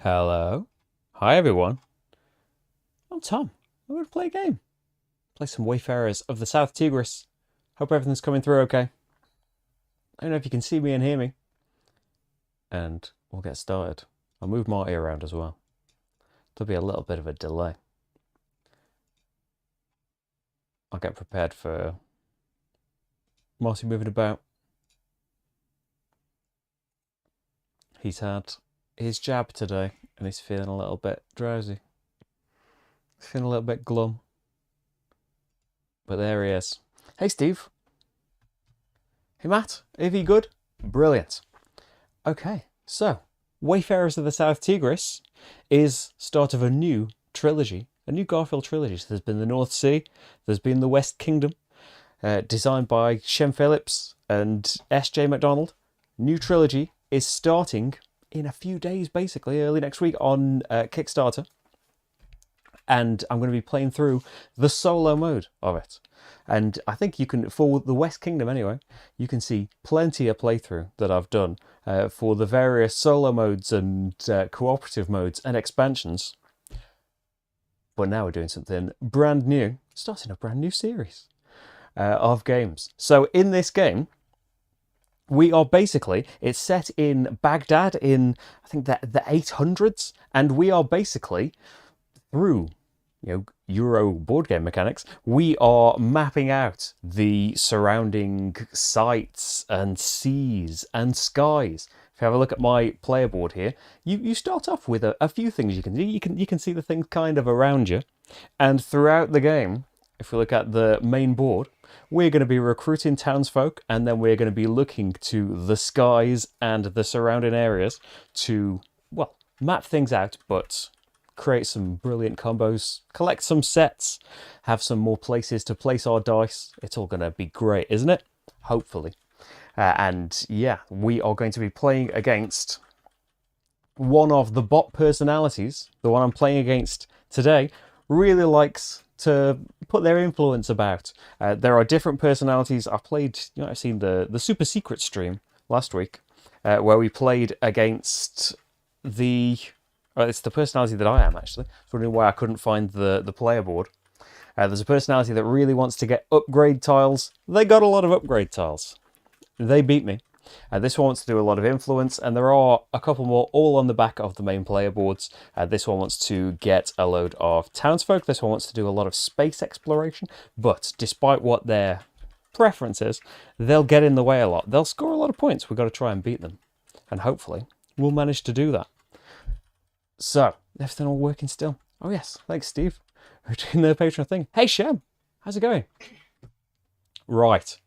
Hello. Hi, everyone. I'm Tom. I'm going to play a game. Play some Wayfarers of the South Tigris. Hope everything's coming through okay. I don't know if you can see me and hear me. And we'll get started. I'll move Marty around as well. There'll be a little bit of a delay. I'll get prepared for Marty moving about. He's had his jab today and he's feeling a little bit drowsy. He's feeling a little bit glum. But there he is. Hey, Steve. Hey, Matt. Are you good? Brilliant. Okay, so Wayfarers of the South Tigris is start of a new trilogy, a new Garphill trilogy. So there's been the North Sea, there's been the West Kingdom, designed by Shem, Phillips and Macdonald. New trilogy is starting in a few days, basically, early next week on Kickstarter. And I'm going to be playing through the solo mode of it. And I think you can, for the West Kingdom anyway, you can see plenty of playthrough that I've done for the various solo modes and cooperative modes and expansions. But now we're doing something brand new, starting a brand new series of games. So in this game, we are basically, it's set in Baghdad in, I think, the 800s, and we are basically, through Euro board game mechanics, we are mapping out the surrounding sights and seas and skies. If you have a look at my player board here, you start off with a few things you can do. You can see the things kind of around you, and throughout the game, if we look at the main board, we're going to be recruiting townsfolk, and then we're going to be looking to the skies and the surrounding areas to, well, map things out, but create some brilliant combos, collect some sets, have some more places to place our dice. It's all going to be great, isn't it? Hopefully. And yeah, we are going to be playing against one of the bot personalities. The one I'm playing against today really likes to put their influence about. There are different personalities. I've played, I've seen the Super Secret stream last week, where we played against the... it's the personality that I am, actually. I was wondering why I couldn't find the player board. There's a personality that really wants to get upgrade tiles. They got a lot of upgrade tiles. They beat me. This one wants to do a lot of influence, and there are a couple more all on the back of the main player boards. This one wants to get a load of townsfolk. This one wants to do a lot of space exploration. But despite what their preference is, they'll get in the way a lot. They'll score a lot of points. We've got to try and beat them. And hopefully, we'll manage to do that. So, everything all working still? Oh yes, thanks Steve for doing the Patreon thing. Hey Shem, how's it going? Right,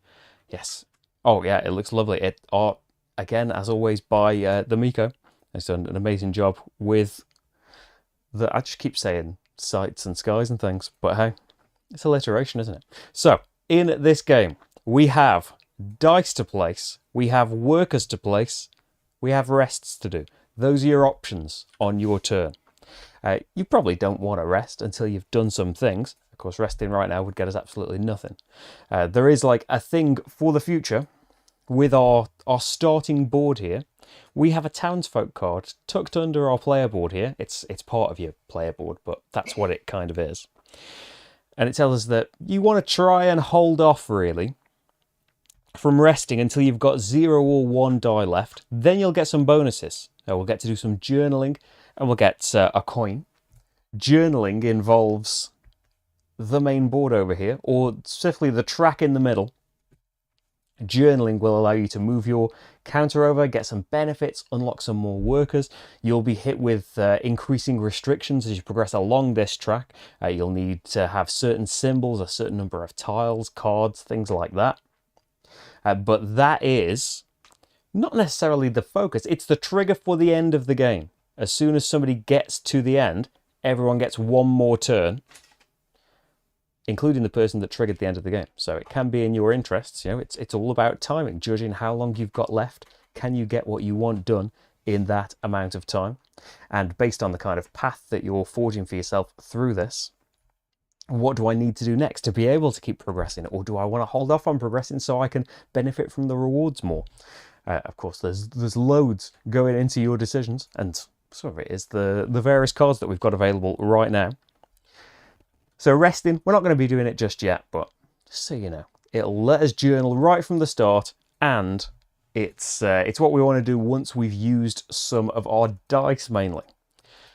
yes. Oh yeah, it looks lovely. It art, again, as always, by the Miko. He's done an amazing job with the, I just keep saying sights and skies and things, but hey, it's alliteration, isn't it? So, in this game, we have dice to place, we have workers to place, we have rests to do. Those are your options on your turn. You probably don't want to rest until you've done some things. Of course, resting right now would get us absolutely nothing. There is like a thing for the future with our starting board here. We have a townsfolk card tucked under our player board here. It's part of your player board, but that's what it kind of is. And it tells us that you want to try and hold off, really, from resting until you've got 0 or 1 die left. Then you'll get some bonuses. We'll get to do some journaling, and we'll get a coin. Journaling involves the main board over here, or specifically the track in the middle. Journaling will allow you to move your counter over, get some benefits, unlock some more workers. You'll be hit with increasing restrictions as you progress along this track. You'll need to have certain symbols, a certain number of tiles, cards, things like that. But that is not necessarily the focus. It's the trigger for the end of the game. As soon as somebody gets to the end, everyone gets one more turn, including the person that triggered the end of the game. So it can be in your interests. It's all about timing, judging how long you've got left. Can you get what you want done in that amount of time? And based on the kind of path that you're forging for yourself through this, what do I need to do next to be able to keep progressing? Or do I want to hold off on progressing so I can benefit from the rewards more? Of course, there's loads going into your decisions, and some of it is the various cards that we've got available right now. So resting, we're not going to be doing it just yet, but just so you know, it'll let us journal right from the start, and it's what we want to do once we've used some of our dice mainly.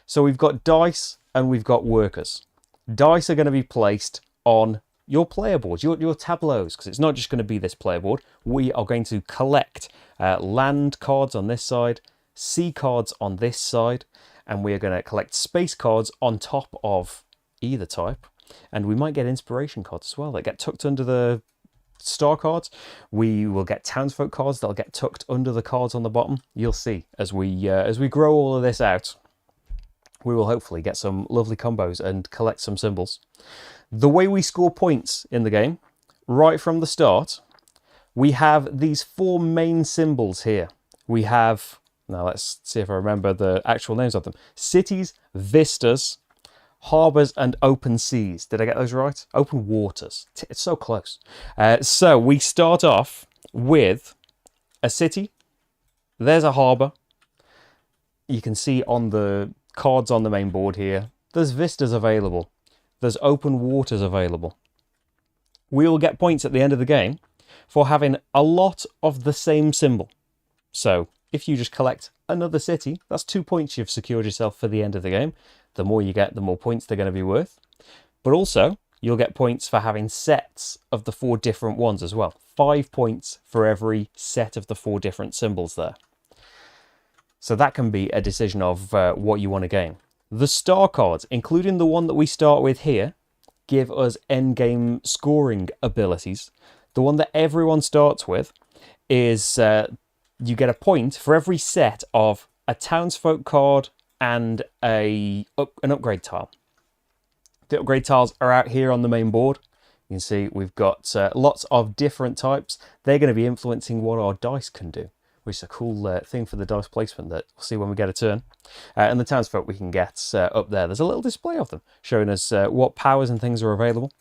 So we've got dice and we've got workers. Dice are going to be placed on your player boards, your tableaus, because it's not just going to be this player board. We are going to collect land cards on this side, sea cards on this side, and we are going to collect space cards on top of either type, and we might get inspiration cards as well that get tucked under the star cards. We will get townsfolk cards that'll get tucked under the cards on the bottom. You'll see as we grow all of this out, we will hopefully get some lovely combos and collect some symbols. The way we score points in the game, right from the start, we have these 4 main symbols here. We have, now let's see if I remember the actual names of them: cities, vistas, harbours and open seas. Did I get those right? Open waters. It's so close. So we start off with a city. There's a harbour. You can see on the cards on the main board here, there's vistas available. There's open waters available. We will get points at the end of the game for having a lot of the same symbol. So if you just collect another city, that's 2 points you've secured yourself for the end of the game. The more you get, the more points they're going to be worth. But also, you'll get points for having sets of the 4 different ones as well. 5 points for every set of the 4 different symbols there. So that can be a decision of what you want to gain. The star cards, including the one that we start with here, give us endgame scoring abilities. The one that everyone starts with is you get a point for every set of a townsfolk card and an upgrade tile. The upgrade tiles are out here on the main board. You can see we've got lots of different types. They're going to be influencing what our dice can do, which is a cool thing for the dice placement that we'll see when we get a turn. And the townsfolk we can get up there. There's a little display of them showing us what powers and things are available.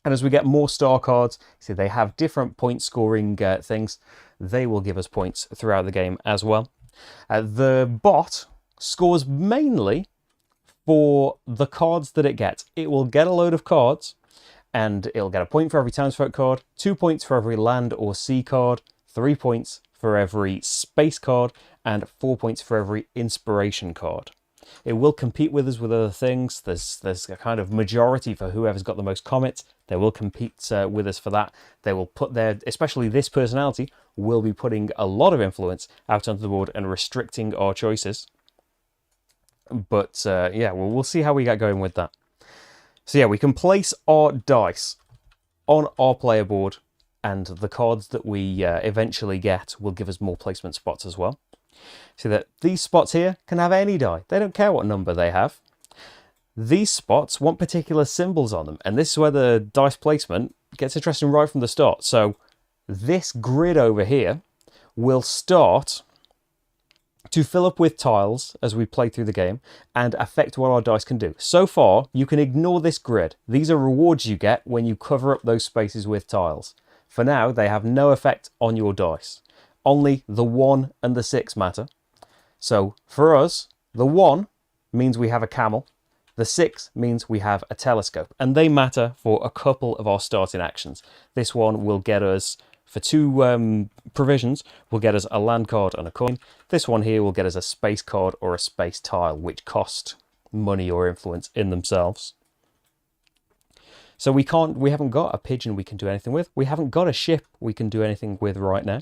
And as we get more star cards, see they have different point scoring things. They will give us points throughout the game as well. The bot scores mainly for the cards that it gets. It will get a load of cards and it'll get a point for every townsfolk card, 2 points for every land or sea card, 3 points for every space card, and 4 points for every inspiration card. It will compete with us with other things. There's a kind of majority for whoever's got the most comets. They will compete with us for that. They will put their, especially this personality, will be putting a lot of influence out onto the board and restricting our choices. But yeah, we'll see how we get going with that. So yeah, we can place our dice on our player board, and the cards that we eventually get will give us more placement spots as well. See that these spots here can have any die. They don't care what number they have. These spots want particular symbols on them, and this is where the dice placement gets interesting right from the start. So this grid over here will start to fill up with tiles as we play through the game and affect what our dice can do. So far, you can ignore this grid. These are rewards you get when you cover up those spaces with tiles. For now, they have no effect on your dice. Only the 1 and the 6 matter. So for us, the 1 means we have a camel. The 6 means we have a telescope. And they matter for a couple of our starting actions. This one will get us, for 2 provisions, will get us a land card and a coin. This one here will get us a space card or a space tile, which cost money or influence in themselves. So we haven't got a pigeon we can do anything with. We haven't got a ship we can do anything with right now.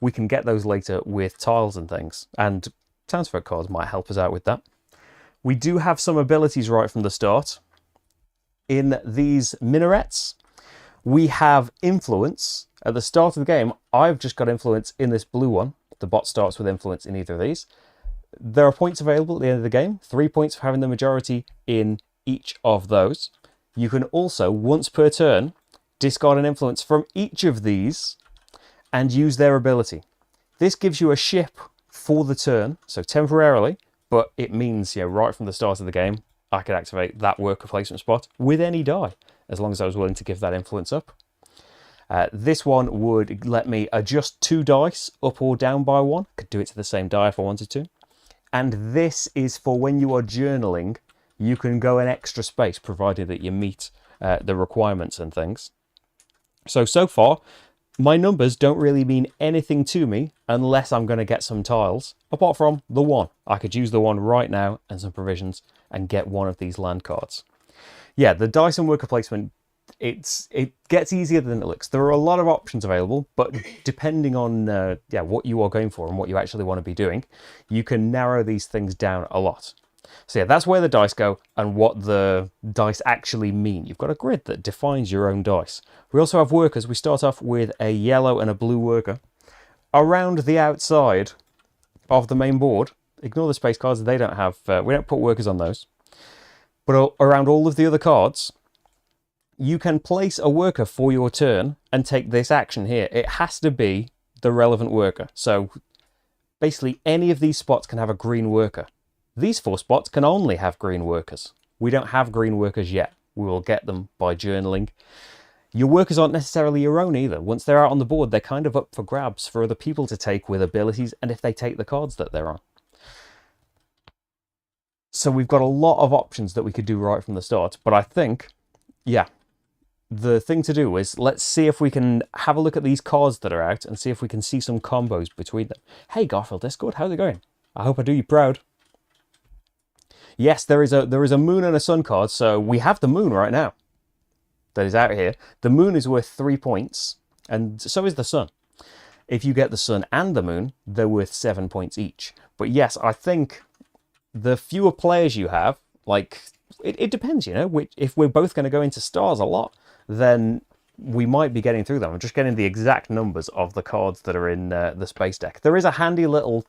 We can get those later with tiles and things, and townsfolk cards might help us out with that. We do have some abilities right from the start. In these minarets, we have influence. At the start of the game, I've just got influence in this blue one. The bot starts with influence in either of these. There are points available at the end of the game. 3 points for having the majority in each of those. You can also, once per turn, discard an influence from each of these and use their ability. This gives you a ship for the turn, so temporarily, but it means, right from the start of the game, I could activate that worker placement spot with any die, as long as I was willing to give that influence up. This one would let me adjust 2 dice up or down by 1. Could do it to the same die if I wanted to. And this is for when you are journaling, you can go an extra space, provided that you meet the requirements and things. So far, my numbers don't really mean anything to me unless I'm going to get some tiles, apart from the one. I could use the one right now and some provisions and get one of these land cards. Yeah, the dice and worker placement, it gets easier than it looks. There are a lot of options available, but depending on what you are going for and what you actually want to be doing, you can narrow these things down a lot. So yeah, that's where the dice go and what the dice actually mean. You've got a grid that defines your own dice. We also have workers. We start off with a yellow and a blue worker. Around the outside of the main board, ignore the space cards, they don't have, we don't put workers on those. But around all of the other cards, you can place a worker for your turn and take this action here. It has to be the relevant worker. So basically any of these spots can have a green worker. These 4 spots can only have green workers. We don't have green workers yet. We will get them by journaling. Your workers aren't necessarily your own either. Once they're out on the board, they're kind of up for grabs for other people to take with abilities and if they take the cards that they're on. So we've got a lot of options that we could do right from the start. But I think, yeah, the thing to do is let's see if we can have a look at these cards that are out and see if we can see some combos between them. Hey, Garphill Discord, how's it going? I hope I do you proud. Yes, there is a moon and a sun card, so we have the moon right now. That is out here. The moon is worth 3 points, and so is the sun. If you get the sun and the moon, they're worth 7 points each. But yes, I think the fewer players you have, like, it depends, you know. If we're both going to go into stars a lot, then we might be getting through them. I'm just getting the exact numbers of the cards that are in the space deck. There is a handy little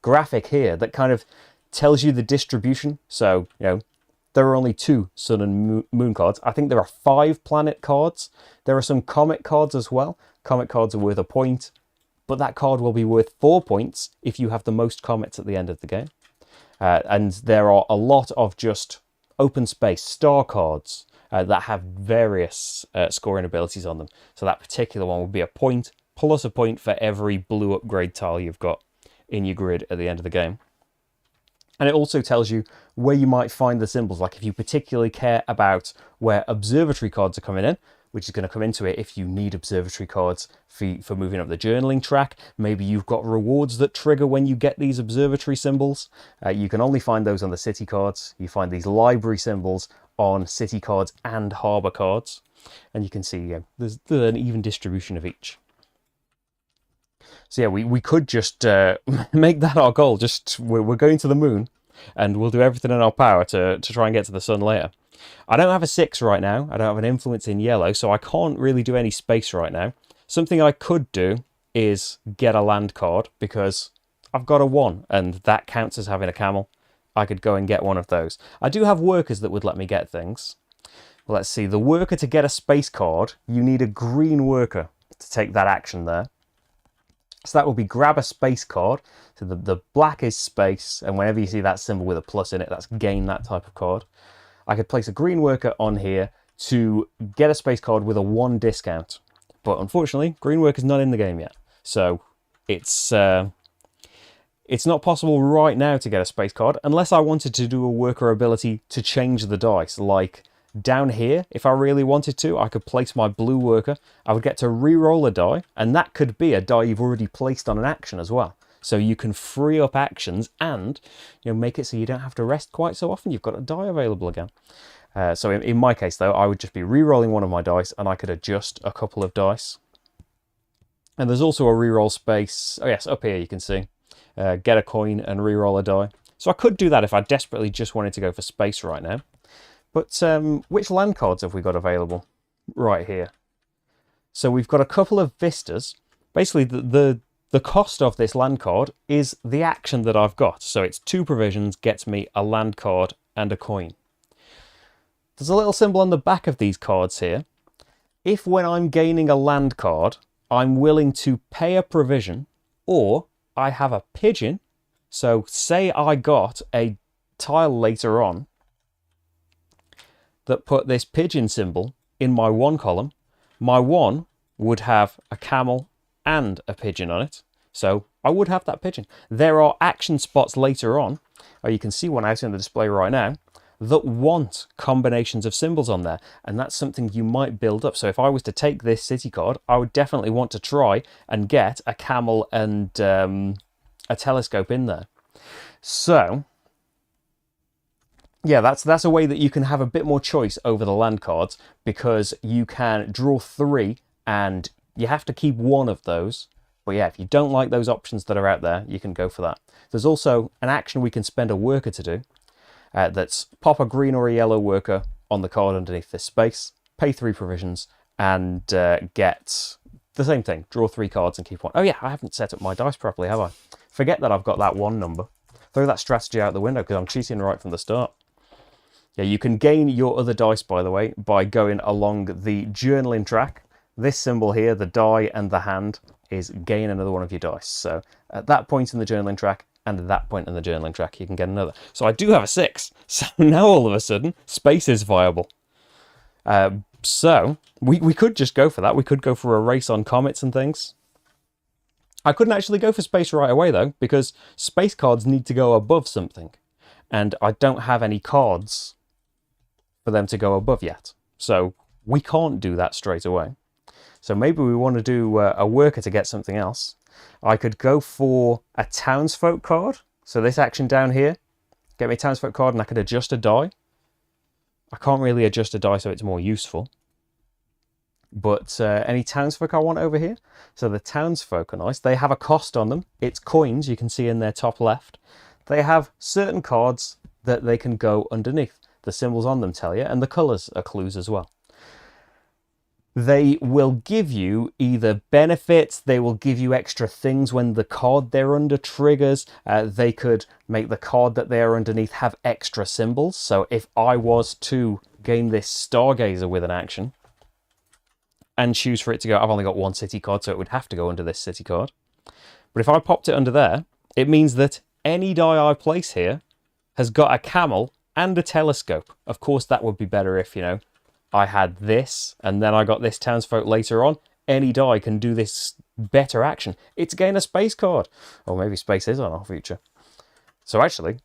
graphic here that kind of tells you the distribution. So, you know, there are only 2 sun and moon cards. I think there are 5 planet cards. There are some comet cards as well. Comet cards are worth a point, but that card will be worth 4 points if you have the most comets at the end of the game. And there are a lot of just open space star cards that have various scoring abilities on them. So that particular one would be a point plus a point for every blue upgrade tile you've got in your grid at the end of the game. And it also tells you where you might find the symbols. Like if you particularly care about where observatory cards are coming in, which is going to come into it if you need observatory cards for moving up the journaling track. Maybe you've got rewards that trigger when you get these observatory symbols. You can only find those on the city cards. You find these library symbols on city cards and harbour cards. And you can see there's an even distribution of each. So yeah, we could just make that our goal. Just we're going to the moon and we'll do everything in our power to try and get to the sun later. I don't have a 6 right now. I don't have an influence in yellow, so I can't really do any space right now. Something I could do is get a land card because I've got a 1 and that counts as having a camel. I could go and get one of those. I do have workers that would let me get things. Well, let's see. The worker, to get a space card, you need a green worker to take that action there. So that will be grab a space card. So the black is space, and whenever you see that symbol with a plus in it, that's gain that type of card. I could place a green worker on here to get a space card with a 1 discount. But unfortunately, green worker's not in the game yet. So it's not possible right now to get a space card unless I wanted to do a worker ability to change the dice. Like down here, if I really wanted to, I could place my blue worker. I would get to re-roll a die, and that could be a die you've already placed on an action as well. So you can free up actions and make it so you don't have to rest quite so often. You've got a die available again. So in my case, though, I would just be re-rolling one of my dice, and I could adjust a couple of dice. And there's also a re-roll space. Oh yes, up here you can see. Get a coin and re-roll a die. So I could do that if I desperately just wanted to go for space right now. But which land cards have we got available? Right here. So we've got a couple of vistas. Basically, the cost of this land card is the action that I've got. So it's 2 provisions, gets me a land card and a coin. There's a little symbol on the back of these cards here. If when I'm gaining a land card, I'm willing to pay a provision, or I have a pigeon. So say I got a tile later on that put this pigeon symbol in my 1 column. My 1 would have a camel and a pigeon on it. So I would have that pigeon. There are action spots later on Oh, you can see one out in the display right now that want combinations of symbols on there, and that's something you might build up. So if I was to take this city card, I would definitely want to try and get a camel and a telescope in there. So yeah, that's a way that you can have a bit more choice over the land cards, because you can draw 3 and you have to keep one of those. But yeah, if you don't like those options that are out there, you can go for that. There's also an action we can spend a worker to do. That's pop a green or a yellow worker on the card underneath this space, pay 3 provisions, and get the same thing. Draw 3 cards and keep one. Oh yeah, I haven't set up my dice properly, have I? Forget that I've got that 1 number. Throw that strategy out the window because I'm cheating right from the start. Yeah, you can gain your other dice, by the way, by going along the journaling track. This symbol here, the die and the hand, is gain another one of your dice. So at that point in the journaling track and at that point in the journaling track, you can get another. So I do have a 6. So now all of a sudden, space is viable. So we could just go for that. We could go for a race on comets and things. I couldn't actually go for space right away, though, because space cards need to go above something. And I don't have any cards for them to go above yet. So we can't do that straight away. So maybe we want to do a worker to get something else. I could go for a townsfolk card. So this action down here, get me a townsfolk card and I could adjust a die. I can't really adjust a die so it's more useful. But any townsfolk I want over here. So the townsfolk are nice. They have a cost on them. It's coins, you can see in their top left. They have certain cards that they can go underneath. The symbols on them tell you, and the colours are clues as well. They will give you either benefits, they will give you extra things when the card they're under triggers. They could make the card that they're underneath have extra symbols. So if I was to gain this Stargazer with an action and choose for it to go, I've only got 1 city card, so it would have to go under this city card. But if I popped it under there, it means that any die I place here has got a camel and a telescope. Of course, that would be better if, you know, I had this and then I got this townsfolk later on. Any die can do this better action. It's gain a space card. Or maybe space is on our future. So actually,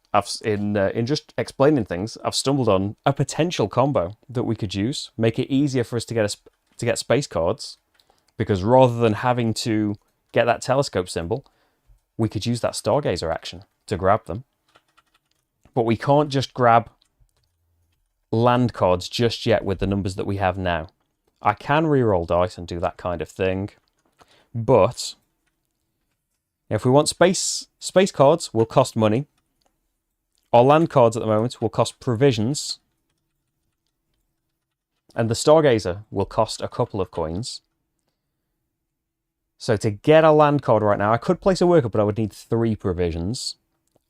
in just explaining things, I've stumbled on a potential combo that we could use. Make it easier for us to get space cards. Because rather than having to get that telescope symbol, we could use that Stargazer action to grab them. But we can't just grab land cards just yet with the numbers that we have now. I can reroll dice and do that kind of thing. But if we want space cards, will cost money. Our land cards at the moment will cost provisions. And the Stargazer will cost a couple of coins. So to get a land card right now, I could place a worker, but I would need 3 provisions.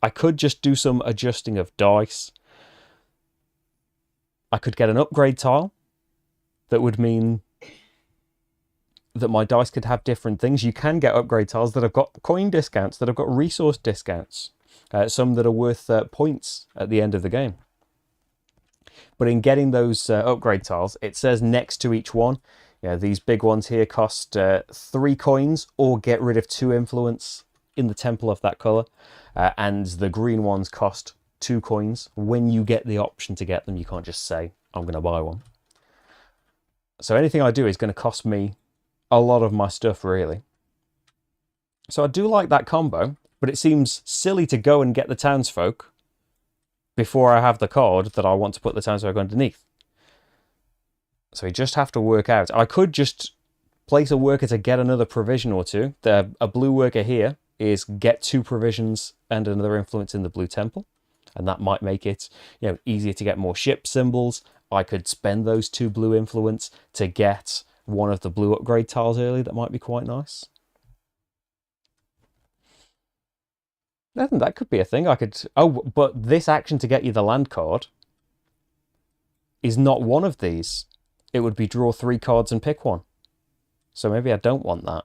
I could just do some adjusting of dice. I could get an upgrade tile. That would mean that my dice could have different things. You can get upgrade tiles that have got coin discounts, that have got resource discounts. Some that are worth points at the end of the game. But in getting those upgrade tiles, it says next to each one, yeah, these big ones here cost 3 coins or get rid of 2 influence in the temple of that colour. And the green ones cost 2 coins. When you get the option to get them, you can't just say, I'm going to buy one. So anything I do is going to cost me a lot of my stuff, really. So I do like that combo, but it seems silly to go and get the townsfolk before I have the card that I want to put the townsfolk underneath. So we just have to work out. I could just place a worker to get another provision or 2. A blue worker here is get 2 provisions and another influence in the blue temple. And that might make it, you know, easier to get more ship symbols. I could spend those 2 blue influence to get one of the blue upgrade tiles early. That might be quite nice. I think that could be a thing. I could... Oh, but this action to get you the land card is not one of these. It would be draw 3 cards and pick one. So maybe I don't want that.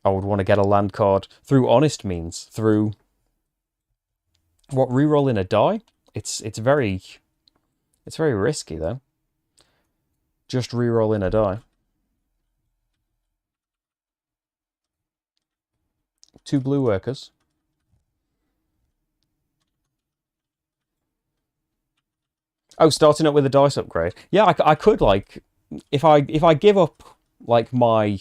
I would want to get a land card through honest means, through... What, reroll in a die? It's very risky though. Just reroll in a die. 2 blue workers. Oh, starting up with a dice upgrade. Yeah, I could, like, if I give up like my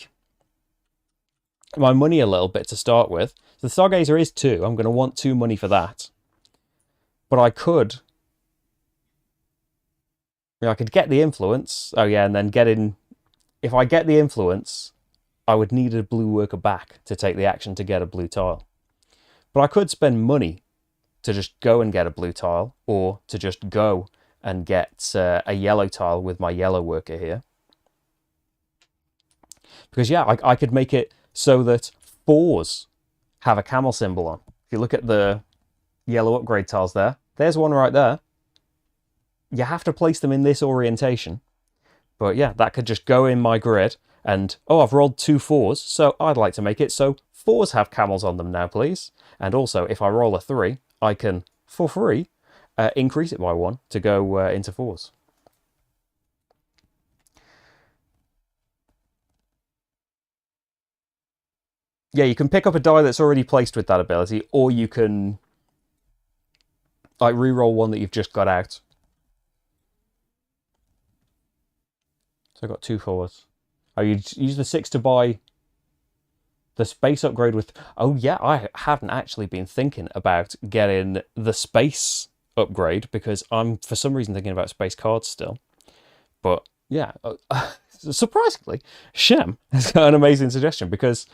money a little bit to start with. So the Stargazer is 2. I'm going to want 2 money for that. But I could, I could get the influence. Oh yeah, and then get in. If I get the influence, I would need a blue worker back to take the action to get a blue tile. But I could spend money to just go and get a blue tile, or to just go and get a yellow tile with my yellow worker here. Because yeah, I could make it so that 4s have a camel symbol on. If you look at the yellow upgrade tiles there, there's one right there. You have to place them in this orientation. But yeah, that could just go in my grid. And, oh, I've rolled 2 4s, so I'd like to make it so 4s have camels on them now, please. And also, if I roll a 3, I can, for free, increase it by 1 to go into 4s. Yeah, you can pick up a die that's already placed with that ability, or you can like re-roll one that you've just got out. So I've got 2 4s. Oh, you use the 6 to buy the space upgrade with... Oh yeah, I haven't actually been thinking about getting the space upgrade, because I'm for some reason thinking about space cards still. But yeah, surprisingly, Shem has got an amazing suggestion, because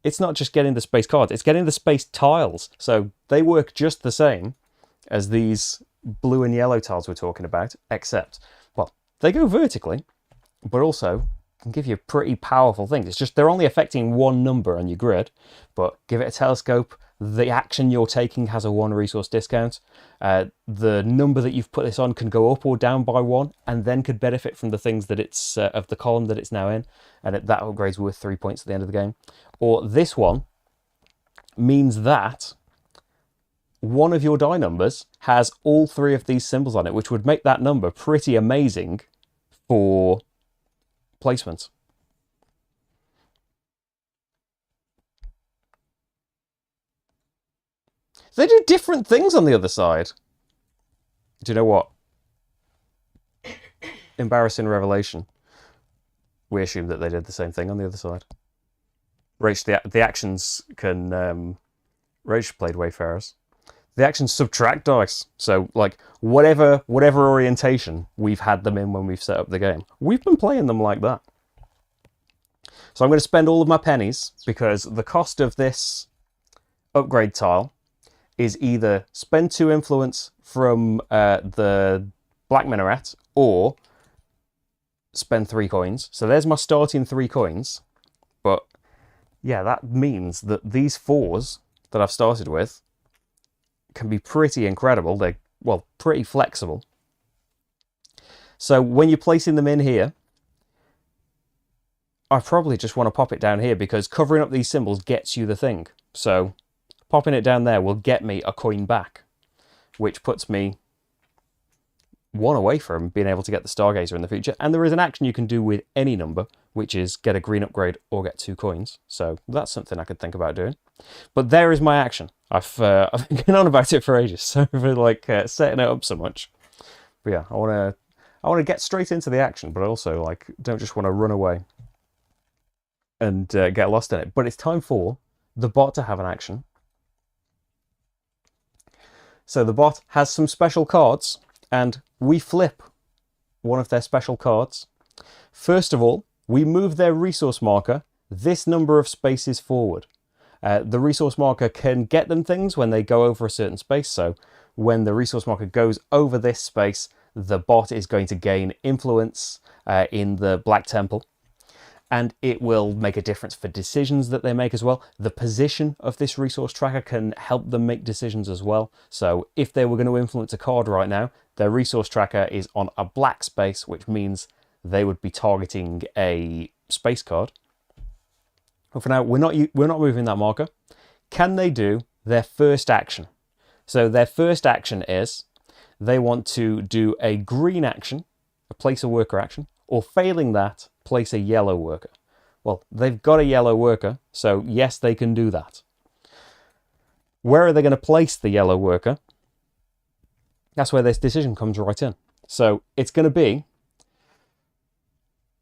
it's not just getting the space cards, it's getting the space tiles. So they work just the same as these blue and yellow tiles we're talking about, except, well, they go vertically, but also can give you pretty powerful things. It's just they're only affecting 1 number on your grid, but give it a telescope. The action you're taking has a 1 resource discount. The number that you've put this on can go up or down by 1, and then could benefit from the things that it's of the column that it's now in, and that upgrade's worth 3 points at the end of the game. Or this one means that one of your die numbers has all 3 of these symbols on it, which would make that number pretty amazing for placement. They do different things on the other side. Do you know what? Embarrassing revelation. We assumed that they did the same thing on the other side. Rach, the actions can... Rach played Wayfarers. The actions subtract dice. So, like, whatever orientation we've had them in when we've set up the game, we've been playing them like that. So I'm going to spend all of my pennies, because the cost of this upgrade tile is either spend 2 influence from the Black Minaret, or spend 3 coins. So there's my starting 3 coins. But yeah, that means that these 4s that I've started with can be pretty incredible. They're, well, pretty flexible. So when you're placing them in here, I probably just want to pop it down here, because covering up these symbols gets you the thing. So popping it down there will get me a coin back, which puts me 1 away from being able to get the Stargazer in the future. And there is an action you can do with any number, which is get a green upgrade or get 2 coins. So that's something I could think about doing. But there is my action. I've been going on about it for ages, so for like setting it up so much. But yeah, I want to get straight into the action, but I also like don't just want to run away and get lost in it. But it's time for the bot to have an action. So the bot has some special cards, and we flip one of their special cards. First of all, we move their resource marker this number of spaces forward. The resource marker can get them things when they go over a certain space. So when the resource marker goes over this space, the bot is going to gain influence in the Black Temple. And it will make a difference for decisions that they make as well. The position of this resource tracker can help them make decisions as well. So if they were going to influence a card right now, their resource tracker is on a black space, which means they would be targeting a space card. But for now, we're not moving that marker. Can they do their first action? So their first action is they want to do a green action, place a worker action, or failing that, place a yellow worker. Well, they've got a yellow worker, so yes, they can do that. Where are they going to place the yellow worker? That's where this decision comes right in. So it's going to be,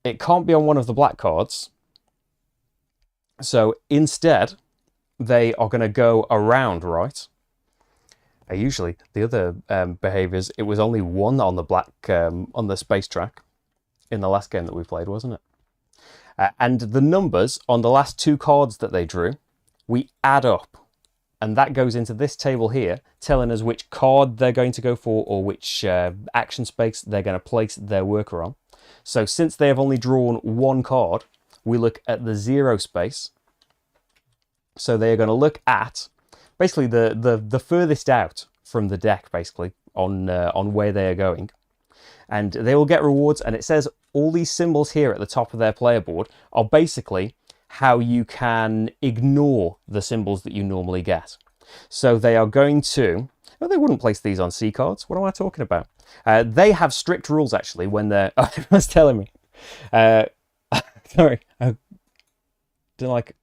it can't be on one of the black cards. So instead, they are going to go around, right? Usually, the other behaviours, it was only one on the black, on the space track in the last game that we played, wasn't it? And the numbers on the last 2 cards that they drew, we add up. And that goes into this table here, telling us which card they're going to go for or which action space they're going to place their worker on. So since they have only drawn 1 card, we look at the 0 space. So they are going to look at basically the furthest out from the deck, basically, on where they are going. And they will get rewards, and it says all these symbols here at the top of their player board are basically how you can ignore the symbols that you normally get. So they are going to... Well, they wouldn't place these on C cards. What am I talking about? They have strict rules, actually, when they're... Oh, everyone's telling me. Sorry. I don't like...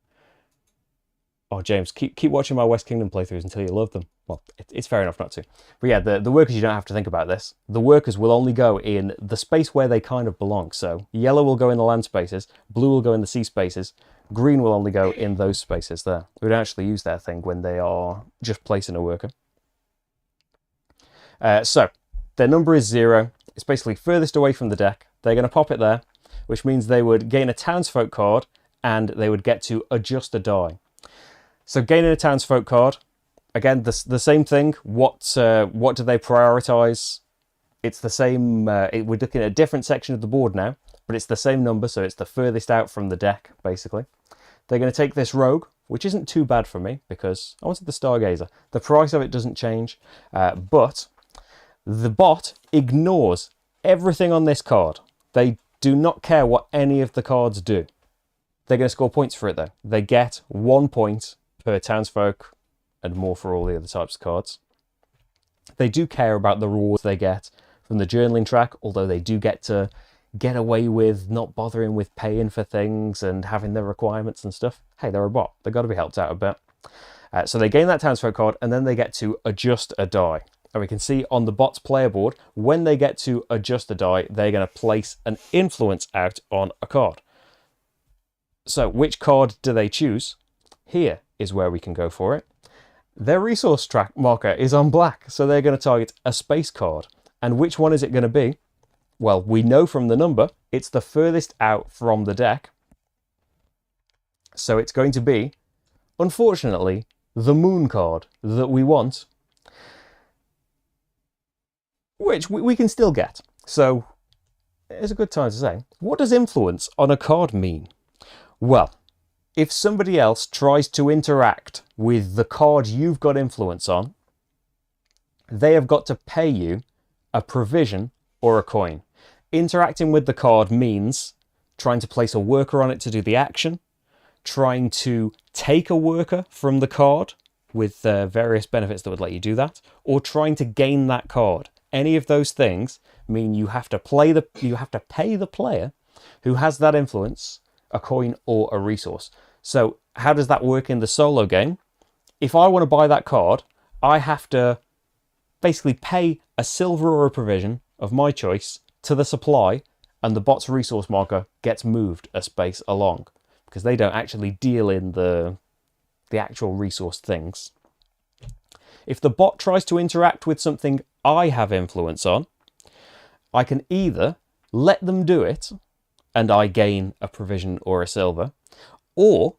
Oh, James, keep watching my West Kingdom playthroughs until you love them. Well, it's fair enough not to. But yeah, the workers, you don't have to think about this. The workers will only go in the space where they kind of belong. So yellow will go in the land spaces, blue will go in the sea spaces, green will only go in those spaces there. We don't actually use that thing when they are just placing a worker. So their number is 0. It's basically furthest away from the deck. They're going to pop it there, which means they would gain a townsfolk card and they would get to adjust a die. So gaining a townsfolk card, again, the same thing. What do they prioritize? It's the same. We're looking at a different section of the board now, but it's the same number, so it's the furthest out from the deck, basically. They're going to take this rogue, which isn't too bad for me, because I wanted the Stargazer. The price of it doesn't change, but the bot ignores everything on this card. They do not care what any of the cards do. They're going to score points for it, though. They get 1 point per townsfolk, and more for all the other types of cards. They do care about the rewards they get from the journaling track, although they do get to get away with not bothering with paying for things and having their requirements and stuff. Hey, they're a bot. They've got to be helped out a bit. So they gain that townsfolk card, and then they get to adjust a die. And we can see on the bot's player board, when they get to adjust a die, they're going to place an influence out on a card. So which card do they choose? Here is where we can go for it. Their resource track marker is on black, so they're going to target a space card. And which one is it going to be? Well, we know from the number, it's the furthest out from the deck. So it's going to be, unfortunately, the moon card that we want, which we can still get. So it's a good time to say, what does influence on a card mean? Well, if somebody else tries to interact with the card you've got influence on, they have got to pay you a provision or a coin. Interacting with the card means trying to place a worker on it to do the action, trying to take a worker from the card with various benefits that would let you do that, or trying to gain that card. Any of those things mean you have to pay the player who has that influence a coin or a resource. So how does that work in the solo game? If I want to buy that card, I have to basically pay a silver or a provision of my choice to the supply, and the bot's resource marker gets moved a space along, because they don't actually deal in the actual resource things. If the bot tries to interact with something I have influence on, I can either let them do it and I gain a provision or a silver, or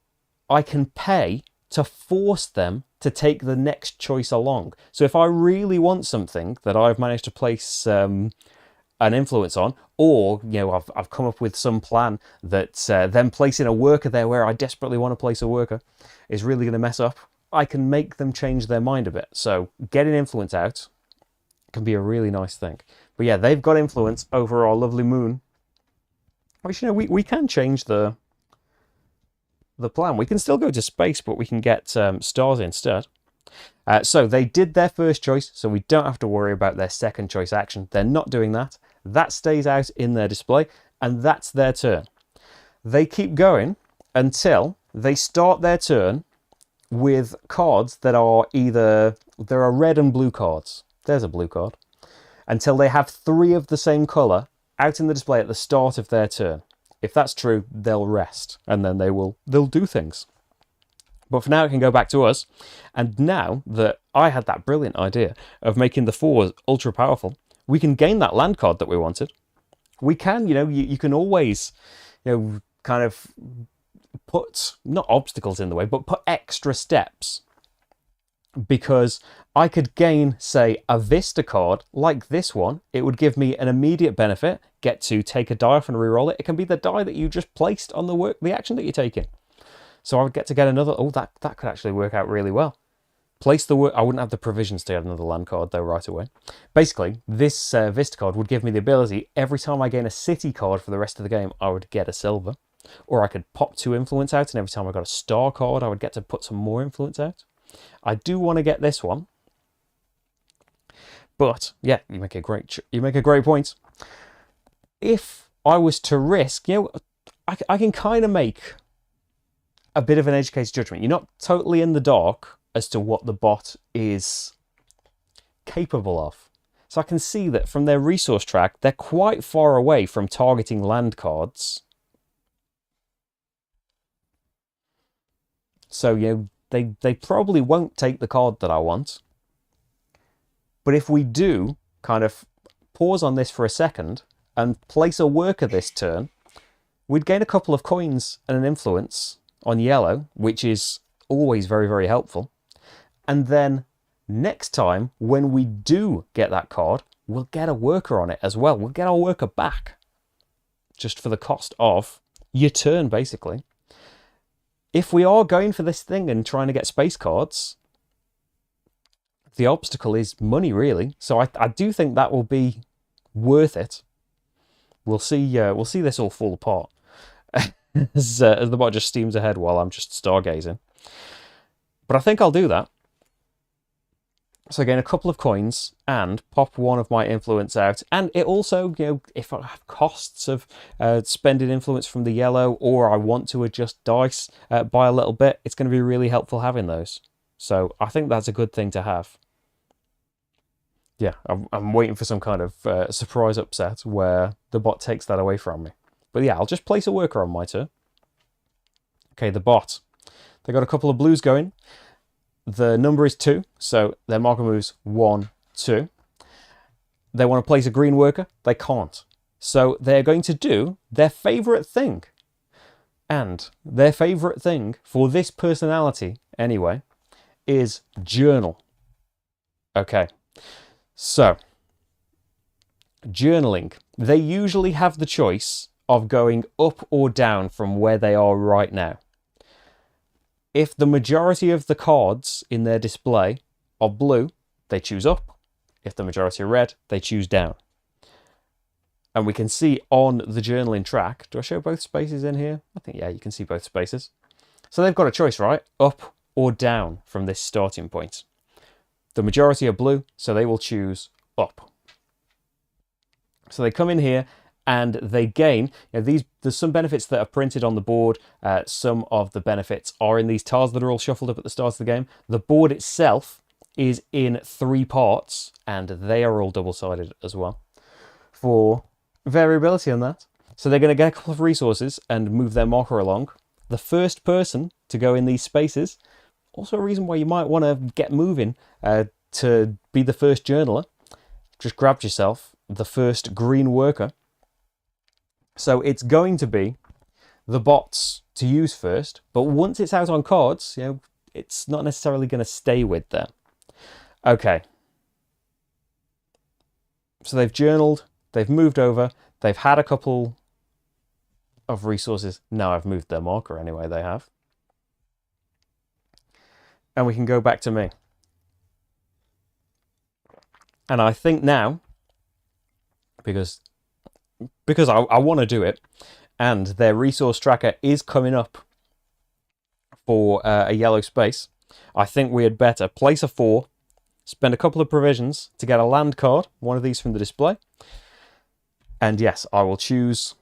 I can pay to force them to take the next choice along. So if I really want something that I've managed to place an influence on, or I've come up with some plan that them placing a worker there where I desperately want to place a worker is really going to mess up, I can make them change their mind a bit. So getting influence out can be a really nice thing. But yeah, they've got influence over our lovely moon, which, we can change the plan. We can still go to space, but we can get stars instead. So they did their first choice, so we don't have to worry about their second choice action. They're not doing that. That stays out in their display, and that's their turn. They keep going until they start their turn with cards that are there are red and blue cards. There's a blue card. until they have 3 of the same colour out in the display at the start of their turn. If that's true, they'll rest, and then they'll do things. But for now, it can go back to us. And now that I had that brilliant idea of making the 4s ultra powerful, we can gain that land card that we wanted. We can, you can always, kind of put, not obstacles in the way, but put extra steps. Because I could gain, say, a Vista card like this one. It would give me an immediate benefit, get to take a die off and reroll it. It can be the die that you just placed on the action that you're taking. So I would get another, that could actually work out really well. Place the work, I wouldn't have the provisions to get another land card though right away. Basically, this Vista card would give me the ability, every time I gain a city card for the rest of the game, I would get a silver. Or I could pop 2 influence out, and every time I got a star card, I would get to put some more influence out. I do want to get this one. But, yeah, you make a great point. If I was to risk, I can kind of make a bit of an educated judgment. You're not totally in the dark as to what the bot is capable of. So I can see that from their resource track, they're quite far away from targeting land cards. So, they probably won't take the card that I want. But if we do kind of pause on this for a second and place a worker this turn, we'd gain a couple of coins and an influence on yellow, which is always very, very helpful. And then next time, when we do get that card, we'll get a worker on it as well. We'll get our worker back, just for the cost of your turn, basically. If we are going for this thing and trying to get space cards, the obstacle is money, really. So I do think that will be worth it. We'll see this all fall apart as the bot just steams ahead while I'm just stargazing. But I think I'll do that. So again, a couple of coins and pop 1 of my influence out. And it also, if I have costs of spending influence from the yellow, or I want to adjust dice by a little bit, it's going to be really helpful having those. So I think that's a good thing to have. Yeah, I'm waiting for some kind of surprise upset where the bot takes that away from me. But yeah, I'll just place a worker on my turn. Okay, the bot. They got a couple of blues going. The number is 2, so their marker moves 1, 2. They want to place a green worker. They can't. So they're going to do their favourite thing. And their favourite thing, for this personality anyway, is journal. Okay. So, journaling. They usually have the choice of going up or down from where they are right now. If the majority of the cards in their display are blue, they choose up. If the majority are red, they choose down. And we can see on the journaling track, do I show both spaces in here? I think, yeah, you can see both spaces. So they've got a choice, right? Up or down from this starting point. The majority are blue, so they will choose up. So they come in here and they gain, there's some benefits that are printed on the board. Some of the benefits are in these tiles that are all shuffled up at the start of the game. The board itself is in 3 parts, and they are all double-sided as well for variability on that. So they're going to get a couple of resources and move their marker along. The first person to go in these spaces, also a reason why you might want to get moving to be the first journaler. Just grab yourself the first green worker. So it's going to be the bots to use first, but once it's out on cards, it's not necessarily going to stay with them. Okay. So they've journaled, they've moved over, they've had a couple of resources. Now I've moved their marker anyway, they have. And we can go back to me. And I think now, because I want to do it, and their resource tracker is coming up for a yellow space, I think we had better place a 4, spend a couple of provisions to get a land card, one of these from the display. And yes, I will choose...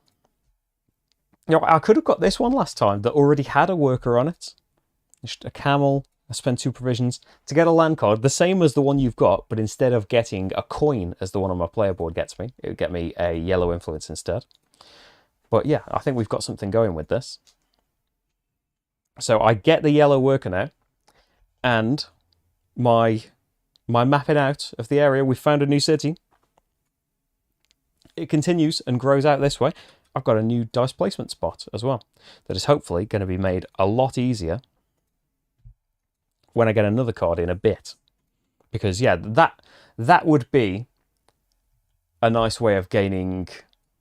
I could have got this one last time that already had a worker on it. Just a camel, I spend 2 provisions to get a land card, the same as the one you've got, but instead of getting a coin as the one on my player board gets me, it would get me a yellow influence instead. But yeah, I think we've got something going with this. So I get the yellow worker now, and my mapping out of the area, we found a new city. It continues and grows out this way. I've got a new dice placement spot as well that is hopefully going to be made a lot easier when I get another card in a bit. Because yeah, that would be a nice way of gaining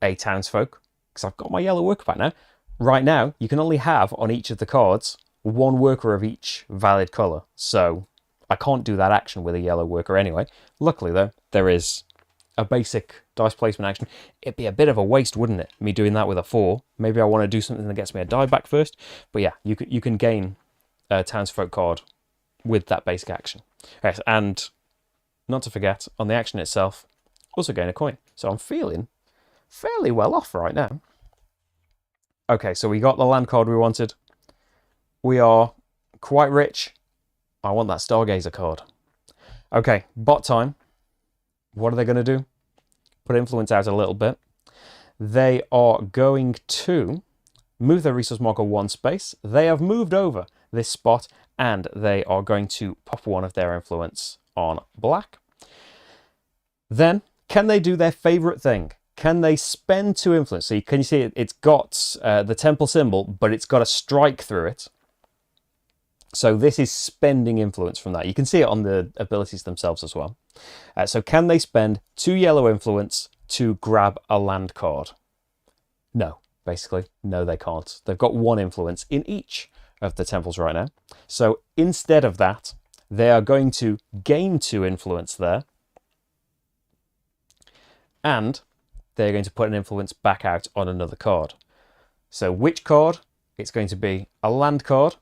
a townsfolk, because I've got my yellow worker back now. Right now, you can only have on each of the cards 1 worker of each valid colour, so I can't do that action with a yellow worker anyway. Luckily though, there is a basic dice placement action. It'd be a bit of a waste, wouldn't it, me doing that with a 4? Maybe I want to do something that gets me a die back first. But yeah, you can gain a townsfolk card with that basic action. Yes, and not to forget, on the action itself, also gain a coin. So I'm feeling fairly well off right now. Okay, so we got the land card we wanted. We are quite rich. I want that Stargazer card. Okay, bot time. What are they going to do? Put influence out a little bit. They are going to move their resource marker 1 space. They have moved over this spot, and they are going to pop 1 of their influence on black. Then, can they do their favourite thing? Can they spend 2 influence? So can you see it's got the temple symbol, but it's got a strike through it. So this is spending influence from that. You can see it on the abilities themselves as well. So can they spend 2 yellow influence to grab a land card? No, basically. No, they can't. They've got 1 influence in each of the temples right now. So instead of that, they are going to gain 2 influence there. And they're going to put an influence back out on another card. So which card? It's going to be a land card.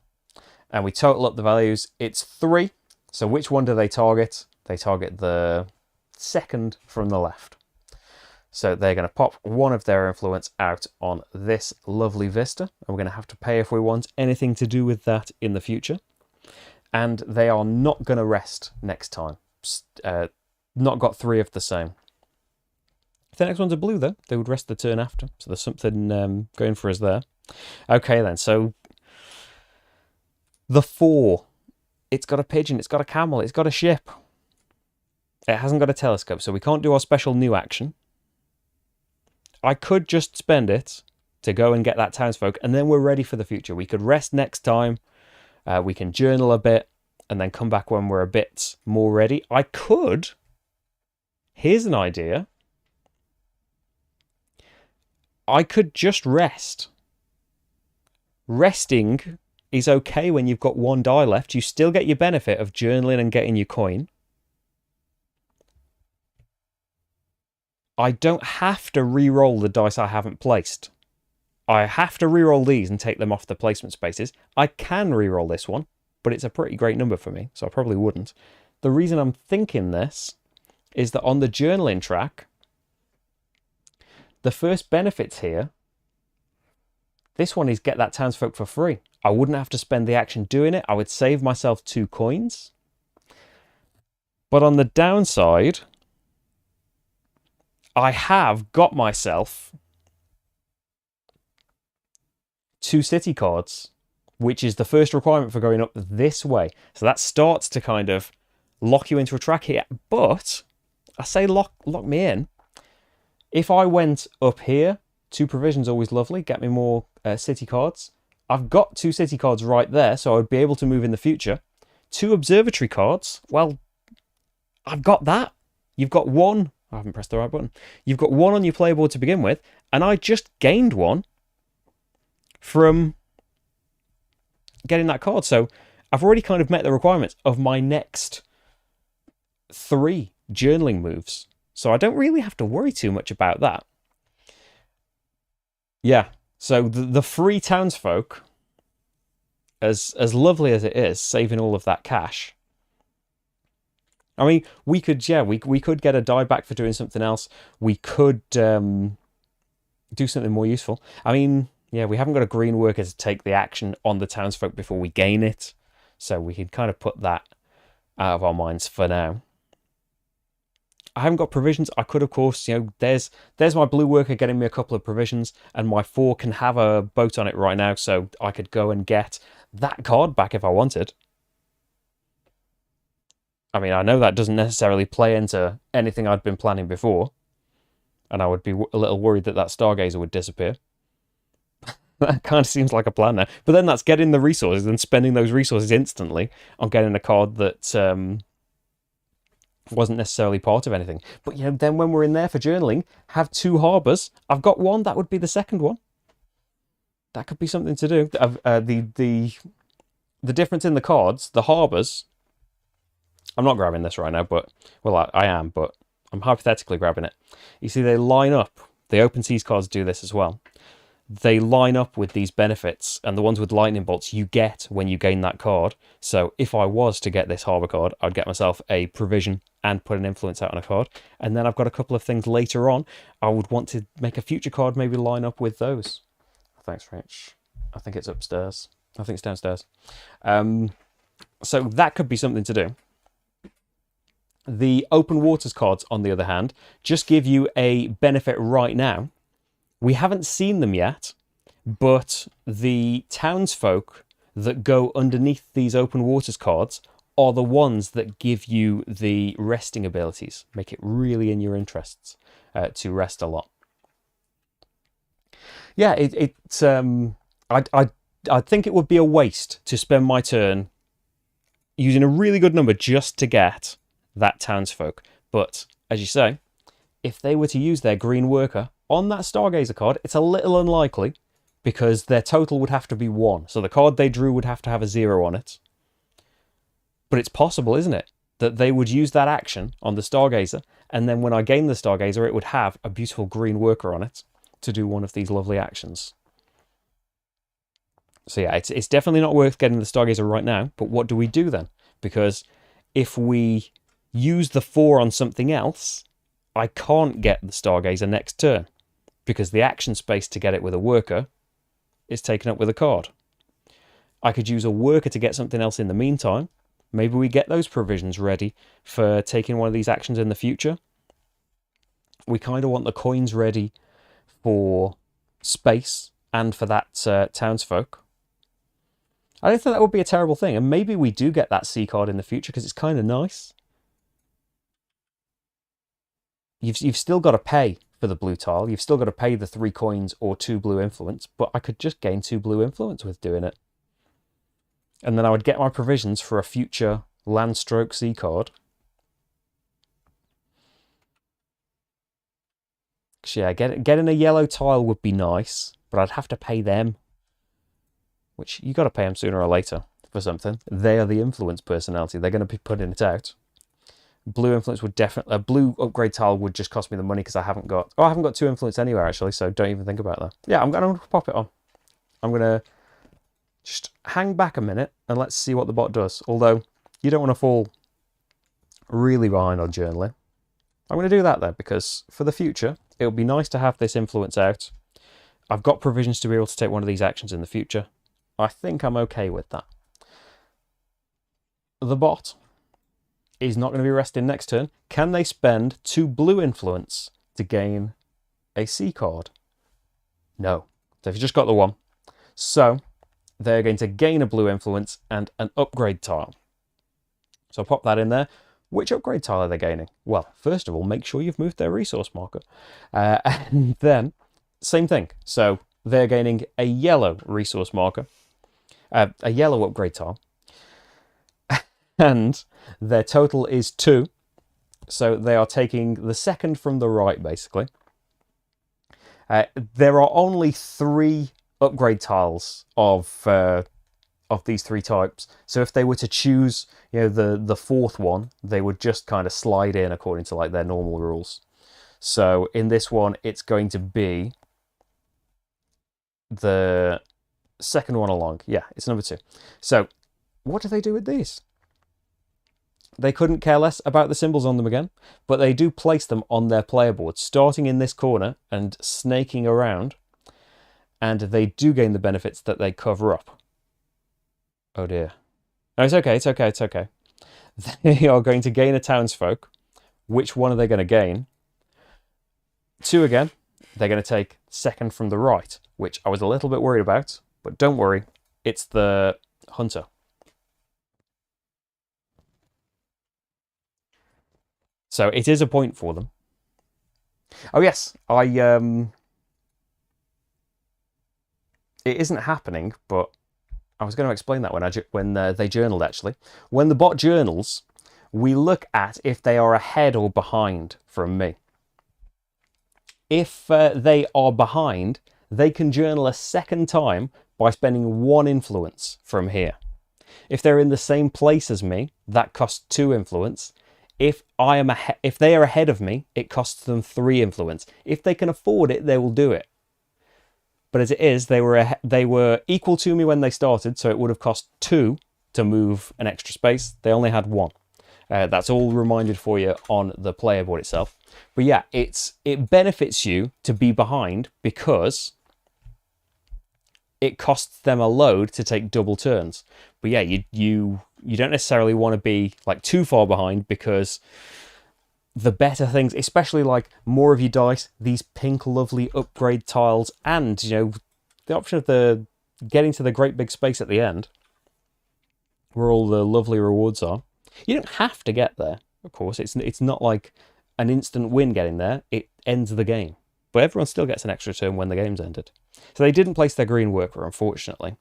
And we total up the values. It's 3. So which one do they target? They target the second from the left. So they're going to pop 1 of their influence out on this lovely vista. And we're going to have to pay if we want anything to do with that in the future. And they are not going to rest next time. Not got 3 of the same. If the next one's a blue, though, they would rest the turn after. So there's something going for us there. Okay, then. So the 4. It's got a pigeon, it's got a camel, it's got a ship. It hasn't got a telescope, so we can't do our special new action. I could just spend it to go and get that townsfolk, and then we're ready for the future. We could rest next time, we can journal a bit, and then come back when we're a bit more ready. I could. Here's an idea. I could just rest. Resting is okay when you've got 1 die left. You still get your benefit of journaling and getting your coin. I don't have to re-roll the dice I haven't placed. I have to re-roll these and take them off the placement spaces. I can re-roll this one, but it's a pretty great number for me, so I probably wouldn't. The reason I'm thinking this is that on the journaling track, the first benefits here, this one is get that townsfolk for free. I wouldn't have to spend the action doing it. I would save myself 2 coins. But on the downside, I have got myself 2 city cards, which is the first requirement for going up this way. So that starts to kind of lock you into a track here. But I say lock me in. If I went up here, 2 provisions, always lovely, get me more city cards. I've got 2 city cards right there, so I would be able to move in the future. 2 observatory cards, well, I've got that. You've got 1, I haven't pressed the right button. You've got 1 on your player board to begin with, and I just gained 1 from getting that card. So I've already kind of met the requirements of my next 3 journaling moves. So I don't really have to worry too much about that. Yeah, so the free townsfolk, as lovely as it is, saving all of that cash. I mean, we could get a die back for doing something else. We could do something more useful. I mean, yeah, we haven't got a green worker to take the action on the townsfolk before we gain it. So we can kind of put that out of our minds for now. I haven't got provisions. I could, of course, there's my blue worker getting me a couple of provisions, and my 4 can have a boat on it right now, so I could go and get that card back if I wanted. I mean, I know that doesn't necessarily play into anything I'd been planning before, and I would be a little worried that Stargazer would disappear. That kind of seems like a plan now. But then that's getting the resources and spending those resources instantly on getting a card that wasn't necessarily part of anything. But then when we're in there for journaling, have 2 harbours. I've got 1. That would be the second one. That could be something to do. The difference in the cards, the harbours. I'm not grabbing this right now, but well, I am, but I'm hypothetically grabbing it. You see, they line up. The Open Seas cards do this as well. They line up with these benefits, and the ones with lightning bolts you get when you gain that card. So if I was to get this harbour card, I'd get myself a provision and put an influence out on a card. And then I've got a couple of things later on. I would want to make a future card, maybe line up with those. Thanks, Rich. I think it's upstairs. I think it's downstairs. So that could be something to do. The Open Waters cards, on the other hand, just give you a benefit right now. We haven't seen them yet, but the townsfolk that go underneath these Open Waters cards are the ones that give you the resting abilities. Make it really in your interests to rest a lot. Yeah, I think it would be a waste to spend my turn using a really good number just to get that townsfolk. But as you say, if they were to use their green worker on that Stargazer card, it's a little unlikely because their total would have to be 1. So the card they drew would have to have a 0 on it. But it's possible, isn't it, that they would use that action on the Stargazer, and then when I gain the Stargazer, it would have a beautiful green worker on it to do one of these lovely actions. So yeah, it's definitely not worth getting the Stargazer right now, but what do we do then? Because if we use the 4 on something else, I can't get the Stargazer next turn, because the action space to get it with a worker is taken up with a card. I could use a worker to get something else in the meantime. Maybe we get those provisions ready for taking one of these actions in the future. We kind of want the coins ready for space and for that townsfolk. I don't think that would be a terrible thing, and maybe we do get that C card in the future because it's kind of nice. You've still got to pay for the blue tile. You've still got to pay the 3 coins or 2 blue influence, but I could just gain 2 blue influence with doing it. And then I would get my provisions for a future land stroke C card. Yeah, getting a yellow tile would be nice, but I'd have to pay them. Which, you got to pay them sooner or later for something. They are the influence personality. They're going to be putting it out. Blue influence would definitely... A blue upgrade tile would just cost me the money because I haven't got... Oh, I haven't got 2 influence anywhere, actually, so don't even think about that. Yeah, I'm going to pop it on. I'm going to just hang back a minute and let's see what the bot does. Although, you don't want to fall really behind on journaling. I'm going to do that, though, because for the future, it would be nice to have this influence out. I've got provisions to be able to take one of these actions in the future. I think I'm okay with that. The bot is not going to be resting next turn. Can they spend 2 blue influence to gain a C card? No. They've just got the 1. So they're going to gain a blue influence and an upgrade tile. So I'll pop that in there. Which upgrade tile are they gaining? Well, first of all, make sure you've moved their resource marker. And then, same thing. So they're gaining a yellow resource marker, a yellow upgrade tile. And their total is 2. So they are taking the second from the right, basically. There are only 3 upgrade tiles of these 3 types. So if they were to choose, the 4th one, they would just kind of slide in according to like their normal rules. So in this one, it's going to be the second one along. Yeah, it's number 2. So what do they do with these? They couldn't care less about the symbols on them again, but they do place them on their player board, starting in this corner and snaking around, and they do gain the benefits that they cover up. Oh dear. No, it's okay, it's okay, it's okay. They are going to gain a townsfolk. Which one are they going to gain? 2 again. They're going to take second from the right, which I was a little bit worried about. But don't worry, it's the hunter. So it is a point for them. Oh yes, it isn't happening, but I was going to explain that when they journaled, actually. When the bot journals, we look at if they are ahead or behind from me. If they are behind, they can journal a second time by spending 1 influence from here. If they're in the same place as me, that costs 2 influence. If they are ahead of me, it costs them 3 influence. If they can afford it, they will do it. But as it is, they were equal to me when they started, so it would have cost 2 to move an extra space. They only had 1. That's all reminded for you on the player board itself. But yeah, it benefits you to be behind because it costs them a load to take double turns. But yeah, you don't necessarily want to be like too far behind, because the better things, especially like more of your dice, these pink lovely upgrade tiles, and the option of the getting to the great big space at the end where all the lovely rewards are. You don't have to get there, of course. It's not like an instant win getting there. It ends the game. But everyone still gets an extra turn when the game's ended. So they didn't place their green worker, unfortunately.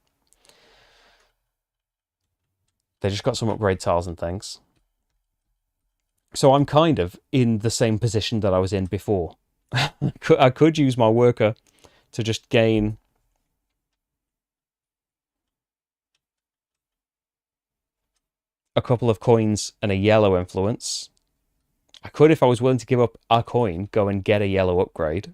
They just got some upgrade tiles and things. So I'm kind of in the same position that I was in before. I could use my worker to just gain a couple of coins and a yellow influence. I could, if I was willing to give up a coin, go and get a yellow upgrade.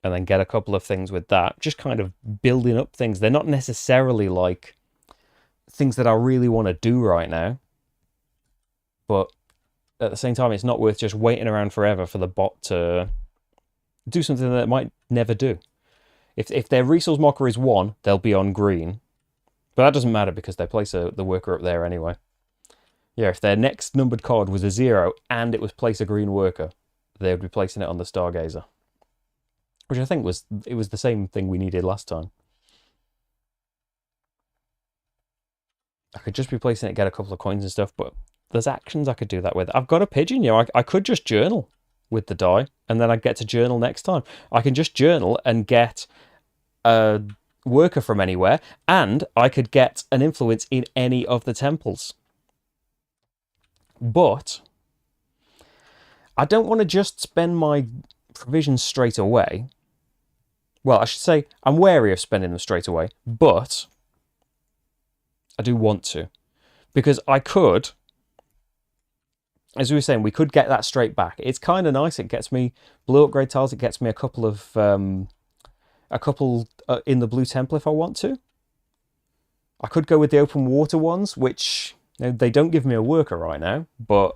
And then get a couple of things with that. Just kind of building up things. They're not necessarily like things that I really want to do right now. But at the same time, it's not worth just waiting around forever for the bot to do something that it might never do. If their resource marker is 1, they'll be on green. But that doesn't matter because they place the worker up there anyway. Yeah, if their next numbered card was a 0 and it was place a green worker, they would be placing it on the Stargazer. Which I think was the same thing we needed last time. I could just be placing it, get a couple of coins and stuff, but there's actions I could do that with. I've got a pigeon, I could just journal with the die, and then I'd get to journal next time. I can just journal and get a worker from anywhere, and I could get an influence in any of the temples. But I don't want to just spend my provisions straight away. Well, I should say I'm wary of spending them straight away, but I do want to. Because I could, as we were saying, we could get that straight back. It's kind of nice. It gets me blue upgrade tiles. It gets me a couple in the blue temple if I want to. I could go with the open water ones, which they don't give me a worker right now, but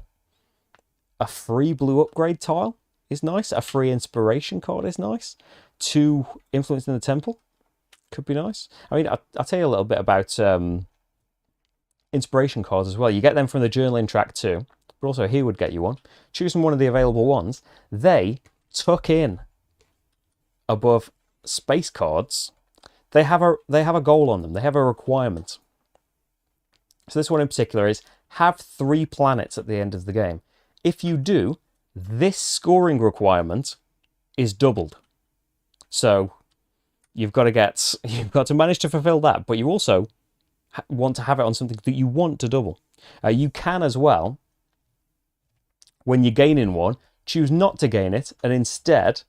a free blue upgrade tile is nice. A free inspiration card is nice. 2 influence in the temple could be nice. I mean, I'll tell you a little bit about inspiration cards as well. You get them from the journaling track too, but also here would get you one. Choosing one of the available ones, they tuck in above space cards. They have a goal on them. They have a requirement. So this one in particular is have 3 planets at the end of the game. If you do, this scoring requirement is doubled. So you've got to manage to fulfill that, but you also want to have it on something that you want to double. You can as well, when you're gaining one, choose not to gain it and instead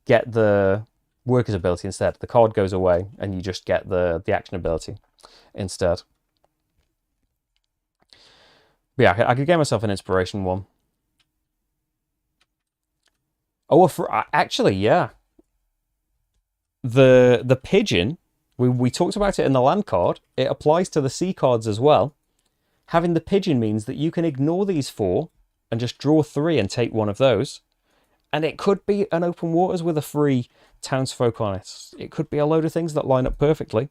get the worker's ability instead. The card goes away and you just get the action ability instead. But yeah, I could get myself an inspiration one. Oh, actually, yeah. The pigeon, we talked about it in the land card. It applies to the sea cards as well. Having the pigeon means that you can ignore these 4 and just draw 3 and take one of those. And it could be an open waters with a free townsfolk on it. It could be a load of things that line up perfectly.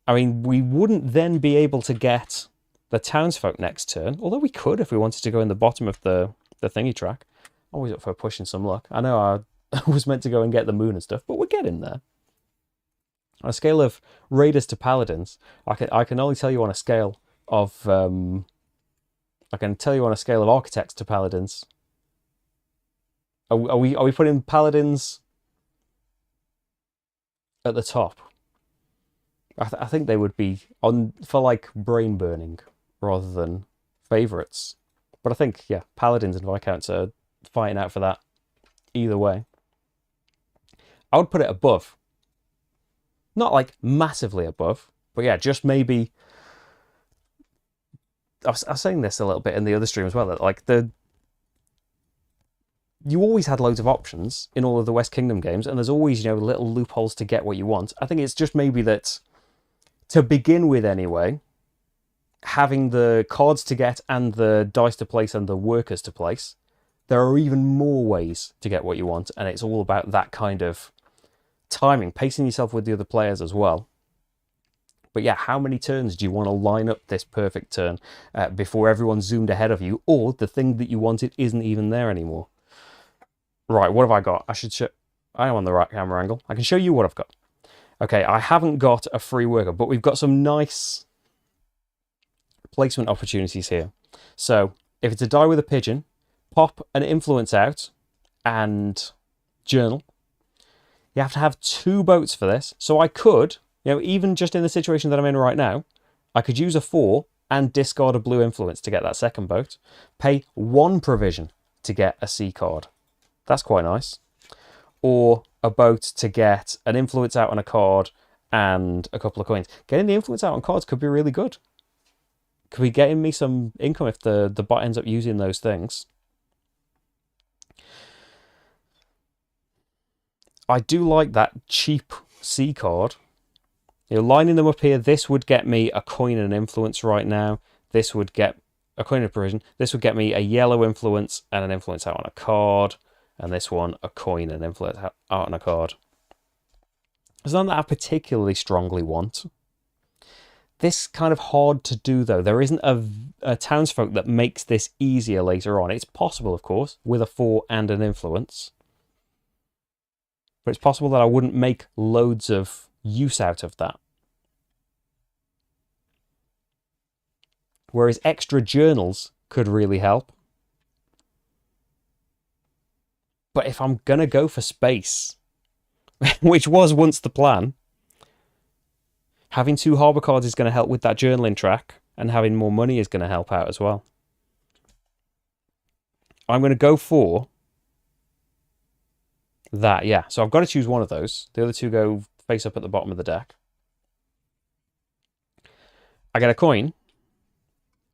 I mean, we wouldn't then be able to get the townsfolk next turn, although we could if we wanted to go in the bottom of the thingy track. Always up for pushing some luck. I know I was meant to go and get the moon and stuff, but we're getting there. On a scale of raiders to paladins, I can only tell you on a scale of architects to paladins. Are we putting paladins at the top? I think they would be on for like brain burning rather than favourites. But I think, yeah, paladins and viscounts are fighting out for that either way. I would put it above. Not like massively above, but yeah, just maybe. I was saying this a little bit in the other stream as well, that like you always had loads of options in all of the West Kingdom games, and there's always, you know, little loopholes to get what you want. I think it's just maybe that, to begin with anyway, having the cards to get and the dice to place and the workers to place, there are even more ways to get what you want, and it's all about that kind of timing, pacing yourself with the other players as well. But yeah, how many turns do you want to line up this perfect turn before everyone's zoomed ahead of you, or the thing that you wanted isn't even there anymore? Right, what have I got? I am on the right camera angle. I can show you what I've got. Okay, I haven't got a free worker, but we've got some nice placement opportunities here. So, if it's a die with a pigeon, pop an influence out and journal. You have to have 2 boats for this. So I could, you know, even just in the situation that I'm in right now, I could use a 4 and discard a blue influence to get that second boat. Pay 1 provision to get a C card. That's quite nice. Or a boat to get an influence out on a card and a couple of coins. Getting the influence out on cards could be really good. Could be getting me some income if the bot ends up using those things. I do like that cheap C card. You know, lining them up here, this would get me a coin and an influence right now. This would get a coin and a provision. This would get me a yellow influence and an influence out on a card. And this one, a coin and influence out on a card. It's none that I particularly strongly want. This kind of hard to do, though. There isn't a townsfolk that makes this easier later on. It's possible, of course, with a 4 and an influence. But it's possible that I wouldn't make loads of use out of that. Whereas extra journals could really help. But if I'm going to go for space, which was once the plan, having 2 harbour cards is going to help with that journaling track, and having more money is going to help out as well. I'm going to go for that, yeah. So I've got to choose one of those. The other 2 go face up at the bottom of the deck. I get a coin,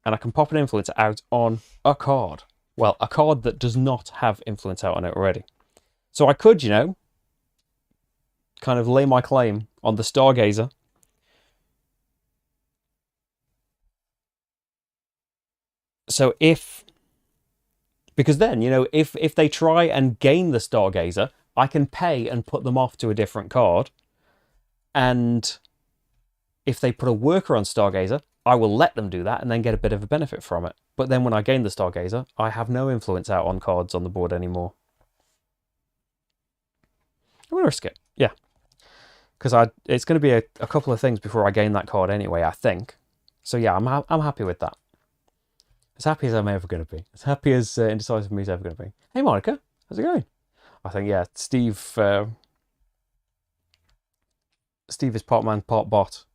and I can pop an influence out on a card. Well, a card that does not have influence out on it already. So I could, you know, kind of lay my claim on the Stargazer. So because then, you know, if they try and gain the Stargazer, I can pay and put them off to a different card. And if they put a worker on Stargazer, I will let them do that and then get a bit of a benefit from it. But then when I gain the Stargazer, I have no influence out on cards on the board anymore. I'm going to risk it, yeah. Because it's going to be a couple of things before I gain that card anyway, I think. So yeah, I'm happy with that. As happy as I'm ever going to be. As happy as Indecisive Me is ever going to be. Hey Monica, how's it going? I think, yeah, Steve is part man, part bot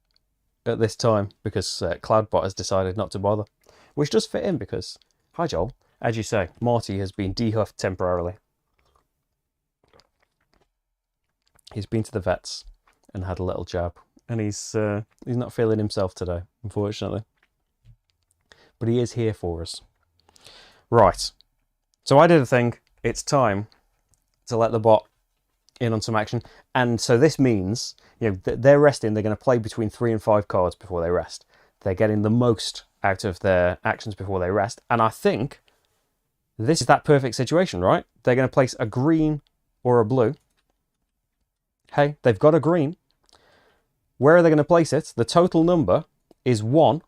at this time because Cloudbot has decided not to bother. Which does fit in because, hi Joel, as you say, Marty has been dehuffed temporarily. He's been to the vets and had a little jab. And he's not feeling himself today, unfortunately. But he is here for us. Right. So I did a thing. It's time to let the bot in on some action. And so this means, you know, they're resting. They're going to play between 3 and 5 cards before they rest. They're getting the most out of their actions before they rest. And I think this is that perfect situation, right? They're going to place a green or a blue. Hey, they've got a green. Where are they going to place it? The total number is 1.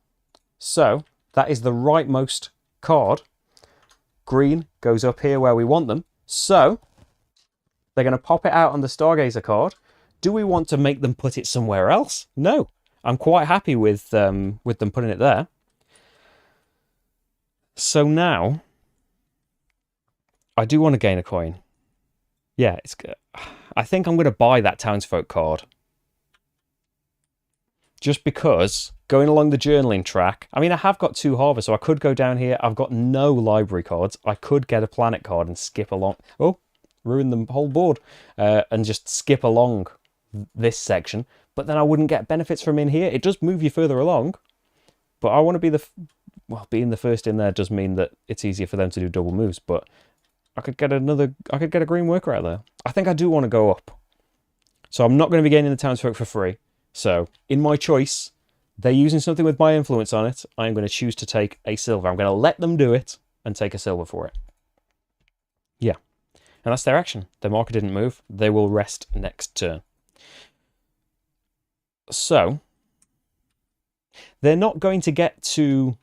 So that is the rightmost card. Green goes up here where we want them. So they're going to pop it out on the Stargazer card. Do we want to make them put it somewhere else? No. I'm quite happy with them putting it there. So now, I do want to gain a coin. Yeah, I think I'm going to buy that Townsfolk card. Just because, going along the journaling track, I mean, I have got 2 harvests, so I could go down here. I've got no library cards. I could get a planet card and skip along. Oh, ruin the whole board. And just skip along this section. But then I wouldn't get benefits from in here. It does move you further along. But I want to be being the first in there does mean that it's easier for them to do double moves. But I could get a green worker out there. I think I do want to go up. So I'm not going to be gaining the Townsfolk for free. So, in my choice, they're using something with my influence on it. I'm going to choose to take a silver. I'm going to let them do it and take a silver for it. Yeah. And that's their action. Their marker didn't move. They will rest next turn. So, they're not going to get to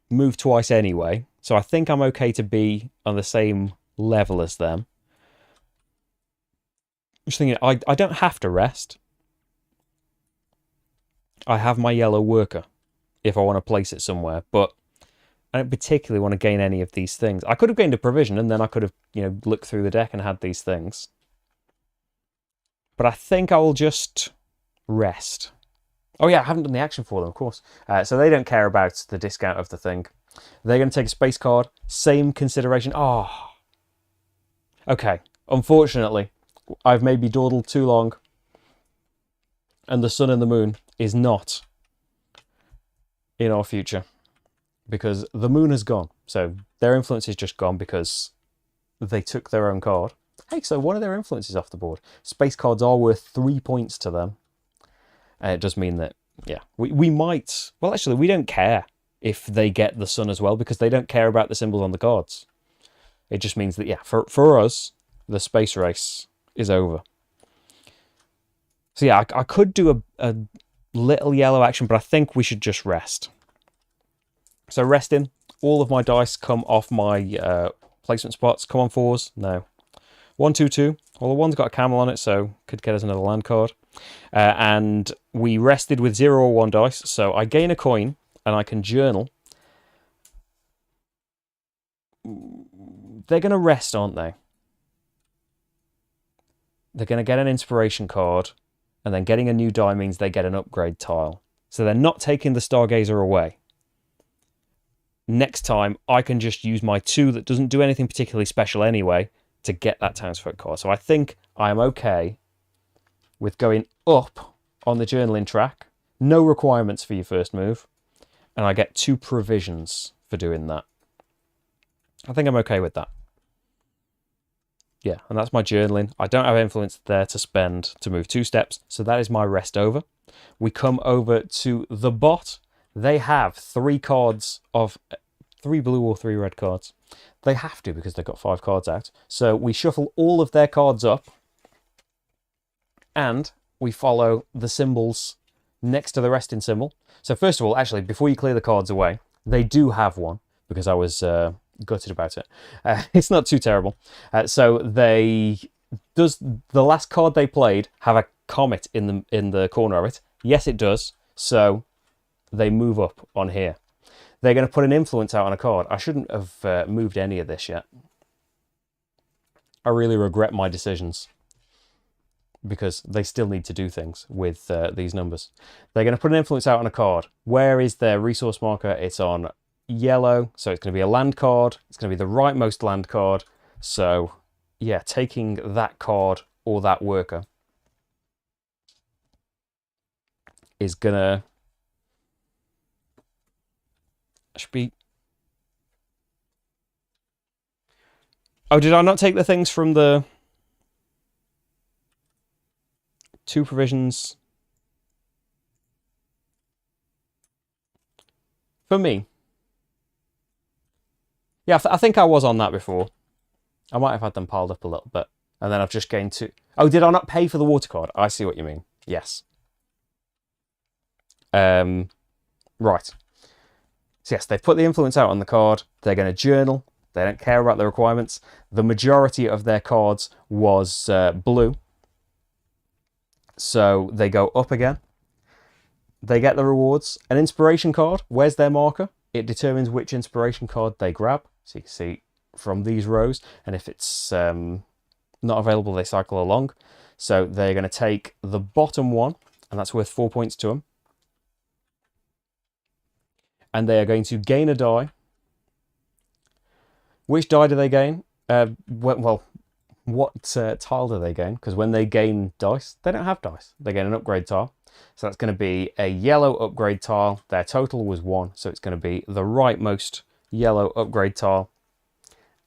move twice anyway. So I think I'm okay to be on the same level as them. I'm just thinking, I don't have to rest. I have my yellow worker if I want to place it somewhere, but I don't particularly want to gain any of these things. I could have gained a provision and then I could have, looked through the deck and had these things. But I think I will just rest. Oh yeah, I haven't done the action for them, of course. So they don't care about the discount of the thing. They're going to take a space card. Same consideration. Oh. Okay. Unfortunately, I've maybe dawdled too long. And the sun and the moon is not in our future. Because the moon has gone. So their influence is just gone because they took their own card. Hey, so one of their influences off the board. Space cards are worth 3 points to them. And it does mean that, yeah, we might... Well, actually, we don't care if they get the sun as well, because they don't care about the symbols on the cards. It just means that, yeah, for us, the space race is over. So, yeah, I could do a little yellow action, but I think we should just rest. So, resting. All of my dice come off my placement spots. Come on, 4s. No. 1, 2, 2. Well, the 1's got a camel on it, so could get us another land card. And we rested with 0 or 1 dice, so I gain a coin, and I can journal. They're going to rest, aren't they? They're going to get an inspiration card, and then getting a new die means they get an upgrade tile. So they're not taking the Stargazer away. Next time, I can just use my 2 that doesn't do anything particularly special anyway to get that Townsfolk card. So I think I am okay with going up on the journaling track. No requirements for your first move. And I get 2 provisions for doing that. I think I'm okay with that. Yeah, and that's my journaling. I don't have influence there to spend to move 2 steps. So that is my rest over. We come over to the bot. They have 3 cards of 3 blue or 3 red cards. They have to because they've got 5 cards out. So we shuffle all of their cards up. And we follow the symbols next to the resting symbol. So first of all, actually, before you clear the cards away, they do have one because I was gutted about it. It's not too terrible. So does the last card they played have a comet in the corner of it? Yes, it does. So they move up on here. They're going to put an influence out on a card. I shouldn't have moved any of this yet. I really regret my decisions because they still need to do things with these numbers. They're going to put an influence out on a card. Where is their resource marker? It's on yellow, so it's going to be a land card. It's going to be the rightmost land card. So, yeah, taking that card or that worker is going to... should be... Oh, did I not take the things from the... 2 provisions? For me. Yeah, I think I was on that before. I might have had them piled up a little bit. And then I've just gained 2. Oh, did I not pay for the water card? I see what you mean. Yes. Right. So yes, they've put the influence out on the card. They're going to journal. They don't care about the requirements. The majority of their cards was blue. So they go up again. They get the rewards. An inspiration card. Where's their marker? It determines which inspiration card they grab. So you can see from these rows. And if it's not available, they cycle along. So they're going to take the bottom one, and that's worth 4 points to them. And they are going to gain a die. Which die do they gain? Well, what tile do they gain? Because when they gain dice, they don't have dice. They gain an upgrade tile. So that's going to be a yellow upgrade tile. Their total was 1, so it's going to be the rightmost yellow upgrade tile.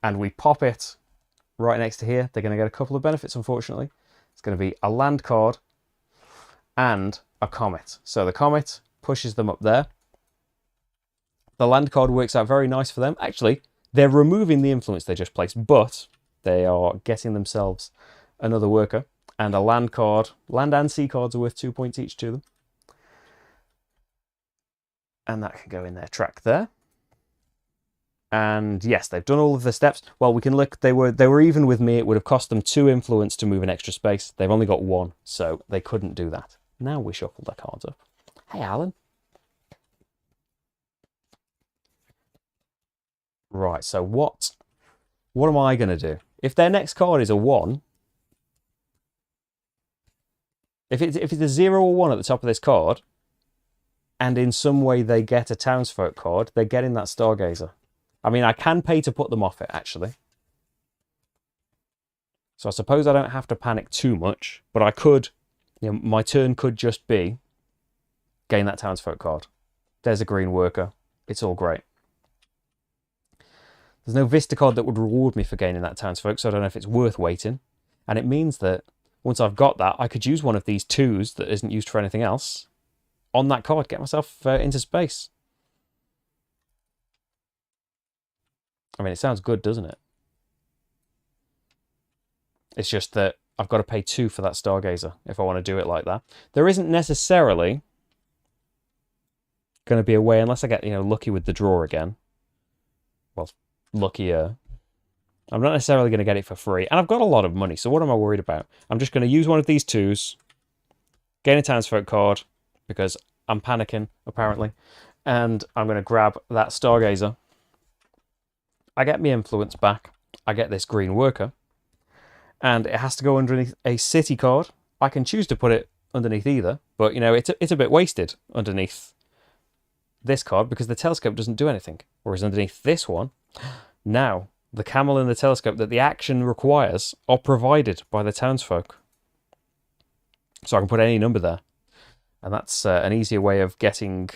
And we pop it right next to here. They're going to get a couple of benefits, unfortunately. It's going to be a land card and a comet. So the comet pushes them up there. The land card works out very nice for them. Actually, they're removing the influence they just placed, but they are getting themselves another worker. And a land card. Land and sea cards are worth 2 points each to them. And that can go in their track there. And yes, they've done all of the steps. Well, we can look. They were even with me. It would have cost them 2 influence to move an extra space. They've only got 1, so they couldn't do that. Now we shuffle their cards up. Hey, Alan. Right, so what am I going to do? If their next card is a 1, if it's a 0 or 1 at the top of this card, and in some way they get a townsfolk card, they're getting that Stargazer. I mean, I can pay to put them off it, actually. So I suppose I don't have to panic too much, but I could, my turn could just be gain that townsfolk card. There's a green worker. It's all great. There's no Vista card that would reward me for gaining that townsfolk, so I don't know if it's worth waiting. And it means that once I've got that, I could use one of these 2s that isn't used for anything else on that card, get myself into space. I mean, it sounds good, doesn't it? It's just that I've got to pay 2 for that Stargazer if I want to do it like that. There isn't necessarily going to be a way, unless I get, lucky with the draw again. Well, luckier. I'm not necessarily going to get it for free. And I've got a lot of money, so what am I worried about? I'm just going to use one of these 2s, gain a townsfolk card, because I'm panicking, apparently. And I'm going to grab that Stargazer. I get my influence back. I get this green worker. And it has to go underneath a city card. I can choose to put it underneath either, but, it's a bit wasted underneath this card because the telescope doesn't do anything. Whereas underneath this one, now the camel and the telescope that the action requires are provided by the townsfolk. So I can put any number there. And that's an easier way of getting...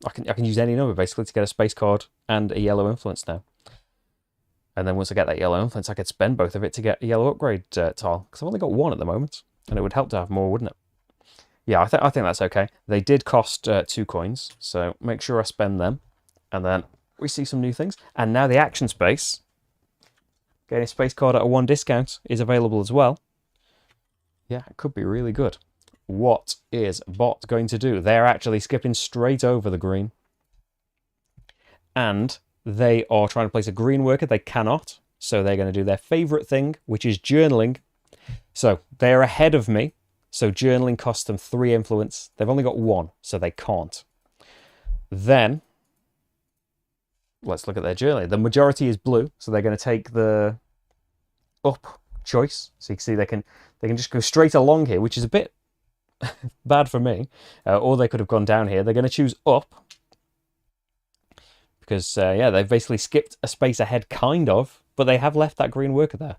I can use any number, basically, to get a space card and a yellow influence now. And then once I get that yellow influence, I could spend both of it to get a yellow upgrade tile. Because I've only got 1 at the moment. And it would help to have more, wouldn't it? Yeah, I think that's okay. They did cost 2 coins. So make sure I spend them. And then we see some new things. And now the action space, getting a space card at a 1 discount, is available as well. Yeah, it could be really good. What is Bot going to do? They're actually skipping straight over the green. And they are trying to place a green worker. They cannot. So they're going to do their favourite thing, which is journaling. So they're ahead of me. So journaling costs them 3 influence. They've only got 1, so they can't. Then, let's look at their journaling. The majority is blue, so they're going to take the up choice. So you can see they can just go straight along here, which is a bit bad for me. Or they could have gone down here. They're going to choose up. Because, yeah, they've basically skipped a space ahead, kind of. But they have left that green worker there.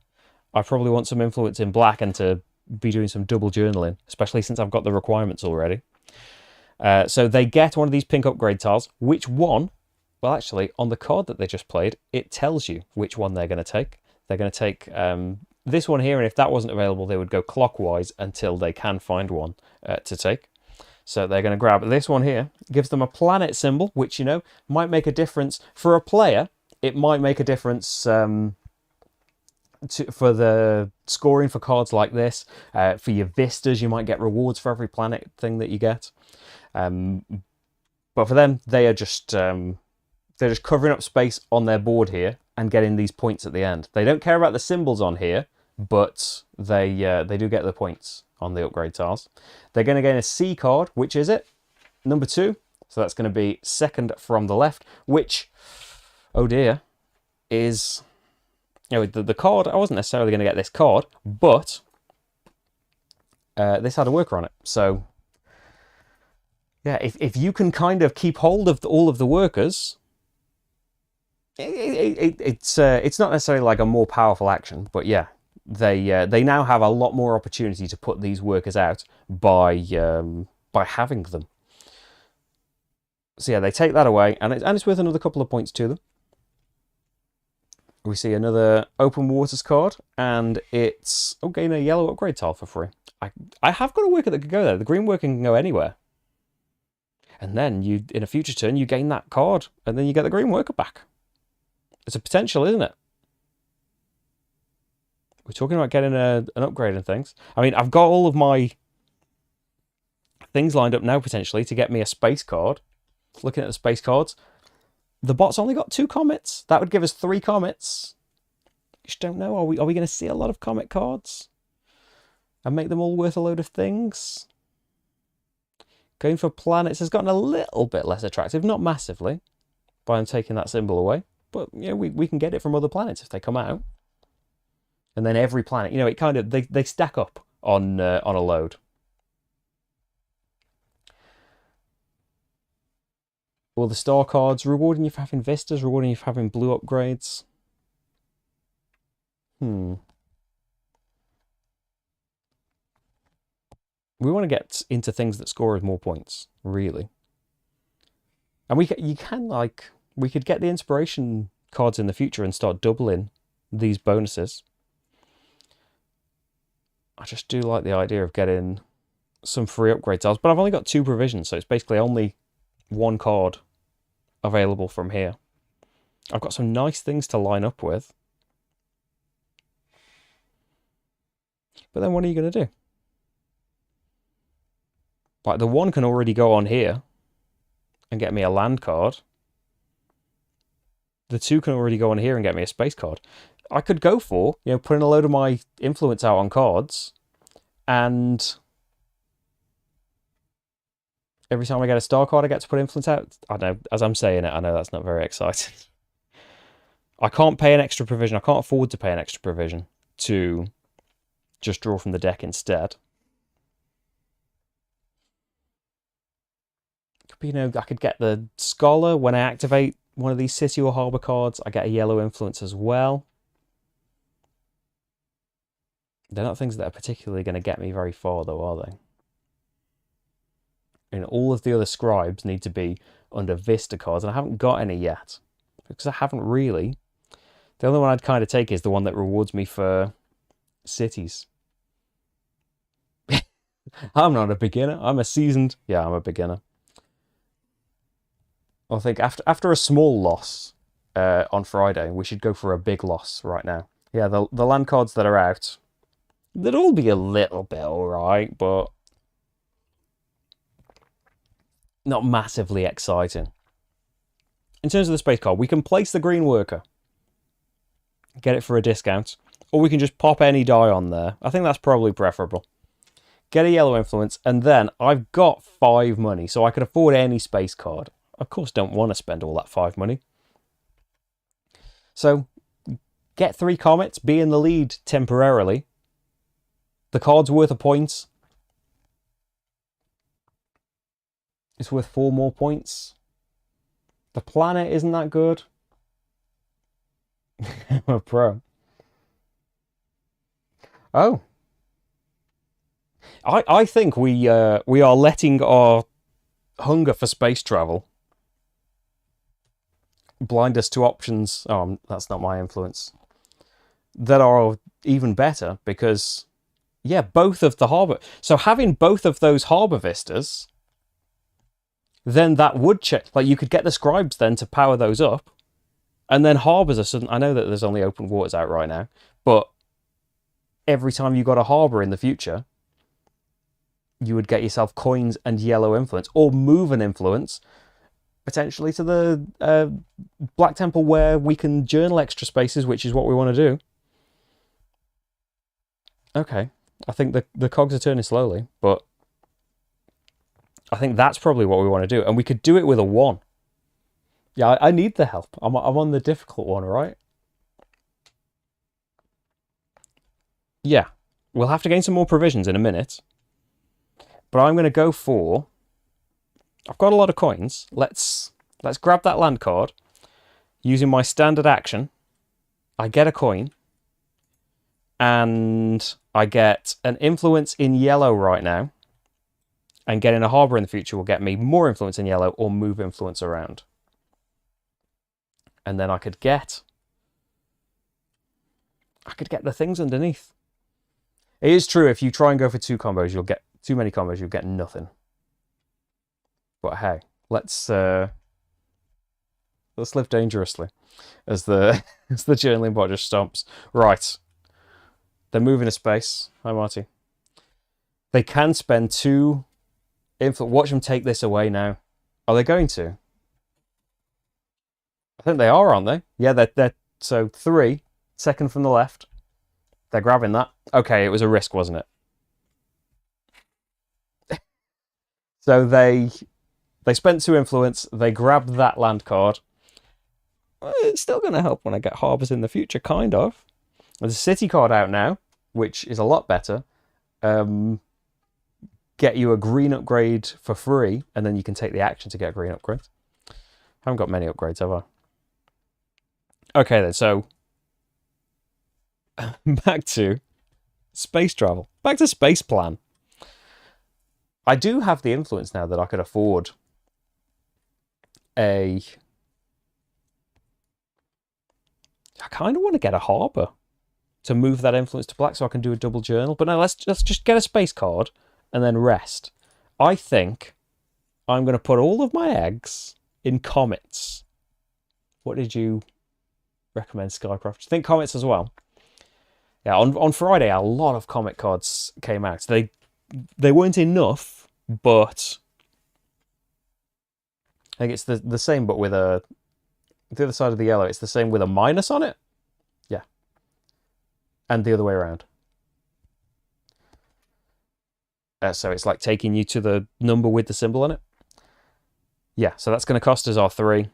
I probably want some influence in black and to be doing some double journaling. Especially since I've got the requirements already. So they get one of these pink upgrade tiles. Which one? Well, actually, on the card that they just played, it tells you which one they're going to take. They're going to take this one here. And if that wasn't available, they would go clockwise until they can find one to take. So they're going to grab this one here. Gives them a planet symbol, which, might make a difference. For a player, it might make a difference for the scoring for cards like this. For your vistas, you might get rewards for every planet thing that you get. But for them, they are just they're just covering up space on their board here and getting these points at the end. They don't care about the symbols on here, but they do get the points on the upgrade tiles. They're going to gain a C card. Which is it? Number 2. So that's going to be second from the left, which, oh dear, is... You know, the card, I wasn't necessarily going to get this card, but this had a worker on it. So, yeah, if you can kind of keep hold of all of the workers, it's not necessarily like a more powerful action, but yeah, they now have a lot more opportunity to put these workers out by having them. So yeah, they take that away, and it's worth another couple of points to them. We see another open waters card, and it's gain a yellow upgrade tile for free. I have got a worker that could go there. The green worker can go anywhere. And then you, in a future turn, you gain that card, and then you get the green worker back. It's a potential, isn't it? We're talking about getting an upgrade and things. I mean, I've got all of my things lined up now, potentially, to get me a space card. Looking at the space cards. The bot's only got 2 comets. That would give us 3 comets. Just don't know. Are we going to see a lot of comet cards? And make them all worth a load of things? Going for planets has gotten a little bit less attractive. Not massively. By taking that symbol away. But, you know, we can get it from other planets if they come out. And then every planet, you know, it kind of... They stack up on a load. All the star cards, rewarding you for having vistas, rewarding you for having blue upgrades. We want to get into things that score us more points, really. And we could get the inspiration cards in the future and start doubling these bonuses. I just do like the idea of getting some free upgrade tiles, but I've only got 2 provisions, so it's basically only 1 card available from here. I've got some nice things to line up with. But then what are you going to do? Like, the 1 can already go on here and get me a land card. The 2 can already go on here and get me a space card. I could go for, you know, putting a load of my influence out on cards, and every time I get a star card, I get to put influence out. I know, as I'm saying it, I know that's not very exciting. I can't pay an extra provision. I can't afford to pay an extra provision to just draw from the deck instead. You know, I could get the Scholar when I activate one of these city or harbour cards. I get a yellow influence as well. They're not things that are particularly going to get me very far, though, are they? And all of the other scribes need to be under Vista cards, and I haven't got any yet. Because I haven't really. The only one I'd kind of take is the one that rewards me for cities. I'm not a beginner. I'm a seasoned... Yeah, I'm a beginner. I think after a small loss on Friday, we should go for a big loss right now. Yeah, the land cards that are out, they'd all be a little bit alright, but not massively exciting. In terms of the space card, we can place the green worker, get it for a discount, or we can just pop any die on there. I think that's probably preferable. Get a yellow influence, and then I've got 5 money, so I could afford any space card. Of course, don't want to spend all that 5 money. So, get 3 comets, be in the lead temporarily. The card's worth a point. It's worth 4 more points. The planet isn't that good. I'm a pro. Oh. I think we are letting our hunger for space travel blind us to options. Oh, that's not my influence. That are even better because, yeah, both of the harbour. So having both of those harbour vistas, then that would check. Like, you could get the scribes then to power those up, and then harbours are sudden. I know that there's only open waters out right now, But every time you got a harbour in the future, you would get yourself coins and yellow influence, or move an influence, potentially to the Black Temple where we can journal extra spaces, which is what we want to do. Okay, I think the cogs are turning slowly, but I think that's probably what we want to do. And we could do it with a 1. Yeah, I need the help. I'm on the difficult one, right? Yeah, we'll have to gain some more provisions in a minute. But I'm going to go for... I've got a lot of coins. Let's grab that land card. Using my standard action, I get a coin. And I get an influence in yellow right now. And getting a harbour in the future will get me more influence in yellow or move influence around. And then I could get the things underneath. It is true, if you try and go for 2 combos, you'll get too many combos, you'll get nothing. But hey, let's live dangerously, as the journaling bot just stomps. Right, they're moving a space. Hi, Marty. They can spend 2 influence. Watch them take this away now. Are they going to? I think they are, aren't they? Yeah, they're so 3, second from the left. They're grabbing that. Okay, it was a risk, wasn't it? So they spent 2 influence. They grabbed that land card. It's still going to help when I get harbours in the future, kind of. There's a city card out now, which is a lot better. Get you a green upgrade for free, and then you can take the action to get a green upgrade. Haven't got many upgrades, have I? Okay then, so back to space travel. Back to space plan. I do have the influence now that I could afford I kind of want to get a harbour to move that influence to black so I can do a double journal. But no, let's just get a space card and then rest. I think I'm going to put all of my eggs in comets. What did you recommend, Skycraft? Think comets as well. Yeah, on Friday, a lot of comet cards came out. They weren't enough, but I think it's the same, but with the other side of the yellow. It's the same with a minus on it. Yeah. And the other way around. So it's like taking you to the number with the symbol on it. Yeah, so that's going to cost us our 3.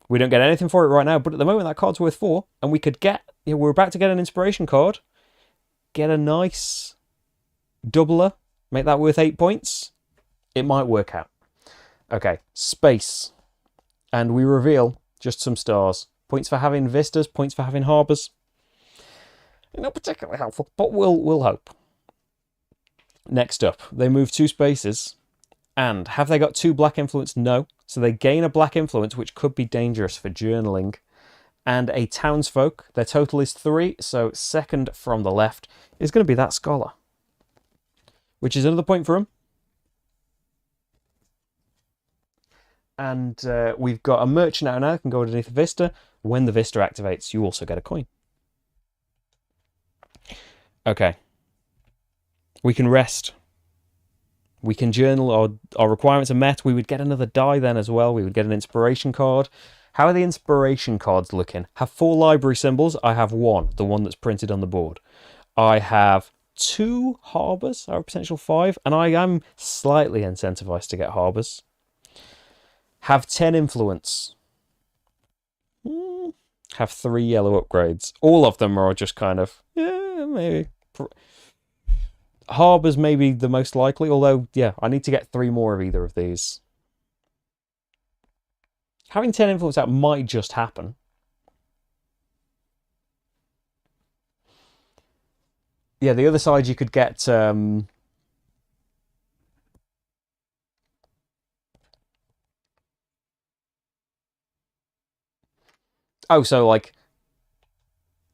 We don't get anything for it right now, but at the moment that card's worth 4, and we could get... You know, we're about to get an inspiration card. Get a nice doubler. Make that worth 8 points. It might work out. Okay, space. And we reveal just some stars. Points for having vistas, points for having harbours. Not particularly helpful, but we'll hope. Next up, they move 2 spaces. And have they got 2 black influence? No. So they gain a black influence, which could be dangerous for journaling. And a townsfolk. Their total is 3, so second from the left is going to be that scholar. Which is another point for him. And we've got a merchant out now, can go underneath the Vista. When the Vista activates, you also get a coin. Okay. We can rest. We can journal. Our requirements are met. We would get another die then as well. We would get an inspiration card. How are the inspiration cards looking? Have 4 library symbols. I have 1, the one that's printed on the board. I have 2 harbours. I have potential 5. And I am slightly incentivized to get harbours. Have 10 influence. Have 3 yellow upgrades. All of them are just kind of, yeah, maybe. Harbours may be the most likely, although, yeah, I need to get 3 more of either of these. Having 10 influence out might just happen. Yeah, the other side you could get... Oh, so like...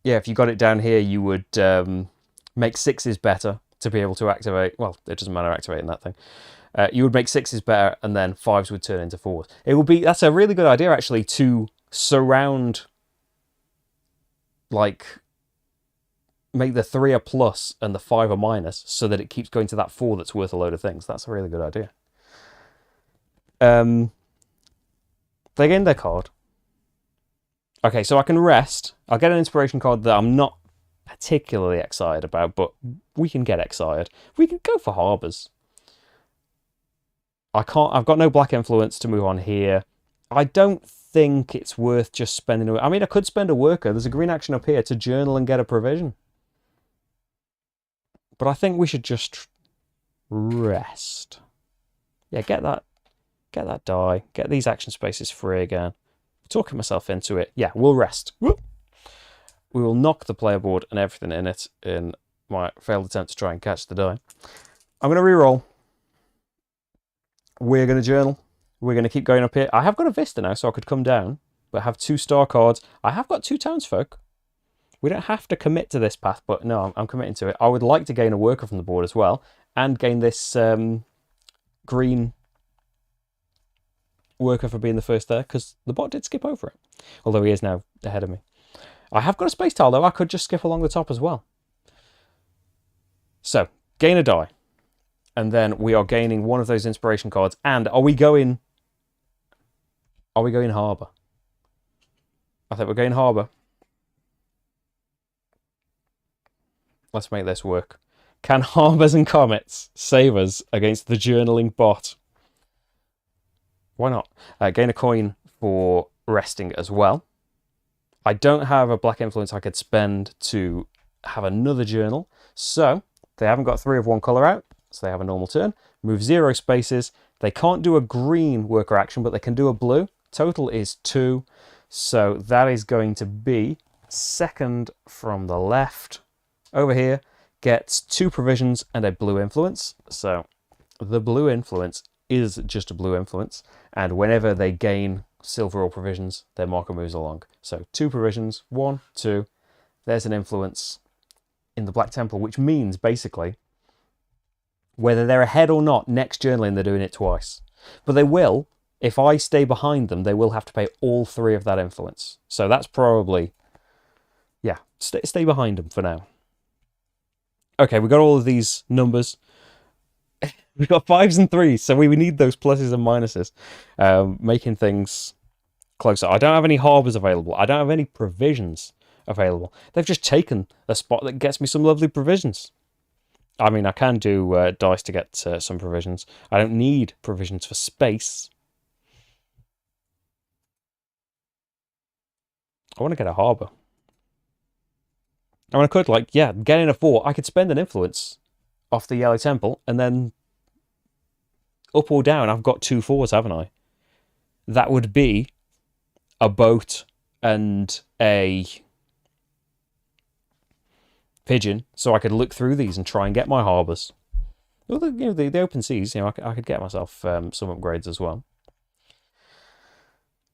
Yeah, if you got it down here, you would make 6s better to be able to activate... Well, it doesn't matter activating that thing. You would make 6s better, and then 5s would turn into 4s. It would be... That's a really good idea, actually, to surround... Like... make the 3 a plus and the 5 a minus so that it keeps going to that 4 that's worth a load of things. That's a really good idea. They gain their card. Okay, so I can rest. I'll get an inspiration card that I'm not particularly excited about, but we can get excited. We can go for harbours. I've got no black influence to move on here. I don't think it's worth just spending... I mean, I could spend a worker. There's a green action up here to journal and get a provision. But I think we should just rest. Yeah, get that die. Get these action spaces free again. Talking myself into it. Yeah, we'll rest. Whoop. We will knock the player board and everything in it in my failed attempt to try and catch the die. I'm going to reroll. We're going to journal. We're going to keep going up here. I have got a Vista now, so I could come down, but have 2 star cards. I have got 2 townsfolk. We don't have to commit to this path, but no, I'm committing to it. I would like to gain a worker from the board as well, and gain this green worker for being the first there, because the bot did skip over it, although he is now ahead of me. I have got a space tile, though. I could just skip along the top as well. So, gain a die. And then we are gaining one of those inspiration cards. And are we going harbour? I think we're going harbour. Let's make this work. Can harbours and comets save us against the journaling bot? Why not? Gain a coin for resting as well. I don't have a black influence I could spend to have another journal. So, they haven't got 3 of one colour out. So they have a normal turn. Move 0 spaces. They can't do a green worker action, but they can do a blue. Total is 2. So that is going to be second from the left. Over here gets 2 provisions and a blue influence. So the blue influence is just a blue influence. And whenever they gain silver or provisions, their marker moves along. So 2 provisions, 1, 2. There's an influence in the Black Temple, which means basically whether they're ahead or not, next journaling they're doing it twice. But they will, if I stay behind them, they will have to pay all 3 of that influence. So that's probably, yeah, stay behind them for now. Okay, we've got all of these numbers. We've got 5s and 3s, so we need those pluses and minuses, making things closer. I don't have any harbours available. I don't have any provisions available. They've just taken a spot that gets me some lovely provisions. I mean, I can do dice to get some provisions. I don't need provisions for space. I want to get a harbour. I mean, I could, like, yeah, get in a 4. I could spend an influence off the Yellow Temple, and then up or down, I've got 2 4s, haven't I? That would be a boat and a pigeon, so I could look through these and try and get my harbours. Well, the open seas, I could get myself some upgrades as well.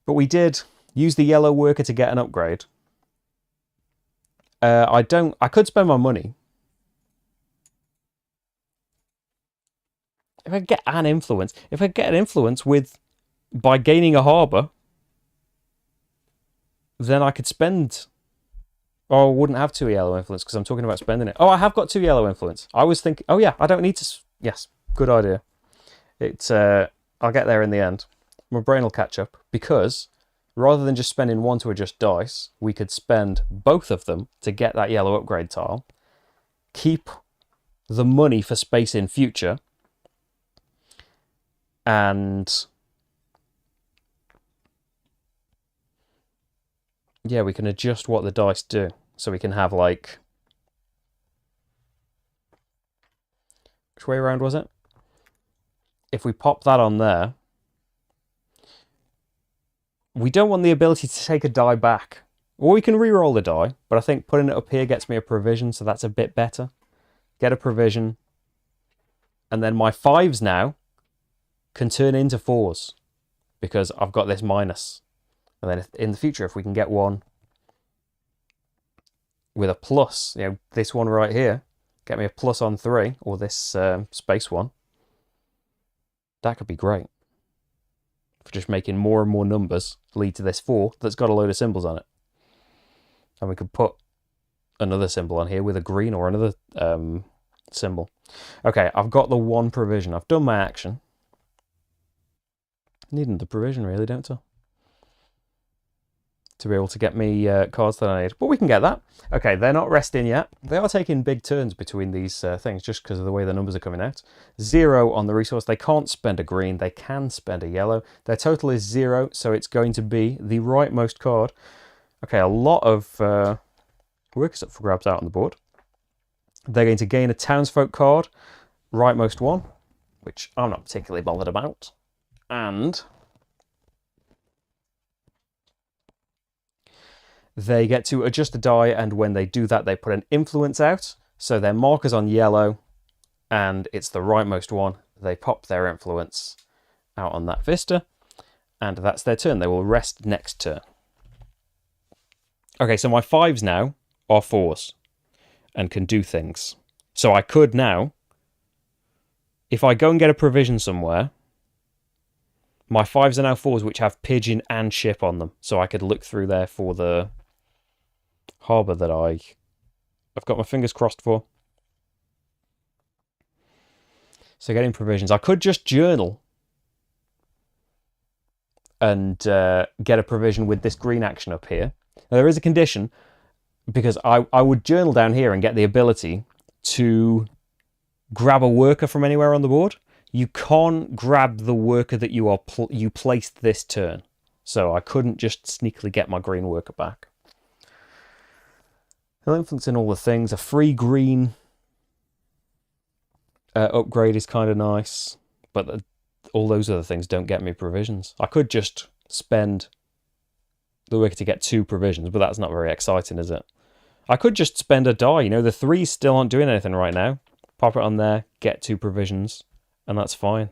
But we did use the yellow worker to get an upgrade. I could spend my money. If I get an influence, by gaining a harbour, then I could spend... Oh, I wouldn't have 2 yellow influence because I'm talking about spending it. Oh, I have got 2 yellow influence. I was thinking, oh yeah, I don't need to... Yes, good idea. I'll get there in the end. My brain will catch up because rather than just spending 1 to adjust dice, we could spend both of them to get that yellow upgrade tile, keep the money for space in future, and yeah, we can adjust what the dice do. So we can have, like... Which way around was it? If we pop that on there... We don't want the ability to take a die back. Or we can re-roll the die, but I think putting it up here gets me a provision, so that's a bit better. Get a provision. And then my 5s now can turn into 4s. Because I've got this minus. And then in the future, if we can get one with a plus, this one right here, get me a plus on 3, or this space one, that could be great. For just making more and more numbers lead to this 4 that's got a load of symbols on it. And we could put another symbol on here with a green or another symbol. Okay, I've got the one provision. I've done my action. Needing the provision, really, don't I? To be able to get me cards that I need. But we can get that. Okay, they're not resting yet. They are taking big turns between these things just because of the way the numbers are coming out. 0 on the resource. They can't spend a green. They can spend a yellow. Their total is 0, so it's going to be the rightmost card. Okay, a lot of workers up for grabs out on the board. They're going to gain a townsfolk card, rightmost one, which I'm not particularly bothered about. And they get to adjust the die, and when they do that, they put an influence out. So their marker's on yellow, and it's the rightmost one. They pop their influence out on that vista, and that's their turn. They will rest next turn. Okay, so my 5s now are 4s and can do things. So I could now, if I go and get a provision somewhere, my 5s are now 4s which have pigeon and ship on them. So I could look through there for the harbour that I've got my fingers crossed for. So getting provisions. I could just journal and get a provision with this green action up here. Now, there is a condition, because I would journal down here and get the ability to grab a worker from anywhere on the board. You can't grab the worker that you placed this turn. So I couldn't just sneakily get my green worker back. I'll influence in all the things. A free green upgrade is kind of nice, but all those other things don't get me provisions. I could just spend the worker to get 2 provisions, but that's not very exciting, is it? I could just spend a die. You know, the 3s still aren't doing anything right now. Pop it on there, get 2 provisions, and that's fine.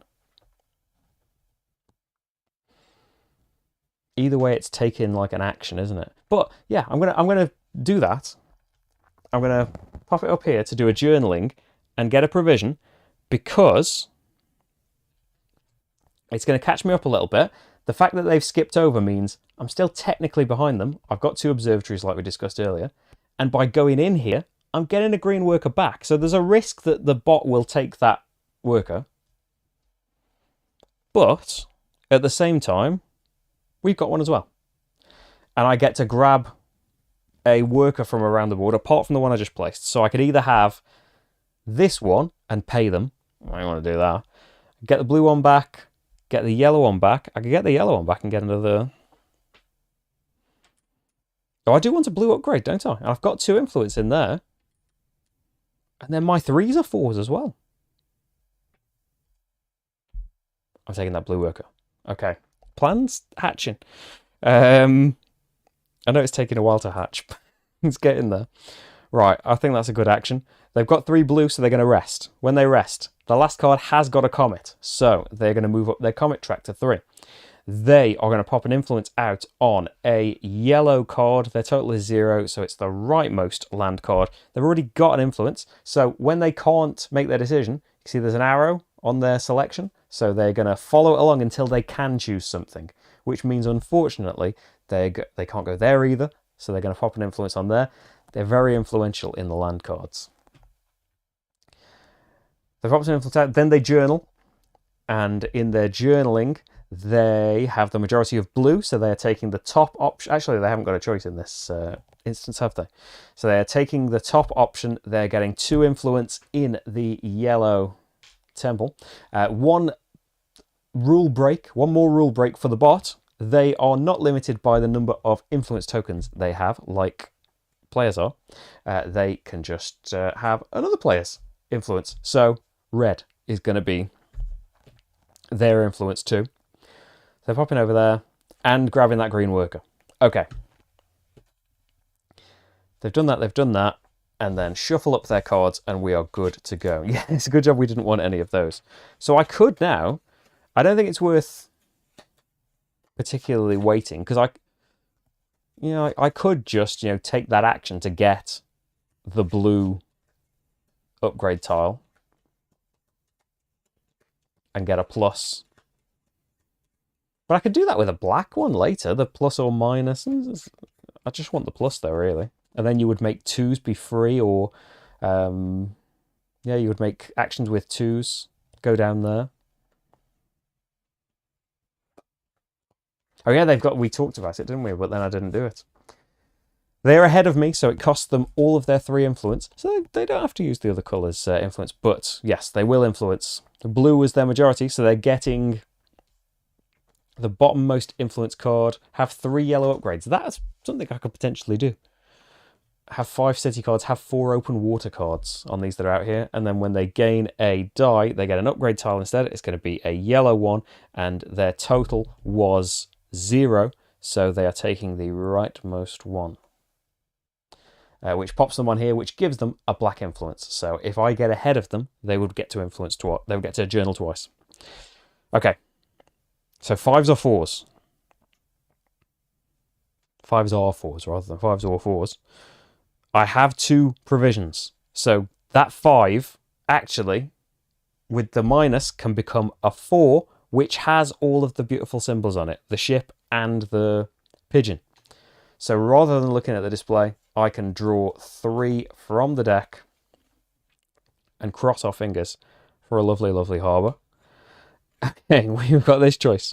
Either way, it's taking like an action, isn't it? But yeah, I'm gonna do that. I'm gonna pop it up here to do a journaling and get a provision, because it's going to catch me up a little bit. The fact that they've skipped over means I'm still technically behind them. I've got 2 observatories like we discussed earlier. And by going in here, I'm getting a green worker back. So there's a risk that the bot will take that worker. But at the same time, we've got one as well. And I get to grab a worker from around the board, apart from the one I just placed. So I could either have this one and pay them. I don't want to do that. Get the blue one back. Get the yellow one back. I could get the yellow one back and get another... Oh, I do want a blue upgrade, don't I? I've got 2 influence in there. And then my 3s are 4s as well. I'm taking that blue worker. Okay. Plans hatching. I know it's taking a while to hatch. It's getting there. Right, I think that's a good action. They've got 3 blue, so they're going to rest. When they rest, the last card has got a comet, so they're going to move up their comet track to 3. They are going to pop an influence out on a yellow card. Their total is 0, so it's the rightmost land card. They've already got an influence, so when they can't make their decision, you see there's an arrow on their selection, so they're going to follow it along until they can choose something, which means, unfortunately, they can't go there either, so they're going to pop an influence on there. They're very influential in the land cards. They pop an influence out, then they journal, and in their journaling, they have the majority of blue, so they are taking the top option. Actually, they haven't got a choice in this instance, have they? So they are taking the top option. They're getting 2 influence in the yellow temple. One more rule break for the bot. They are not limited by the number of influence tokens they have, like players are. They can just have another player's influence. So red is going to be their influence too. They're popping over there and grabbing that green worker. Okay. They've done that, and then shuffle up their cards, and we are good to go. Yeah, it's a good job we didn't want any of those. So I could now, I don't think it's worth particularly waiting, because I could just, take that action to get the blue upgrade tile and get a plus. But I could do that with a black one later, the plus or minus. I just want the plus though, really. And then you would make 2s be free, or yeah, you would make actions with 2s go down there. Oh yeah, we talked about it, didn't we? But then I didn't do it. They're ahead of me, so it costs them all of their 3 influence. So they don't have to use the other colours' influence. But yes, they will influence. The blue was their majority, so they're getting the bottommost influence card, have 3 yellow upgrades. That's something I could potentially do. Have 5 city cards, have 4 open water cards on these that are out here. And then when they gain a die, they get an upgrade tile instead. It's going to be a yellow one, and their total was 0. So they are taking the rightmost one. Which pops them on here, which gives them a black influence. So if I get ahead of them, they would get to influence twice. They would get to journal twice. Okay. So 5s or 4s. 5s are 4s rather than 5s or 4s. I have 2 provisions. So that 5 actually, with the minus, can become a 4, which has all of the beautiful symbols on it. The ship and the pigeon. So rather than looking at the display, I can draw 3 from the deck and cross our fingers for a lovely, lovely harbour. Okay, we've got this choice.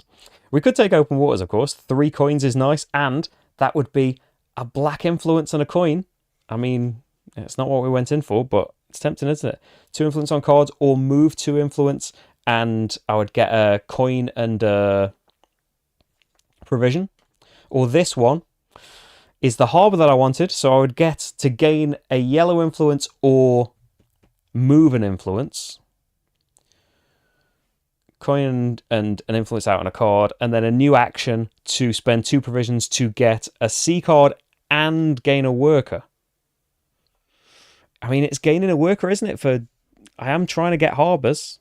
We could take open waters, of course. 3 coins is nice, and that would be a black influence and a coin. I mean, it's not what we went in for, but it's tempting, isn't it? 2 influence on cards, or move 2 influence, and I would get a coin and a provision. Or this one is the harbour that I wanted, so I would get to gain a yellow influence or move an influence, coin and an influence out on a card, and then a new action to spend 2 provisions to get a C card and gain a worker. I mean, it's gaining a worker, isn't it? I am trying to get harbours.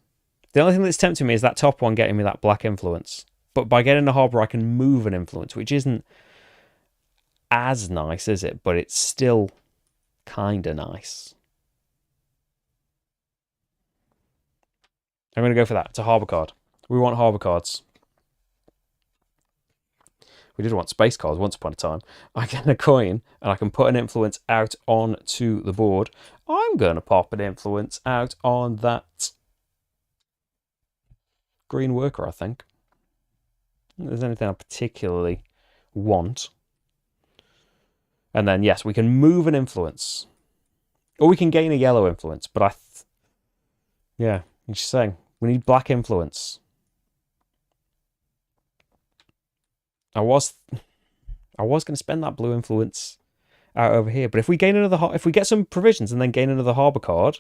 The only thing that's tempting me is that top one getting me that black influence. But by getting a harbour, I can move an influence, which isn't as nice, is it? But it's still kind of nice. I'm going to go for that. It's a harbour card. We want harbour cards. We did want space cards once upon a time. I get a coin, and I can put an influence out onto the board. I'm going to pop an influence out on that green worker, I think. If there's anything I particularly want. And then, yes, we can move an influence. Or we can gain a yellow influence. But yeah, you're just saying, we need black influence. I was going to spend that blue influence out over here. But if we get some provisions and then gain another harbour card,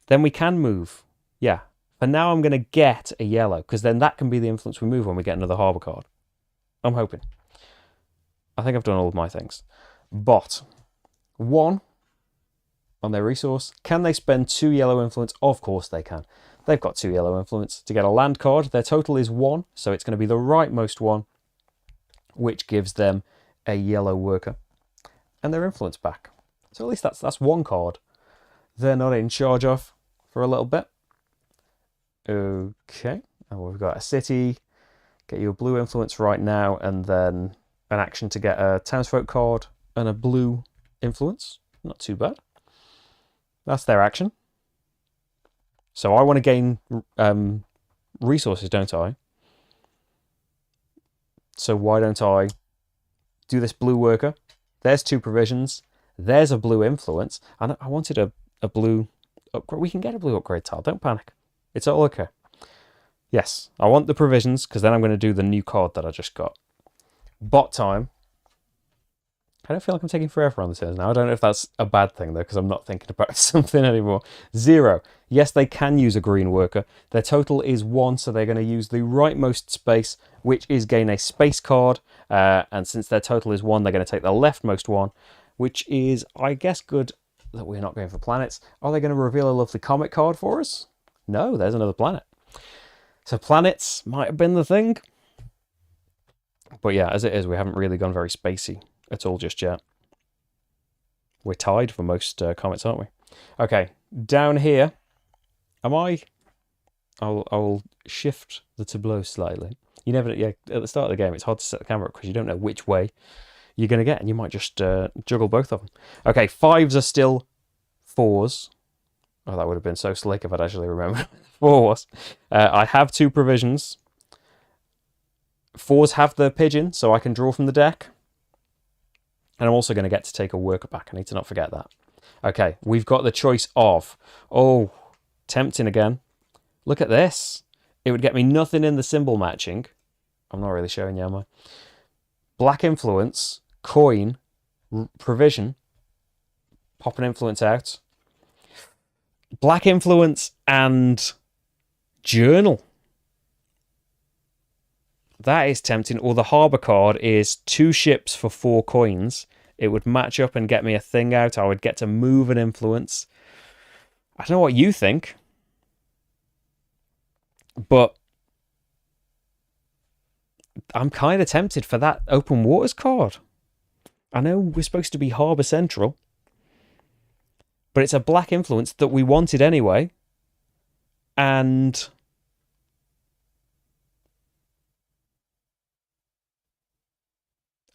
then we can move. Yeah. For now, I'm going to get a yellow, because then that can be the influence we move when we get another harbour card. I'm hoping. I think I've done all of my things. But 1 on their resource. Can they spend 2 yellow influence? Of course they can. They've got 2 yellow influence to get a land card. Their total is 1, so it's going to be the rightmost one, which gives them a yellow worker and their influence back. So at least that's 1 card they're not in charge of for a little bit. Okay, and we've got a city. Get you a blue influence right now, and then an action to get a townsfolk card and a blue influence. Not too bad. That's their action. So I want to gain resources, don't I? So why don't I do this blue worker? There's 2 provisions. There's a blue influence. And I wanted a blue upgrade. We can get a blue upgrade tile. Don't panic. It's all okay. Yes, I want the provisions, because then I'm going to do the new card that I just got. Bot time. I don't feel like I'm taking forever on the turns now. I don't know if that's a bad thing, though, because I'm not thinking about something anymore. 0. Yes, they can use a green worker. Their total is 1, so they're going to use the rightmost space, which is gain a space card. And since their total is 1, they're going to take the leftmost one, which is, I guess, good that we're not going for planets. Are they going to reveal a lovely comet card for us? No, there's another planet. So planets might have been the thing. But yeah, as it is, we haven't really gone very spacey at all just yet. We're tied for most comets, aren't we? Okay, down here, I'll shift the tableau slightly. You never, yeah, at the start of the game, it's hard to set the camera up because you don't know which way you're going to get, and you might just juggle both of them. Okay, 5s are still 4s. Oh, that would have been so slick if I'd actually remembered 4s. I have 2 provisions. 4s have the pigeon, so I can draw from the deck. And I'm also going to get to take a worker back. I need to not forget that. Okay, we've got the choice of... Oh, tempting again. Look at this. It would get me nothing in the symbol matching. I'm not really showing you, am I? Black influence, coin, provision. Pop an influence out. Black influence and journal. That is tempting. Or the harbour card is 2 ships for 4 coins. It would match up and get me a thing out. I would get to move an influence. I don't know what you think. But I'm kind of tempted for that open waters card. I know we're supposed to be harbour central. But it's a black influence that we wanted anyway. And...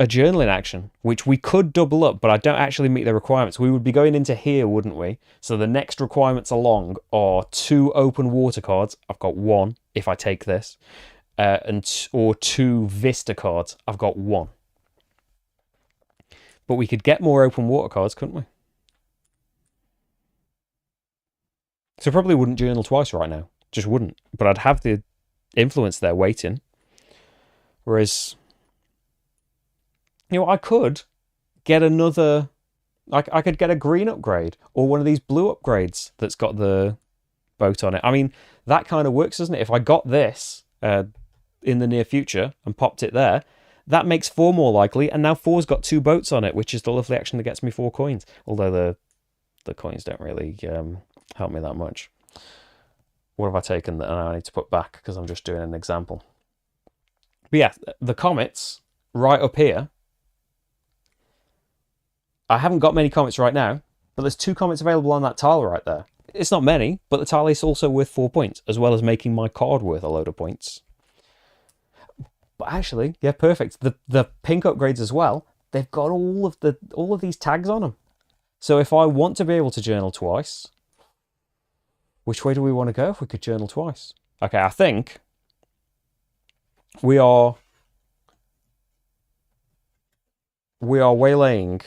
a journaling action, which we could double up, but I don't actually meet the requirements. We would be going into here, wouldn't we? So the next requirements along are 2 open water cards. I've got 1 if I take this. Or 2 Vista cards. I've got 1. But we could get more open water cards, couldn't we? So I probably wouldn't journal twice right now. Just wouldn't. But I'd have the influence there waiting. Whereas... you know, I could get another... I could get a green upgrade or one of these blue upgrades that's got the boat on it. I mean, that kind of works, doesn't it? If I got this in the near future and popped it there, that makes 4 more likely, and now 4's got 2 boats on it, which is the lovely action that gets me 4 coins. Although the coins don't really help me that much. What have I taken that I need to put back because I'm just doing an example? But yeah, the comets right up here. I haven't got many comets right now, but there's 2 comets available on that tile right there. It's not many, but the tile is also worth 4 points, as well as making my card worth a load of points. But actually, yeah, perfect. The pink upgrades as well, they've got all of these tags on them. So if I want to be able to journal twice, which way do we want to go if we could journal twice? Okay, I think we are waylaying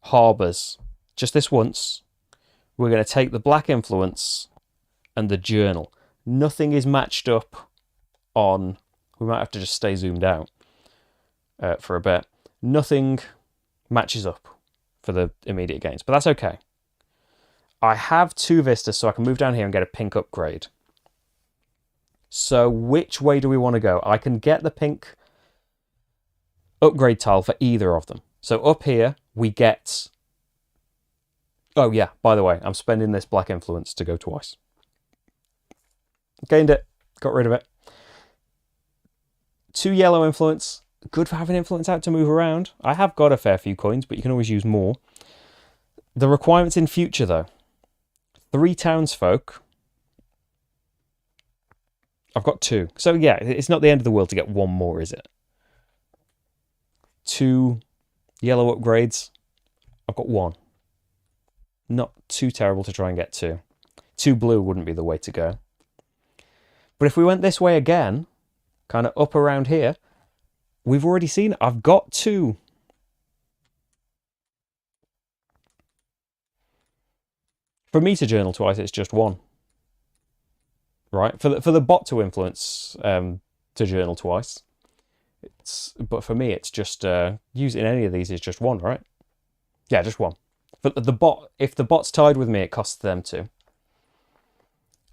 harbours just this once. We're going to take the black influence and the journal. Nothing is matched up on... we might have to just stay zoomed out for a bit. Nothing matches up for the immediate gains, but that's okay. I have 2 vistas, so I can move down here and get a pink upgrade. So which way do we want to go? I can get the pink upgrade tile for either of them. So up here, we get... oh yeah, by the way, I'm spending this black influence to go twice. Gained it. Got rid of it. 2 yellow influence. Good for having influence out to move around. I have got a fair few coins, but you can always use more. The requirements in future, though. 3 townsfolk. I've got 2. So yeah, it's not the end of the world to get 1 more, is it? 2 yellow upgrades. I've got 1. Not too terrible to try and get 2. 2 blue wouldn't be the way to go. But if we went this way again, kind of up around here, we've already seen it. I've got 2. For me to journal twice, it's just 1. Right? For the bot to influence to journal twice. But for me, it's just using any of these is just 1, right? Yeah, just 1. But the bot, if the bot's tied with me, it costs them 2.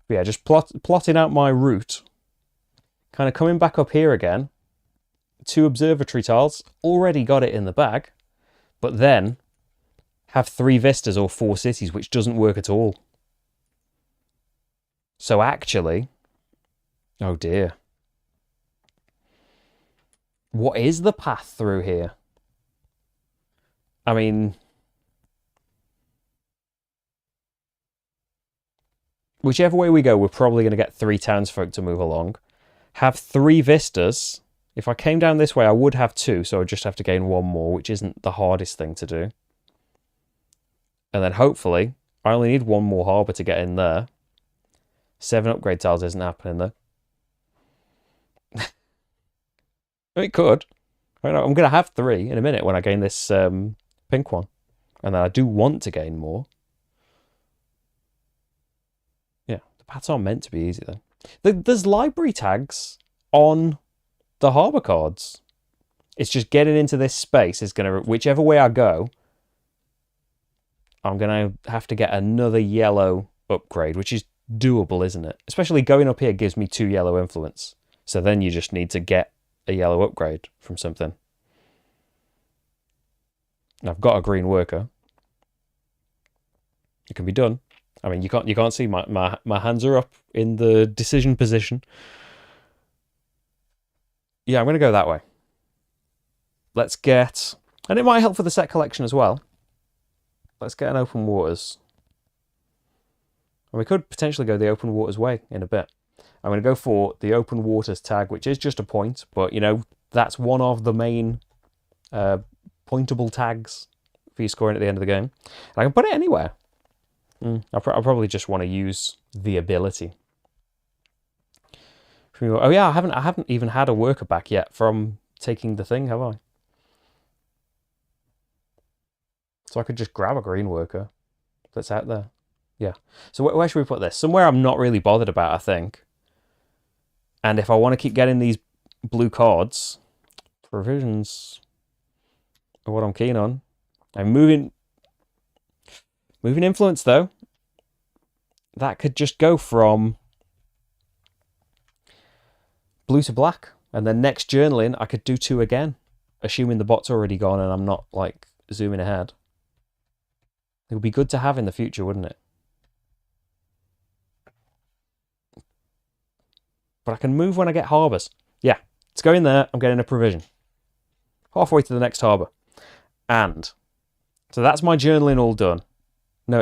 But yeah, just plotting out my route. Kind of coming back up here again. 2 observatory tiles. Already got it in the bag. But then have 3 vistas or 4 cities, which doesn't work at all. So actually... oh dear. What is the path through here? I mean... whichever way we go, we're probably going to get 3 townsfolk to move along. Have 3 vistas If I came down this way, I would have 2, so I'd just have to gain 1 more, which isn't the hardest thing to do. And then hopefully, I only need 1 more harbour to get in there. 7 upgrade tiles isn't happening though. It could. I'm going to have 3 in a minute when I gain this pink one. And then I do want to gain more. Yeah, the paths aren't meant to be easy though. There's library tags on the harbour cards. It's just getting into this space is going to, whichever way I go, I'm going to have to get another yellow upgrade, which is doable, isn't it? Especially going up here gives me 2 yellow influence. So then you just need to get a yellow upgrade from something. And I've got a green worker. It can be done. I mean, you can't see my hands are up in the decision position. Yeah, I'm going to go that way. Let's get... And it might help for the set collection as well. Let's get an open waters. And we could potentially go the open waters way in a bit. I'm going to go for the open waters tag, which is just a point. But, you know, that's one of the main pointable tags for you scoring at the end of the game. And I can put it anywhere. I'll probably just want to use the ability. Oh yeah, I haven't even had a worker back yet from taking the thing, have I? So I could just grab a green worker that's out there. Yeah. So where should we put this? Somewhere I'm not really bothered about, I think. And if I want to keep getting these blue cards, provisions are what I'm keen on. I'm moving influence though. That could just go from blue to black, and then next journaling I could do 2 again, assuming the bot's already gone and I'm not like zooming ahead. It would be good to have in the future, wouldn't it? But I can move when I get harbours. Yeah, it's going there. I'm getting a provision. Halfway to the next harbour. And so that's my journaling all done. No,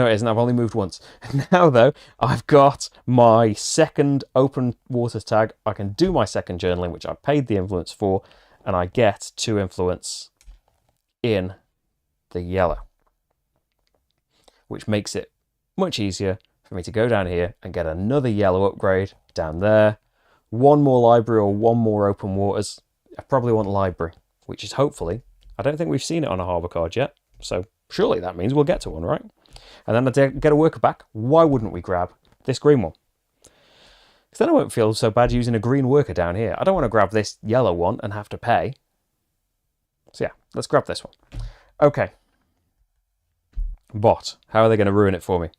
it isn't. I've only moved once. Now, though, I've got my second open waters tag. I can do my second journaling, which I paid the influence for, and I get 2 influence in the yellow, which makes it much easier for me to go down here and get another yellow upgrade down there. 1 more library or 1 more open waters. I probably want library, which is hopefully, I don't think we've seen it on a harbour card yet, so surely that means we'll get to one, right? And then I get a worker back. Why wouldn't we grab this green one? Because then I won't feel so bad using a green worker down here. I don't want to grab this yellow one and have to pay. So yeah, let's grab this one. Okay. But how are they going to ruin it for me?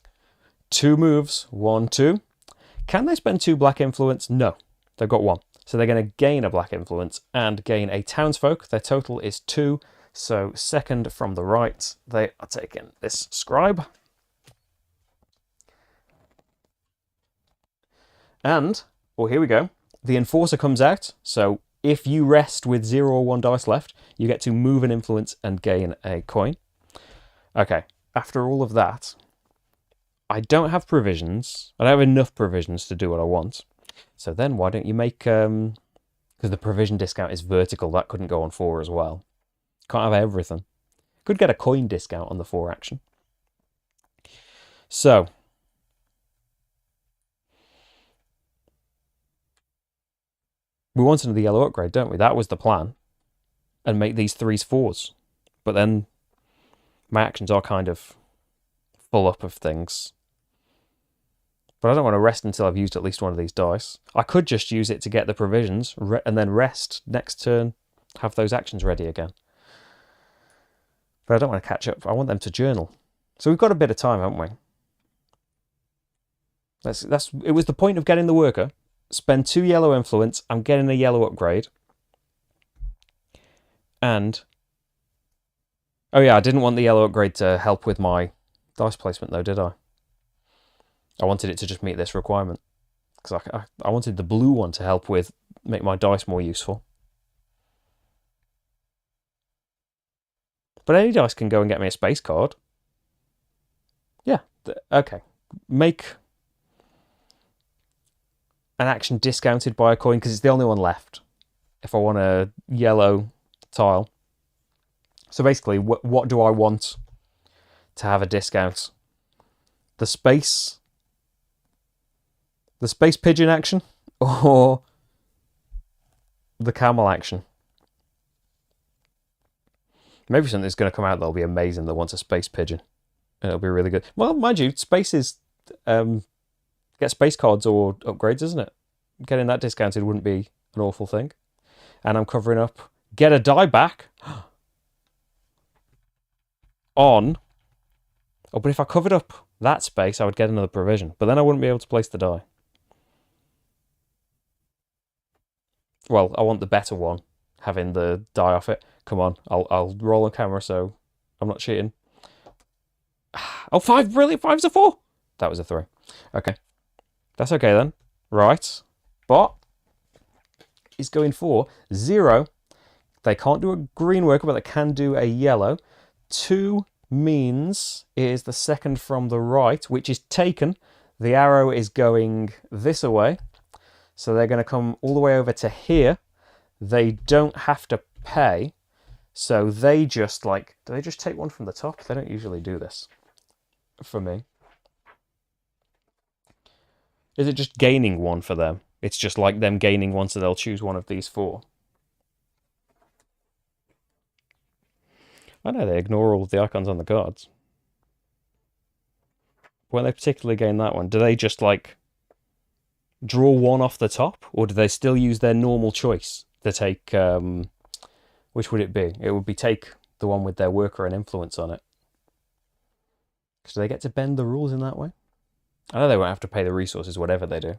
2 moves. 1, 2. Can they spend 2 black influence? No. They've got 1. So they're going to gain a black influence and gain a townsfolk. Their total is 2. So second from the right, they are taking this scribe. And, well, here we go. The enforcer comes out. So if you rest with 0 or 1 dice left, you get to move an influence and gain a coin. Okay, after all of that, I don't have provisions. I don't have enough provisions to do what I want. So then why don't you make... because the provision discount is vertical. That couldn't go on 4 as well. Can't have everything. Could get a coin discount on the 4 action. So... we wanted another yellow upgrade, don't we? That was the plan. And make these 3s 4s. But then my actions are kind of full up of things. But I don't want to rest until I've used at least one of these dice. I could just use it to get the provisions and then rest next turn, have those actions ready again. But I don't want to catch up. I want them to journal. So we've got a bit of time, haven't we? It was the point of getting the worker. Spend 2 yellow influence. I'm getting a yellow upgrade. And... oh yeah, I didn't want the yellow upgrade to help with my dice placement though, did I? I wanted it to just meet this requirement. Because I wanted the blue one to help with, make my dice more useful. But any dice can go and get me a space card. Yeah, okay. Make an action discounted by a coin because it's the only one left if I want a yellow tile. So basically, what do I want to have a discount? The space pigeon action or the camel action? Maybe something's going to come out that'll be amazing that wants a space pigeon. It'll be really good. Well, mind you, space is get space cards or upgrades, isn't it? Getting that discounted wouldn't be an awful thing. And I'm covering up. Get a die back on. Oh, but if I covered up that space, I would get another provision. But then I wouldn't be able to place the die. Well, I want the better one, having the die off it. Come on, I'll roll on camera so I'm not cheating. Oh, 5, brilliant. 5's a 4. That was a 3. Okay. That's okay then. Right. But he's going for 0. They can't do a green worker, but they can do a yellow. 2 means it is the second from the right, which is taken. The arrow is going this way. So they're going to come all the way over to here. They don't have to pay. So they just do they just take one from the top? They don't usually do this for me. Is it just gaining one for them? It's just like them gaining one, so they'll choose one of these 4. I know they ignore all of the icons on the cards. When they particularly gain that one, do they just draw one off the top? Or do they still use their normal choice to take, which would it be? It would be take the one with their worker and influence on it. So they get to bend the rules in that way? I know they won't have to pay the resources, whatever they do.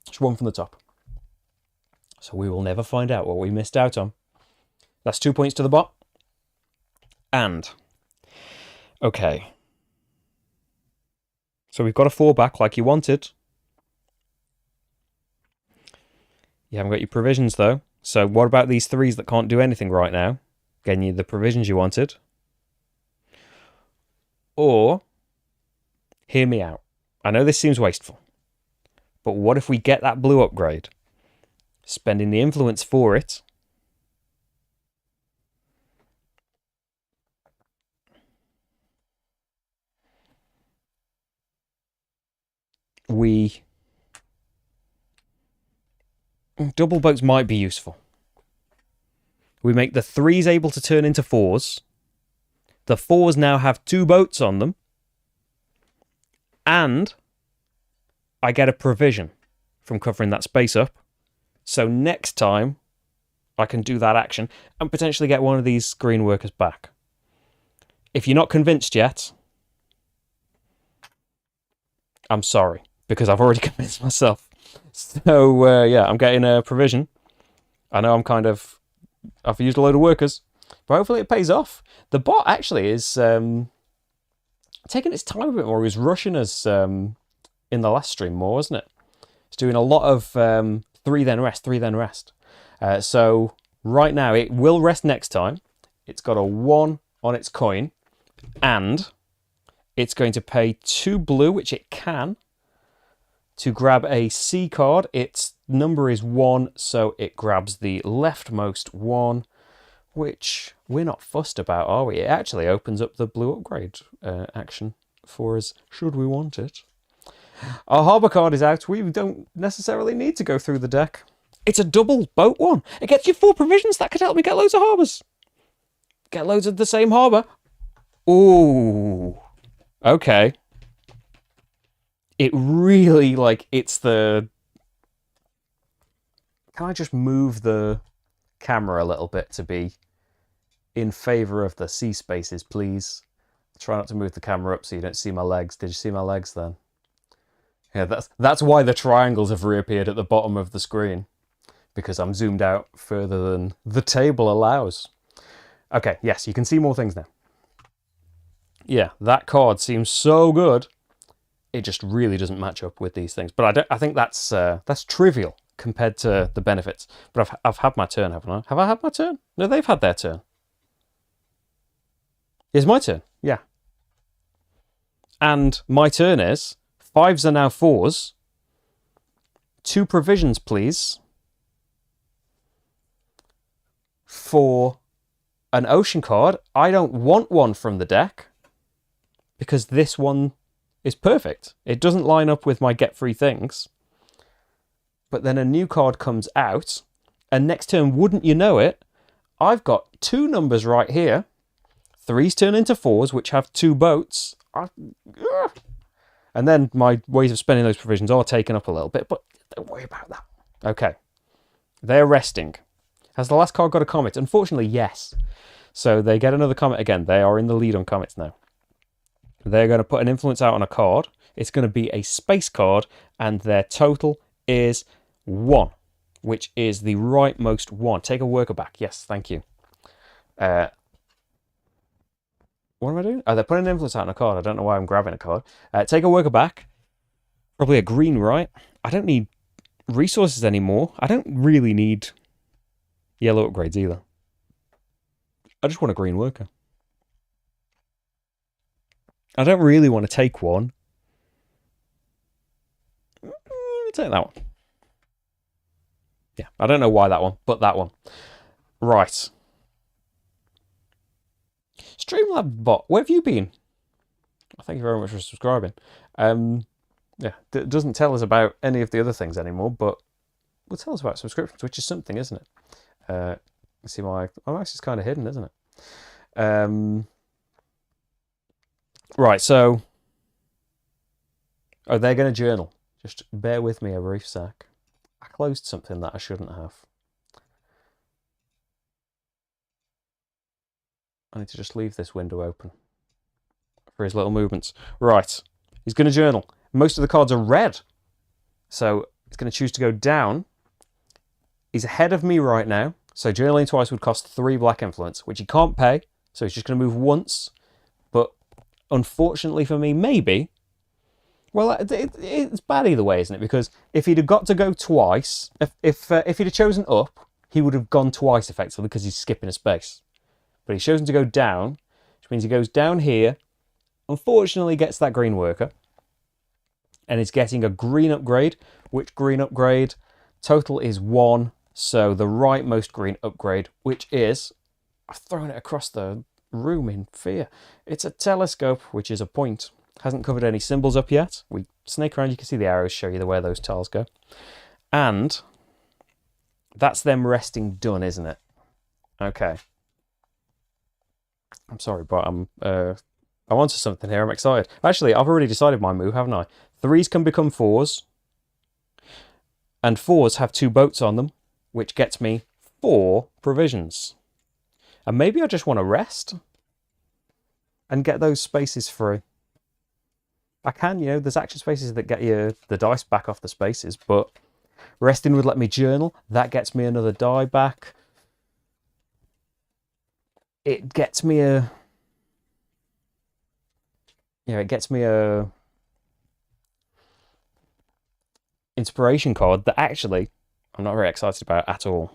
Just one from the top. So we will never find out what we missed out on. That's 2 points to the bot. And, okay. So we've got a 4 back like you wanted. You haven't got your provisions though. So what about these 3s that can't do anything right now? Getting you the provisions you wanted. Or, hear me out. I know this seems wasteful. But what if we get that blue upgrade? Spending the influence for it. Double boats might be useful. We make the 3s able to turn into 4s. The 4s now have 2 boats on them. And I get a provision from covering that space up. So next time, I can do that action and potentially get one of these green workers back. If you're not convinced yet, I'm sorry, because I've already convinced myself. So, yeah, I'm getting a provision. I know I've used a load of workers, but hopefully it pays off. The bot actually is taking its time a bit more. He was rushing us in the last stream more, wasn't it? It's doing a lot of 3 then rest, 3 then rest. So right now it will rest next time. It's got a 1 on its coin, and it's going to pay 2 blue, which it can, to grab a C card. Its number is 1, so it grabs the leftmost one, which we're not fussed about, are we? It actually opens up the blue upgrade action for us, should we want it. Our harbour card is out. We don't necessarily need to go through the deck. It's a double boat one. It gets you 4 provisions. That could help me get loads of harbours. Get loads of the same harbour. Ooh. Okay. It really, it's the... Can I just move the camera a little bit to be in favour of the sea spaces, please? Try not to move the camera up so you don't see my legs. Did you see my legs then? Yeah, that's why the triangles have reappeared at the bottom of the screen. Because I'm zoomed out further than the table allows. Okay, yes, you can see more things now. Yeah, that card seems so good. It just really doesn't match up with these things. But I think that's trivial compared to the benefits. But I've had my turn, haven't I? Have I had my turn? No, they've had their turn. It's my turn, yeah. And my turn is 5s are now 4s. 2 provisions, please. For an ocean card, I don't want one from the deck because this one is perfect. It doesn't line up with my get free things. But then a new card comes out, and next turn, wouldn't you know it, I've got 2 numbers right here. 3s turn into 4s, which have 2 boats. And then my ways of spending those provisions are taken up a little bit, but don't worry about that. Okay. They're resting. Has the last card got a comet? Unfortunately, yes. So they get another comet again. They are in the lead on comets now. They're going to put an influence out on a card. It's going to be a space card, and their total is 1, which is the rightmost one. Take a worker back. Yes, thank you. What am I doing? Oh, they're putting an influence out on a card. I don't know why I'm grabbing a card. Take a worker back. Probably a green, right? I don't need resources anymore. I don't really need yellow upgrades either. I just want a green worker. I don't really want to take one. Take that one. Yeah, I don't know why that one, but that one. Right. Streamlab bot, where have you been? Thank you very much for subscribing. Yeah, it doesn't tell us about any of the other things anymore, but will tell us about subscriptions, which is something, isn't it? You see my mouse is kind of hidden, isn't it? Right, so they're going to journal. Just bear with me a brief sec. I closed something that I shouldn't have. I need to just leave this window open for his little movements. Right, he's going to journal. Most of the cards are red, so he's going to choose to go down. He's ahead of me right now, so journaling twice would cost 3 black influence, which he can't pay, so he's just going to move once. But unfortunately for me, maybe. Well, it's bad either way, isn't it? Because if he'd have got to go twice, if he'd have chosen up, he would have gone twice effectively because he's skipping a space. But he's chosen to go down, which means he goes down here. Unfortunately, gets that green worker. And is getting a green upgrade. Which green upgrade? Total is 1. So the rightmost green upgrade, which is... I've thrown it across the room in fear. It's a telescope, which is a point. Hasn't covered any symbols up yet. We snake around, you can see the arrows show you where those tiles go. And that's them resting done, isn't it? Okay. I'm sorry, but I'm onto something here. I'm excited. Actually, I've already decided my move, haven't I? 3s can become 4s. And 4s have 2 boats on them, which gets me 4 provisions. And maybe I just want to rest and get those spaces through. I can, you know, there's action spaces that get you the dice back off the spaces, but resting would let me journal. That gets me another die back. It gets me a... You know, it gets me a... inspiration card that actually I'm not very excited about at all.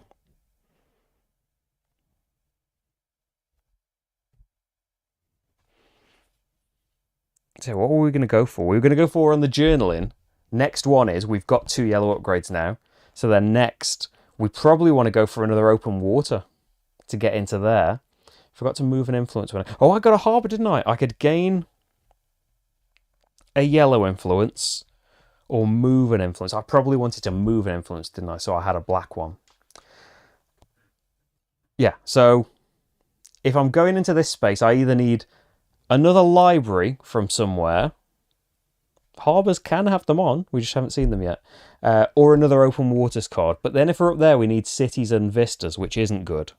So what were we going to go for? We were going to go for on the journaling. Next one is we've got 2 yellow upgrades now. So then next, we probably want to go for another open water to get into there. Forgot to move an influence. Oh, I got a harbour, didn't I? I could gain a yellow influence or move an influence. I probably wanted to move an influence, didn't I? So I had a black one. Yeah, so if I'm going into this space, I either need another library from somewhere. Harbours can have them on, we just haven't seen them yet. Or another open waters card. But then if we're up there, we need cities and vistas, which isn't good.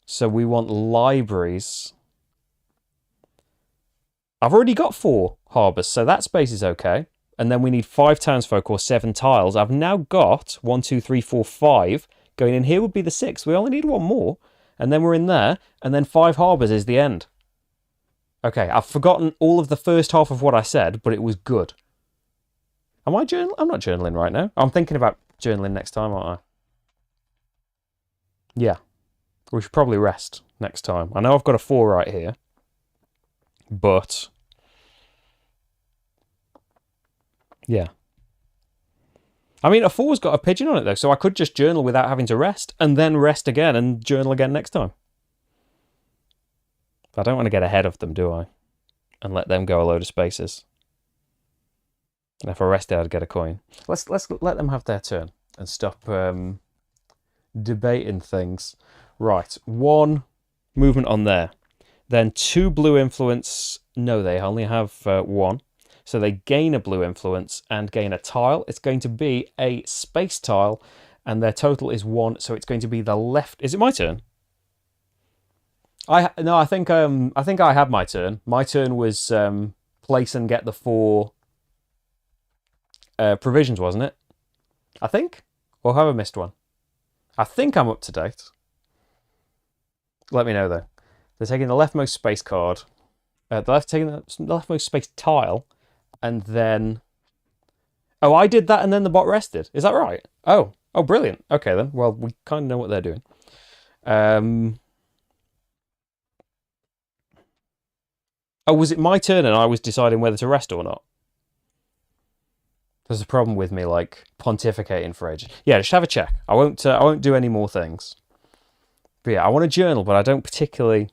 So we want libraries. I've already got 4 harbours, so that space is okay. And then we need 5 townsfolk or 7 tiles. I've now got 1, 2, 3, 4, 5. Going in here would be the 6th. We only need 1 more. And then we're in there. And then 5 harbours is the end. Okay, I've forgotten all of the first half of what I said, but it was good. Am I journaling? I'm not journaling right now. I'm thinking about journaling next time, aren't I? Yeah. We should probably rest next time. I know I've got a 4 right here. But... Yeah. I mean, a 4's got a pigeon on it, though, so I could just journal without having to rest, and then rest again and journal again next time. I don't want to get ahead of them, do I? And let them go a load of spaces. And if I rested, I'd get a coin. Let's let them have their turn and stop debating things. Right, 1 movement on there. Then 2 blue influence. No, they only have 1. So they gain a blue influence and gain a tile. It's going to be a space tile, and their total is 1. So it's going to be the left. Is it my turn? I think I had my turn. My turn was place and get the 4 provisions, wasn't it? I think. Or have I missed one? I think I'm up to date. Let me know though. They're taking the leftmost space card. Taking the leftmost space tile, and then. Oh, I did that, and then the bot rested. Is that right? Oh, brilliant. Okay then. Well, we kind of know what they're doing. Oh, was it my turn, and I was deciding whether to rest or not? There's a problem with me, like, pontificating for ages. Yeah, just have a check. I won't do any more things. But yeah, I want to journal, but I don't particularly.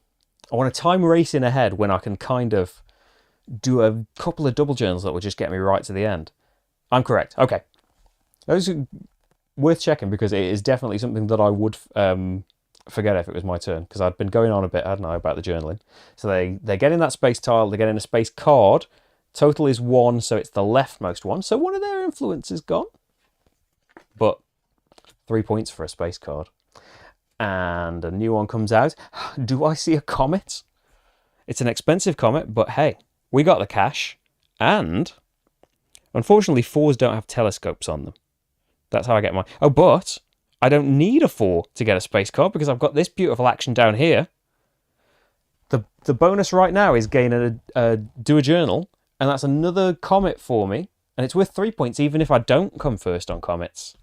I want a time racing ahead when I can kind of do a couple of double journals that will just get me right to the end. I'm correct. Okay. Those are worth checking because it is definitely something that I would forget if it was my turn, because I'd been going on a bit, hadn't I, about the journaling. So they're getting that space tile, they're getting a space card. Total is 1, so it's the leftmost one. So one of their influence is gone. But 3 points for a space card. And a new one comes out. Do I see a comet? It's an expensive comet, but hey, we got the cash. And unfortunately, 4s don't have telescopes on them. That's how I get my. Oh, but I don't need a 4 to get a space card because I've got this beautiful action down here. The bonus right now is gain do a journal, and that's another comet for me. And it's worth 3 points even if I don't come first on comets.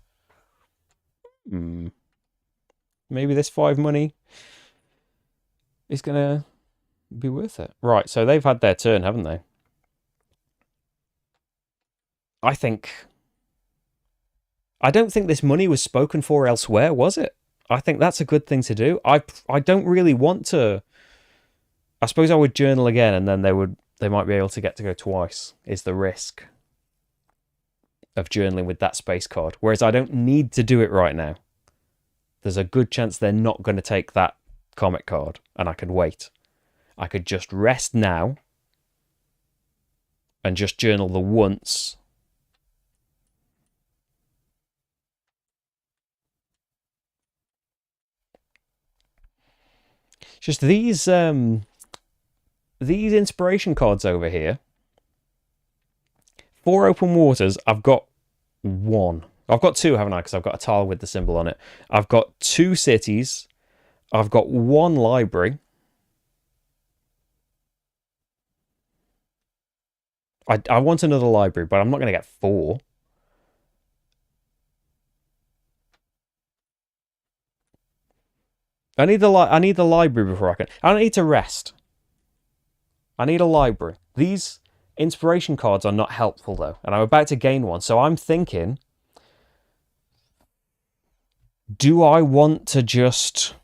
Maybe this 5 money is going to be worth it. Right, so they've had their turn, haven't they? I don't think this money was spoken for elsewhere, was it? I think that's a good thing to do. I don't really want to. I suppose I would journal again, and then they might be able to go twice. Is the risk of journaling with that space card? Whereas I don't need to do it right now. There's a good chance they're not going to take that comet card, and I could wait. I could just rest now and just journal the once. Just these inspiration cards over here. 4 open waters. I've got 1. I've got 2, haven't I? Because I've got a tile with the symbol on it. I've got 2 cities. I've got 1 library. I want another library, but I'm not going to get 4. I need the library before I can. I don't need to rest. I need a library. These inspiration cards are not helpful though, and I'm about to gain one. So I'm thinking, do I want to just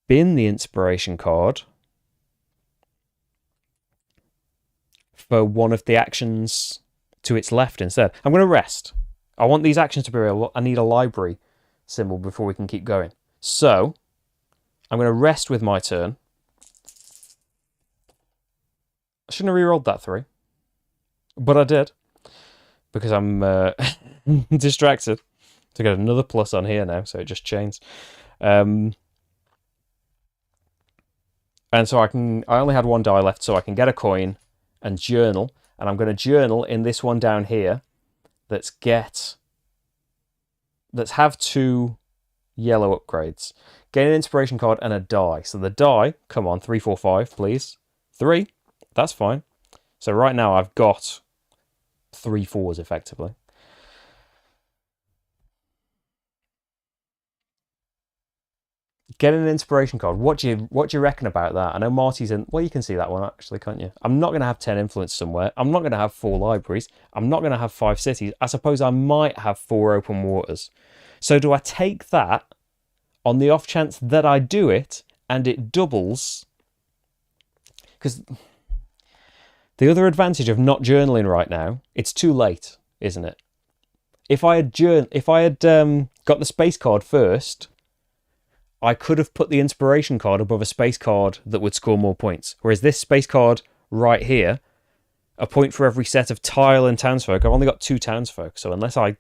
bin the inspiration card for one of the actions to its left instead? I'm going to rest. I want these actions to be real. I need a library symbol before we can keep going. So I'm going to rest with my turn. I shouldn't have rerolled that 3, but I did because I'm distracted. To get another plus on here now, so it just changed. And so I only had 1 die left, so I can get a coin and journal. And I'm going to journal in this one down here. Let's have 2 yellow upgrades. Gain an inspiration card and a die. So the die, come on, 3, 4, 5, please. 3, that's fine. So right now I've got 3 4s effectively. Get an inspiration card. What do you reckon about that? I know Marty's in. Well, you can see that one actually, can't you? I'm not going to have 10 influence somewhere. I'm not going to have 4 libraries. I'm not going to have 5 cities. I suppose I might have 4 open waters. So do I take that on the off chance that I do it and it doubles? Because the other advantage of not journaling right now, it's too late, isn't it? If I had got the space card first, I could have put the inspiration card above a space card that would score more points. Whereas this space card right here, a point for every set of tile and townsfolk. I've only got 2 townsfolk, so unless I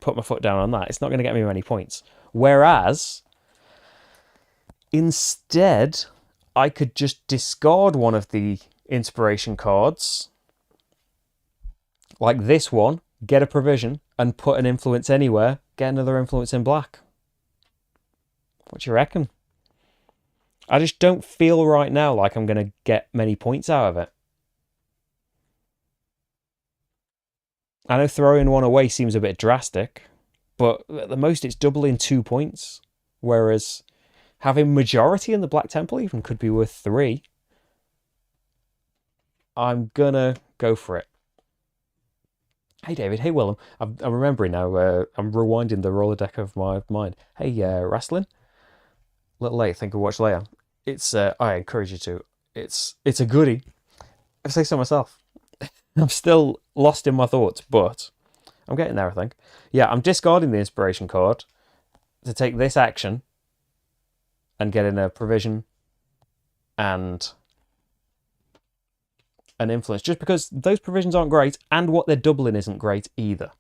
put my foot down on that, it's not going to get me many points. Whereas, instead, I could just discard one of the inspiration cards, like this one, get a provision, and put an influence anywhere, get another influence in black. What do you reckon? I just don't feel right now like I'm going to get many points out of it. I know throwing one away seems a bit drastic, but at the most it's doubling 2 points. Whereas having majority in the Black Temple even could be worth 3. I'm gonna go for it. Hey David, hey Willem. I'm remembering now, I'm rewinding the Rolodeck of my mind. Hey Wrestling. A little late, think of watch later. It's I encourage you to. It's a goodie. I say so myself. I'm still lost in my thoughts, but I'm getting there, I think. Yeah, I'm discarding the inspiration card to take this action and get in a provision and an influence, just because those provisions aren't great and what they're doubling isn't great either.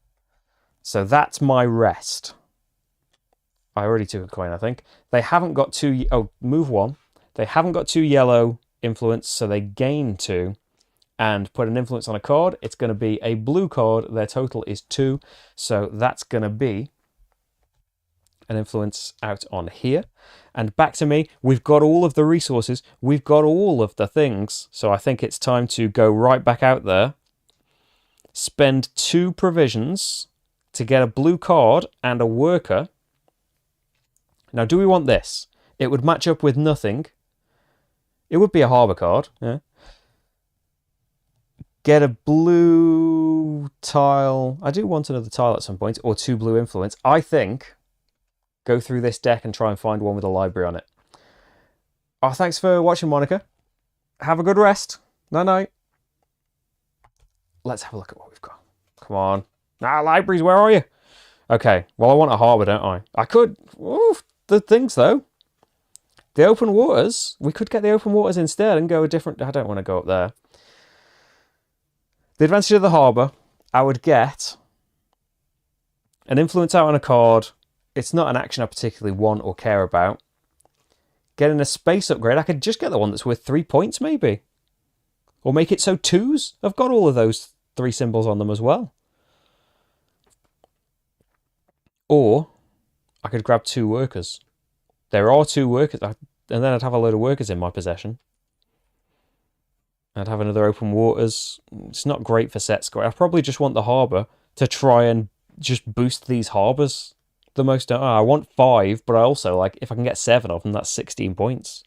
So that's my rest. I already took a coin, I think. They haven't got 2... Oh, move 1. They haven't got 2 yellow influence, so they gain 2. And put an influence on a card. It's going to be a blue card. Their total is 2. So that's going to be an influence out on here. And back to me. We've got all of the resources. We've got all of the things. So I think it's time to go right back out there. Spend 2 provisions to get a blue card and a worker. Now, do we want this? It would match up with nothing. It would be a harbour card. Yeah. Get a blue tile. I do want another tile at some point, or 2 blue influence. I think go through this deck and try and find one with a library on it. Oh, thanks for watching, Monica. Have a good rest. Night-night. Let's have a look at what we've got. Come on. Libraries, where are you? Okay, well, I want a harbour, don't I? I could... Ooh, the things, though. The open waters. We could get the open waters instead and go a different... I don't want to go up there. The advantage of the harbour, I would get an influence out on a card. It's not an action I particularly want or care about. Getting a space upgrade, I could just get the one that's worth 3 points, maybe. Or make it so 2s have got all of those 3 symbols on them as well. Or I could grab 2 workers. There are 2 workers, and then I'd have a load of workers in my possession. I'd have another open waters. It's not great for set score. I probably just want the harbour to try and just boost these harbours the most. I want 5, but I also, like, if I can get 7 of them, that's 16 points.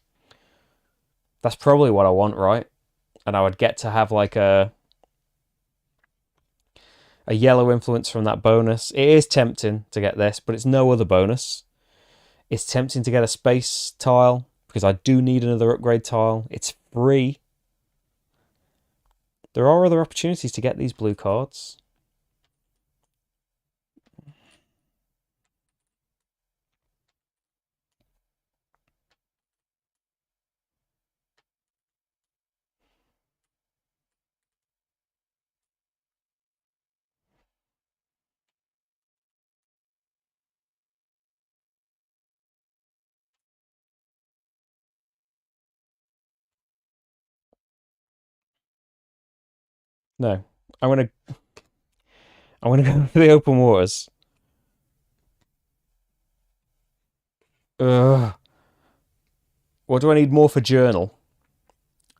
That's probably what I want, right? And I would get to have, like, a yellow influence from that bonus. It is tempting to get this, but it's no other bonus. It's tempting to get a space tile, because I do need another upgrade tile. It's free. There are other opportunities to get these blue cards. No, I'm gonna go for the open waters. Ugh. What do I need more for journal?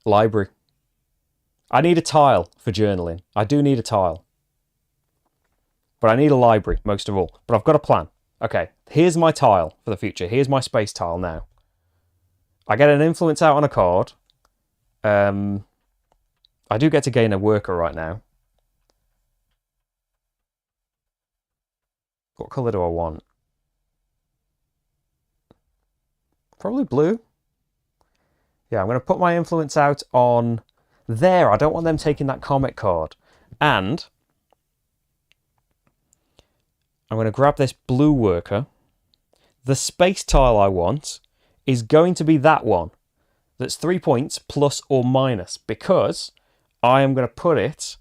Library. I need a tile for journaling. I do need a tile. But I need a library, most of all. But I've got a plan. Okay, here's my tile for the future. Here's my space tile now. I get an influence out on a card. I do get to gain a worker right now. What colour do I want? Probably blue. Yeah, I'm going to put my influence out on there. I don't want them taking that comet card. And I'm going to grab this blue worker. The space tile I want is going to be that one. That's 3 points plus or minus, because I am going to put it...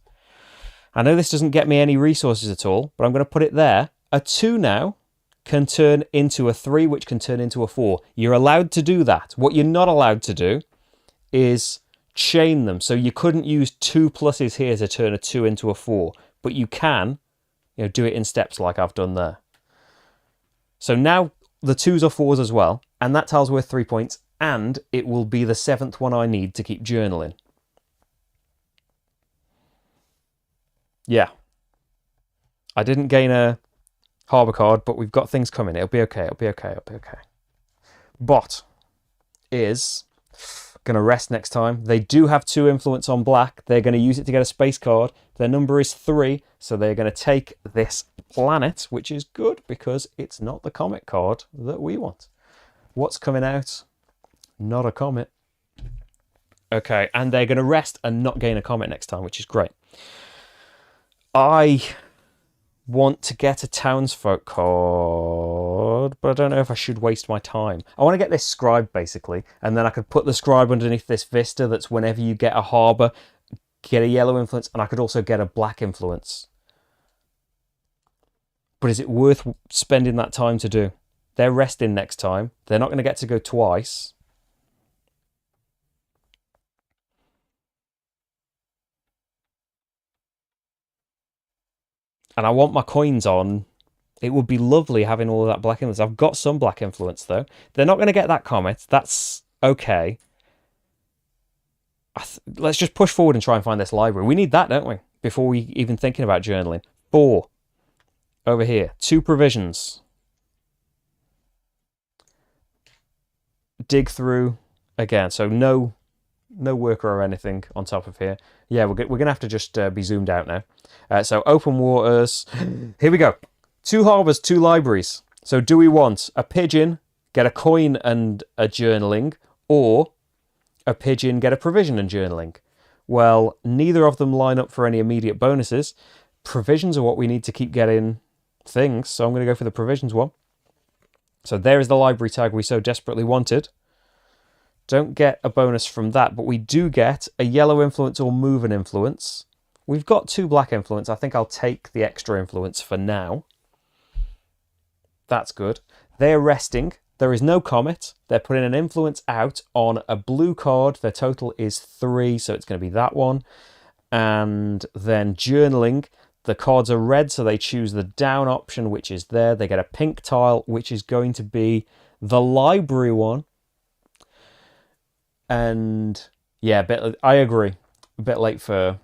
I know this doesn't get me any resources at all, but I'm going to put it there. A 2 now can turn into a 3, which can turn into a 4. You're allowed to do that. What you're not allowed to do is chain them. So you couldn't use 2 pluses here to turn a 2 into a 4, but you can, do it in steps like I've done there. So now the 2s are 4s as well, and that tile's worth 3 points, and it will be the 7th one I need to keep journaling. Yeah. I didn't gain a harbour card, but we've got things coming. It'll be okay, it'll be okay, it'll be okay. Bot is going to rest next time. They do have 2 influence on black. They're going to use it to get a space card. Their number is 3, so they're going to take this planet, which is good because it's not the comet card that we want. What's coming out? Not a comet. Okay, and they're going to rest and not gain a comet next time, which is great. I want to get a townsfolk card, but I don't know if I should waste my time. I want to get this scribe, basically, and then I could put the scribe underneath this vista that's whenever you get a harbour, get a yellow influence, and I could also get a black influence. But is it worth spending that time to do? They're resting next time. They're not going to get to go twice. And I want my coins on. It would be lovely having all of that black influence. I've got some black influence, though. They're not going to get that comet. That's okay. Let's just push forward and try and find this library. We need that, don't we? Before we even thinking about journaling. 4. Over here. 2 provisions. Dig through again. So no worker or anything on top of here. Yeah, we're going to have to just be zoomed out now. So open waters. Here we go. 2 harbours, 2 libraries. So do we want a pigeon, get a coin and a journaling, or a pigeon, get a provision and journaling? Well, neither of them line up for any immediate bonuses. Provisions are what we need to keep getting things, so I'm going to go for the provisions one. So there is the library tag we so desperately wanted. Don't get a bonus from that, but we do get a yellow influence or move an influence. We've got 2 black influence. I think I'll take the extra influence for now. That's good. They're resting. There is no comet. They're putting an influence out on a blue card. Their total is 3, so it's going to be that one. And then journaling. The cards are red, so they choose the down option, which is there. They get a pink tile, which is going to be the library one. And yeah, I agree. A bit late for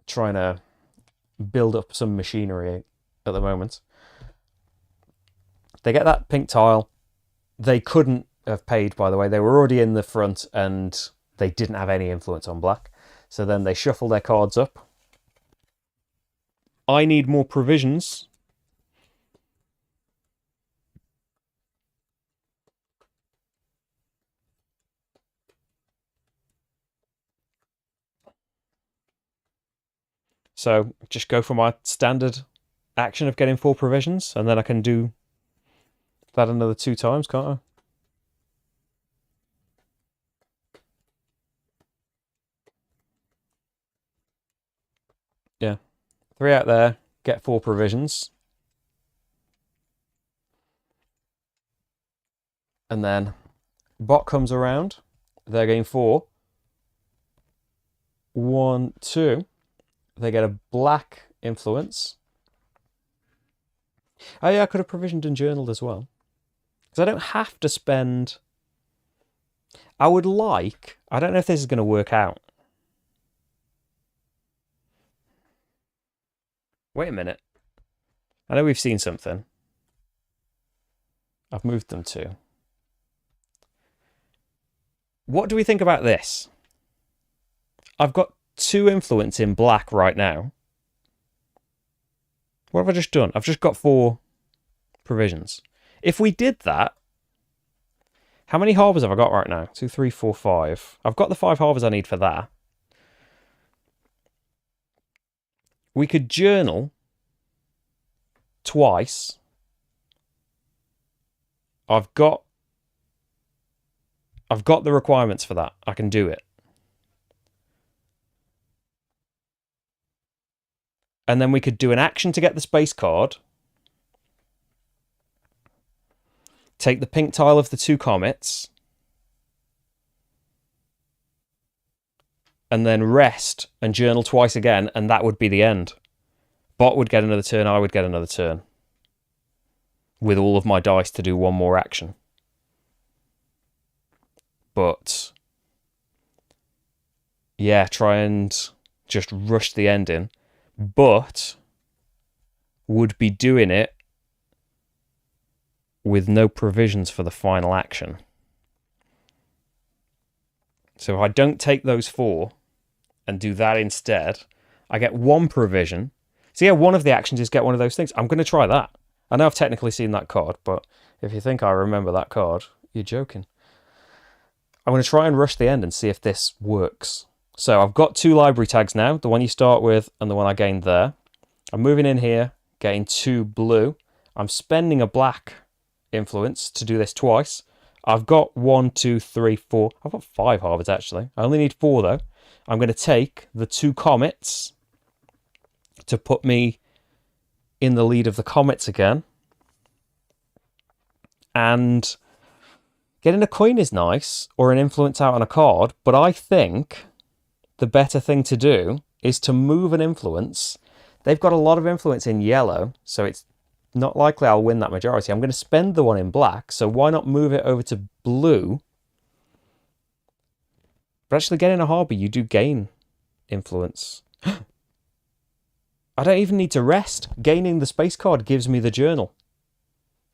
trying to build up some machinery at the moment. They get that pink tile. They couldn't have paid, by the way. They were already in the front and they didn't have any influence on black. So then they shuffle their cards up. I need more provisions. So just go for my standard action of getting 4 provisions, and then I can do that another 2 times, can't I? Yeah. 3 out there, get 4 provisions. And then bot comes around. They're getting 4. 1, 2. They get a black influence. Oh yeah, I could have provisioned and journaled as well. Because I don't have to spend... I would like... I don't know if this is going to work out. Wait a minute. I know we've seen something. I've moved them to. What do we think about this? I've got 2 influence in black right now. What have I just done? I've just got 4 provisions. If we did that, how many harbours have I got right now? 2, 3, 4, 5. I've got the 5 harbours I need for that. We could journal twice. I've got the requirements for that. I can do it. And then we could do an action to get the space card. Take the pink tile of the 2 comets. And then rest and journal twice again, and that would be the end. Bot would get another turn, I would get another turn. With all of my dice to do 1 more action. But yeah, try and just rush the ending. But would be doing it with no provisions for the final action. So if I don't take those 4 and do that instead, I get 1 provision. So yeah, one of the actions is get one of those things. I'm going to try that. I know I've technically seen that card, but if you think I remember that card, you're joking. I'm going to try and rush the end and see if this works. So I've got 2 library tags now, the one you start with and the one I gained there. I'm moving in here, getting 2 blue. I'm spending a black influence to do this twice. I've got 1, 2, 3, 4. I've got 5 harbours actually. I only need 4 though. I'm going to take the 2 comets to put me in the lead of the comets again. And getting a coin is nice, or an influence out on a card, but I think the better thing to do is to move an influence. They've got a lot of influence in yellow, so it's not likely I'll win that majority. I'm going to spend the one in black, so why not move it over to blue? But actually getting a harbour, you do gain influence. I don't even need to rest. Gaining the space card gives me the journal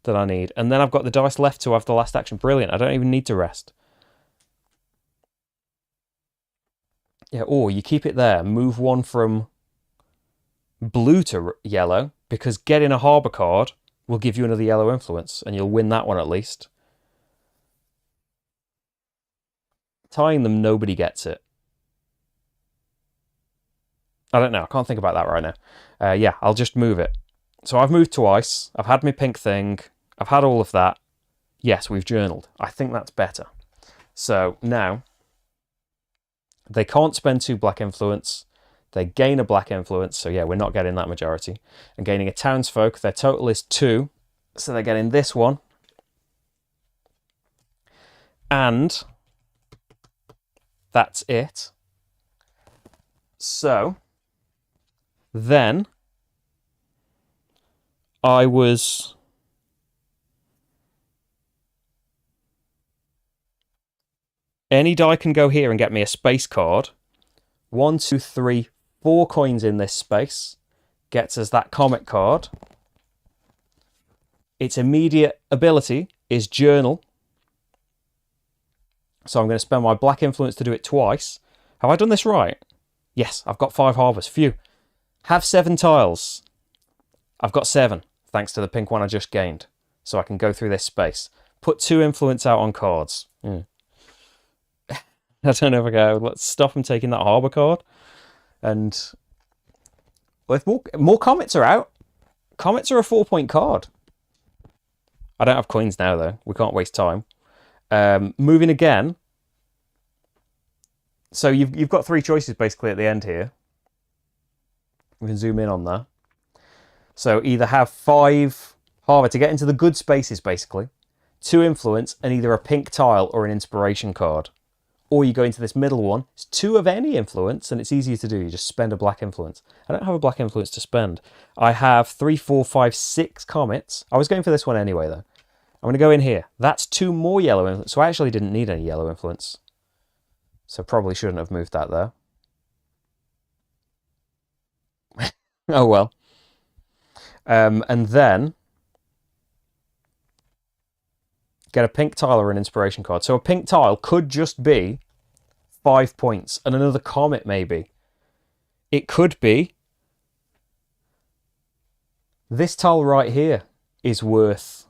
that I need. And then I've got the dice left to have the last action. Brilliant. I don't even need to rest. Yeah, or you keep it there. Move 1 from blue to yellow, because getting a harbour card will give you another yellow influence, and you'll win that one at least. Tying them, nobody gets it. I don't know. I can't think about that right now. Yeah, I'll just move it. So I've moved twice. I've had my pink thing. I've had all of that. Yes, we've journaled. I think that's better. So now, they can't spend 2 black influence. They gain a black influence. So yeah, we're not getting that majority. And gaining a townsfolk, their total is 2. So they're getting this one. And that's it. So then I was any die can go here and get me a space card. 1, 2, 3, 4 coins in this space gets us that comet card. Its immediate ability is journal. So I'm going to spend my black influence to do it twice. Have I done this right? Yes, I've got 5 harbours. Phew. Have 7 tiles. I've got 7, thanks to the pink one I just gained. So I can go through this space. Put 2 influence out on cards. I don't know if I go, let's stop them taking that harbour card. And with more comets are out. Comets are a 4-point card. I don't have coins now, though. We can't waste time. Moving again. So you've got 3 choices, basically, at the end here. We can zoom in on that. So either have 5 harbour to get into the good spaces, basically. 2 influence, and either a pink tile or an inspiration card. Or you go into this middle one. It's 2 of any influence, and it's easier to do. You just spend a black influence. I don't have a black influence to spend. I have 3, 4, 5, 6 comets. I was going for this one anyway, though. I'm going to go in here. That's 2 more yellow influence. So I actually didn't need any yellow influence. So probably shouldn't have moved that there. Oh well. And then get a pink tile or an inspiration card. So a pink tile could just be 5 points, and another comet maybe. It could be this tile right here is worth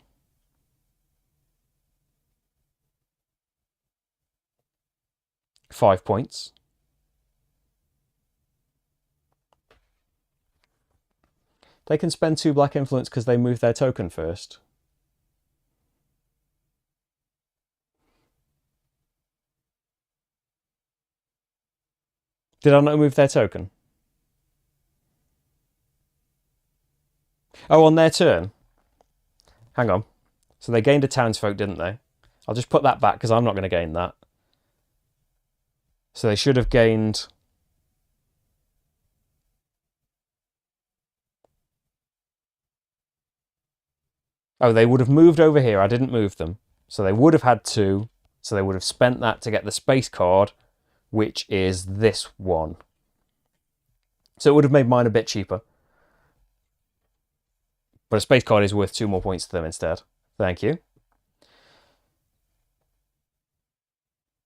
5 points. They can spend 2 black influence because they moved their token first. Did I not move their token? Oh, on their turn? Hang on. So they gained a townsfolk, didn't they? I'll just put that back because I'm not going to gain that. So they should have gained... Oh, they would have moved over here. I didn't move them. So they would have had 2. So they would have spent that to get the space card, which is this one. So it would have made mine a bit cheaper. But a space card is worth 2 more points to them instead. Thank you.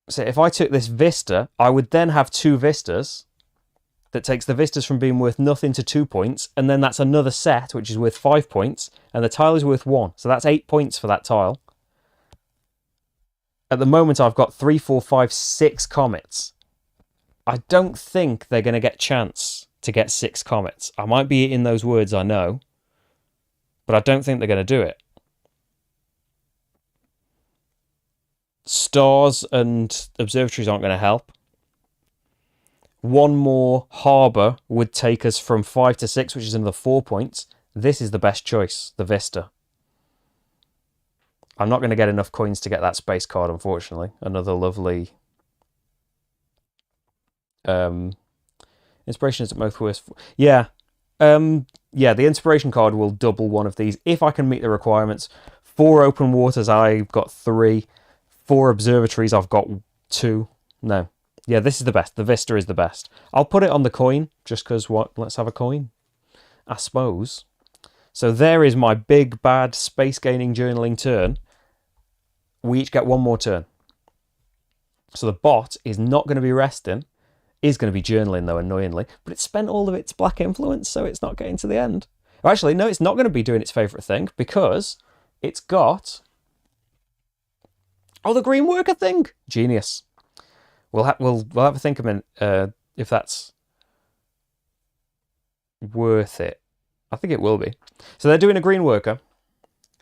So if I took this Vista, I would then have 2 Vistas. That takes the Vistas from being worth nothing to 2 points. And then that's another set, which is worth 5 points. And the tile is worth 1. So that's 8 points for that tile. At the moment, I've got 3, 4, 5, 6 comets. I don't think they're going to get a chance to get 6 comets. I might be eating those words, I know. But I don't think they're going to do it. Stars and observatories aren't going to help. 1 more harbour would take us from 5 to 6, which is another 4 points. This is the best choice, the Vista. I'm not going to get enough coins to get that space card, unfortunately. Another lovely... inspiration is at most worth... Yeah. Yeah, the inspiration card will double one of these if I can meet the requirements. 4 open waters, I've got 3. 4 observatories, I've got 2. No. Yeah, this is the best. The Vista is the best. I'll put it on the coin, just because what? Let's have a coin, I suppose. So there is my big, bad, space-gaining journaling turn. We each get 1 more turn. So the bot is not going to be resting. Is going to be journaling, though, annoyingly. But it's spent all of its black influence, so it's not getting to the end. Actually, no, it's not going to be doing its favourite thing, because it's got... Oh, the green worker thing! Genius. We'll have a think a minute if that's worth it. I think it will be. So they're doing a green worker.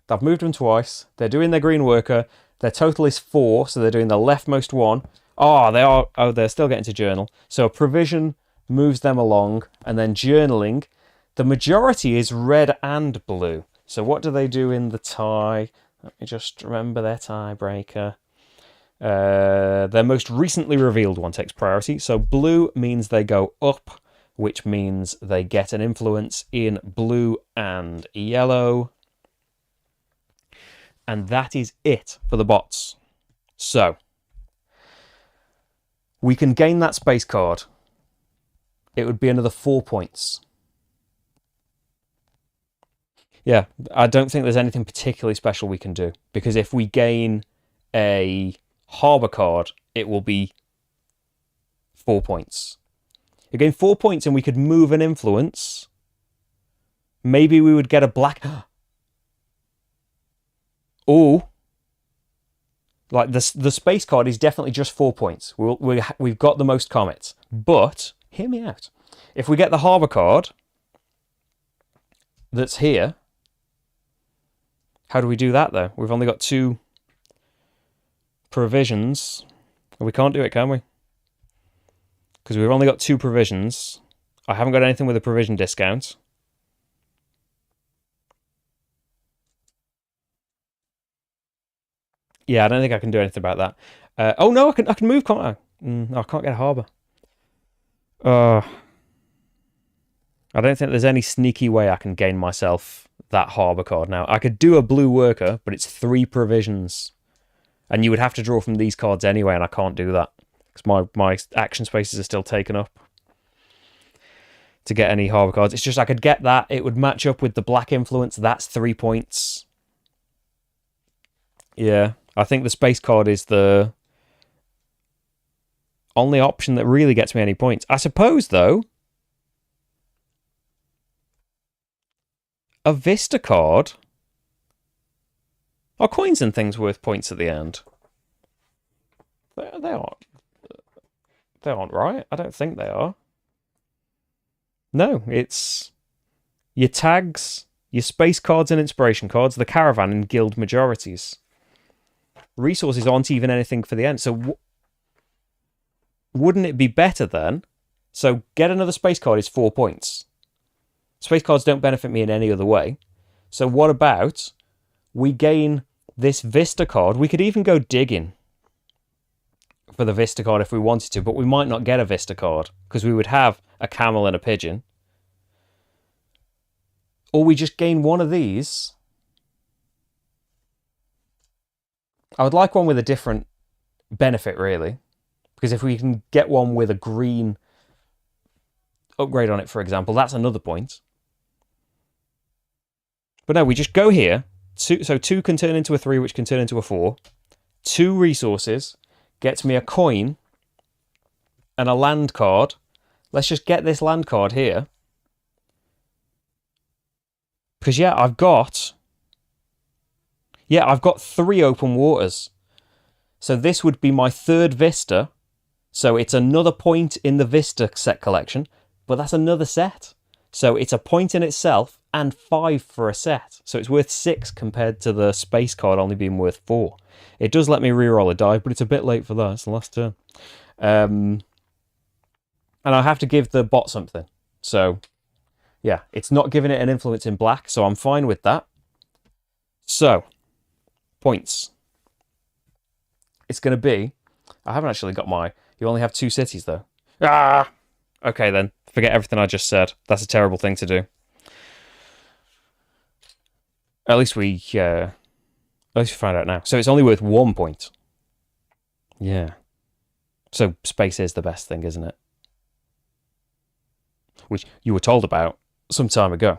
I've moved them twice. They're doing their green worker. Their total is 4, so they're doing the leftmost one. Oh, they are. Oh, they're still getting to journal. So a provision moves them along, and then journaling. The majority is red and blue. So what do they do in the tie? Let me just remember their tiebreaker. Their most recently revealed one takes priority. So blue means they go up, which means they get an influence in blue and yellow. And that is it for the bots. So we can gain that space card. It would be another 4 points. Yeah, I don't think there's anything particularly special we can do. Because if we gain a harbour card, it will be 4 points. You gain 4 points and we could move an influence. Maybe we would get a black... Oh, like the space card is definitely just 4 points. We've got the most comets. But, hear me out. If we get the harbour card that's here, how do we do that though? We've only got 2 provisions. We can't do it, can we? Because we've only got 2 provisions. I haven't got anything with a provision discount. Yeah, I don't think I can do anything about that. Oh no, I can move, can't I? No, I can't get a harbour. I don't think there's any sneaky way I can gain myself that harbour card now. I could do a blue worker, but it's 3 provisions. And you would have to draw from these cards anyway, and I can't do that. Because my action spaces are still taken up to get any harbour cards. It's just I could get that. It would match up with the black influence. That's 3 points. Yeah. I think the space card is the only option that really gets me any points. I suppose, though, a Vista card... Are coins and things worth points at the end? They aren't right. I don't think they are. No, it's your tags, your space cards and inspiration cards, the caravan and guild majorities. Resources aren't even anything for the end. So wouldn't it be better then? So get another space card is 4 points. Space cards don't benefit me in any other way. So what about we gain this Vista card? We could even go digging for the Vista card if we wanted to, but we might not get a Vista card because we would have a camel and a pigeon. Or we just gain one of these. I would like one with a different benefit, really. Because if we can get one with a green upgrade on it, for example, that's another point. But no, we just go here. So 2 can turn into a 3, which can turn into a 4. 2 resources gets me a coin and a land card. Let's just get this land card here. Because, yeah, I've got 3 open waters. So this would be my 3rd Vista. So it's another point in the Vista set collection, but that's another set. So it's a point in itself and 5 for a set. So it's worth 6 compared to the space card only being worth 4. It does let me reroll a die, but it's a bit late for that. It's the last turn. And I have to give the bot something. So, yeah, it's not giving it an influence in black, so I'm fine with that. So, points. It's going to be... I haven't actually got my... You only have 2 cities, though. Ah! Okay, then. Forget everything I just said. That's a terrible thing to do. At least we find out now. So it's only worth 1 point. Yeah. So space is the best thing, isn't it? Which you were told about some time ago.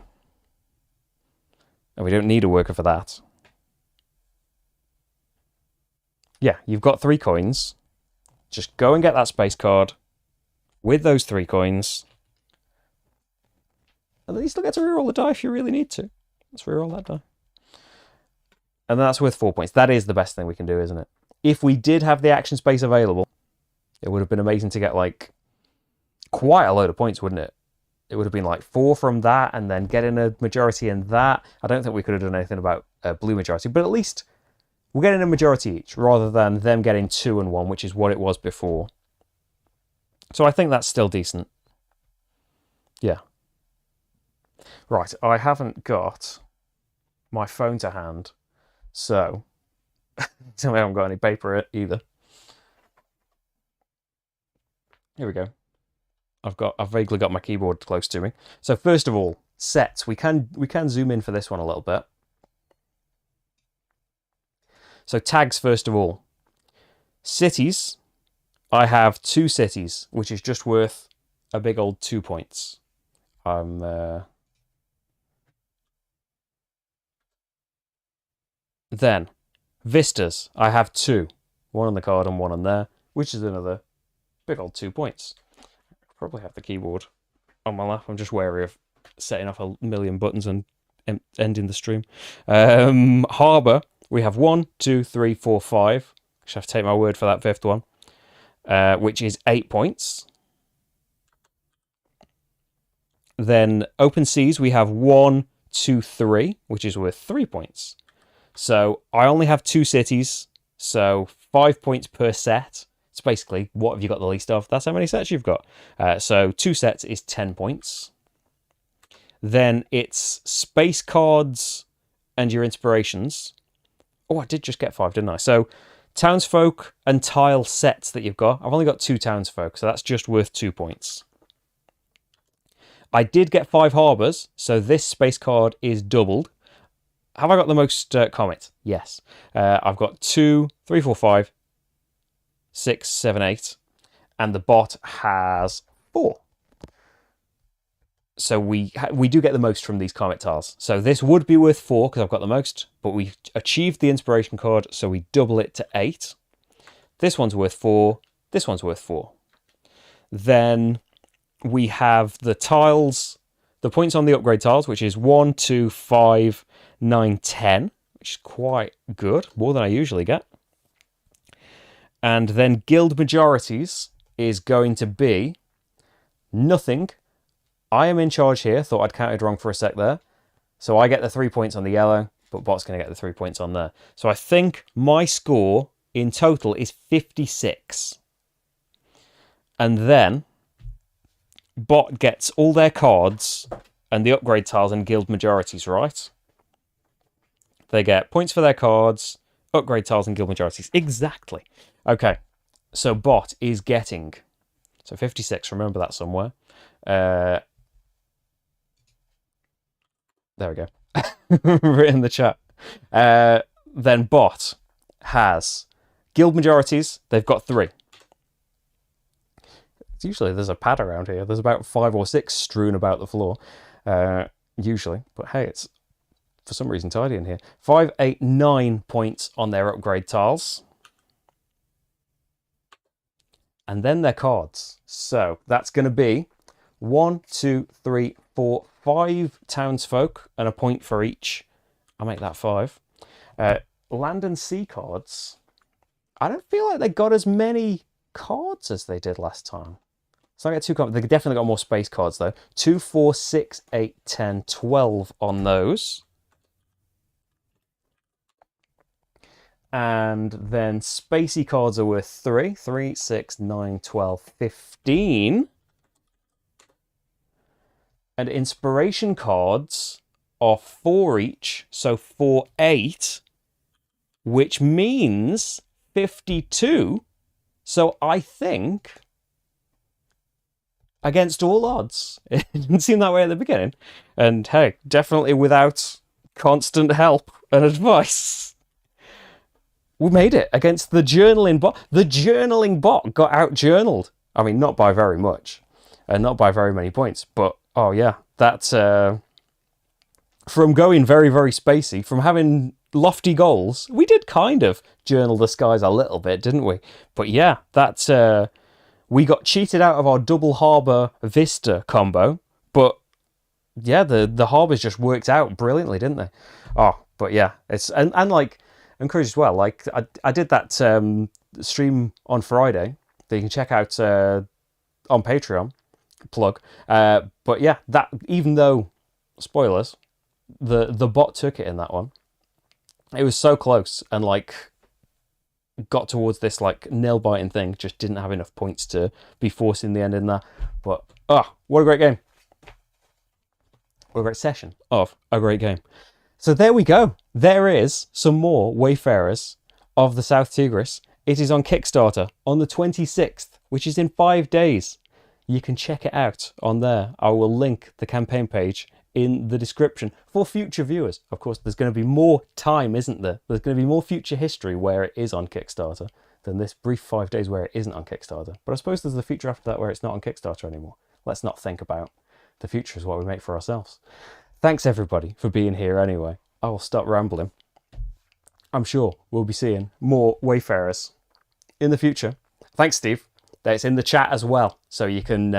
And we don't need a worker for that. Yeah, you've got 3 coins. Just go and get that space card with those 3 coins. And then you still get to reroll the die if you really need to. Let's reroll that die. And that's worth 4 points. That is the best thing we can do, isn't it? If we did have the action space available, it would have been amazing to get, like, quite a load of points, wouldn't it? It would have been, like, 4 from that, and then getting a majority in that. I don't think we could have done anything about a blue majority, but at least we're getting a majority each, rather than them getting 2 and 1, which is what it was before. So I think that's still decent. Yeah. Right, I haven't got my phone to hand, so I haven't got any paper either. Here we go. I've vaguely got my keyboard close to me. So first of all, sets. We can zoom in for this one a little bit. So tags first of all. Cities. I have 2 cities, which is just worth a big old 2 points. Then, vistas. I have 2. 1 on the card and 1 on there, which is another big old 2 points. Probably have the keyboard on my lap. I'm just wary of setting off a million buttons and ending the stream. Harbour. We have 1, 2, 3, 4, 5. I have to take my word for that 5th one. Which is 8 points. Then open seas, we have 1, 2, 3, which is worth 3 points. So I only have 2 cities, so 5 points per set. It's basically, what have you got the least of? That's how many sets you've got. So 2 sets is 10 points. Then it's space cards and your inspirations. Oh, I did just get 5, didn't I? So townsfolk and tile sets that you've got. I've only got 2 townsfolk, so that's just worth 2 points. I did get 5 harbours, so this space card is doubled. Have I got the most comet? Yes. I've got 2, 3, 4, 5, 6, 7, 8. And the bot has 4. So we do get the most from these Karmic tiles. So this would be worth 4 because I've got the most, but we achieved the inspiration card, so we double it to 8. This one's worth 4. This one's worth 4. Then we have the tiles, the points on the upgrade tiles, which is 1, 2, 5, 9, 10, which is quite good, more than I usually get. And then guild majorities is going to be nothing. I am in charge here. Thought I'd counted wrong for a sec there. So I get the 3 points on the yellow, but Bot's going to get the 3 points on there. So I think my score in total is 56. And then Bot gets all their cards and the upgrade tiles and guild majorities, right? They get points for their cards, upgrade tiles and guild majorities. Exactly. Okay. So Bot is getting... So 56, remember that somewhere. There we go. Written in the chat. Then Bot has guild majorities. They've got 3. Usually there's a pad around here. There's about 5 or 6 strewn about the floor. Usually. But hey, it's for some reason tidy in here. 5, 8, 9 points on their upgrade tiles. And then their cards. So that's going to be 1, 2, 3, 4, 5 townsfolk and a point for each. I'll make that 5. Land and sea cards. I don't feel like they got as many cards as they did last time. So I get 2 cards. They definitely got more space cards though. 2, 4, 6, 8, 10, 12 on those. And then spacey cards are worth 3. 3, 6, 9, 12, 15. And inspiration cards are 4 each, so 4, 8, which means 52. So I think, against all odds, it didn't seem that way at the beginning. And hey, definitely without constant help and advice, we made it against the journaling bot. The journaling bot got out-journaled. I mean, not by very much, and not by very many points, but oh yeah, that's from going very, very spacey, from having lofty goals. We did kind of journal the skies a little bit, didn't we? But yeah, that's we got cheated out of our double harbour Vista combo. But yeah, the harbours just worked out brilliantly, didn't they? Oh, but yeah, it's and like encouraged as well. Like I did that stream on Friday that you can check out on Patreon. Plug. But yeah, that even though spoilers, the bot took it in that one. It was so close and like got towards this like nail biting thing, just didn't have enough points to be forcing the end in there. But what a great game. What a great session of a great game. So there we go. There is some more Wayfarers of the South Tigris. It is on Kickstarter on the 26th, which is in 5 days. You can check it out on there. I will link the campaign page in the description for future viewers. Of course, there's going to be more time, isn't there? There's going to be more future history where it is on Kickstarter than this brief 5 days where it isn't on Kickstarter. But I suppose there's the future after that where it's not on Kickstarter anymore. Let's not think about the future is what we make for ourselves. Thanks everybody for being here anyway. I will stop rambling. I'm sure we'll be seeing more Wayfarers in the future. Thanks, Steve. It's in the chat as well, so you can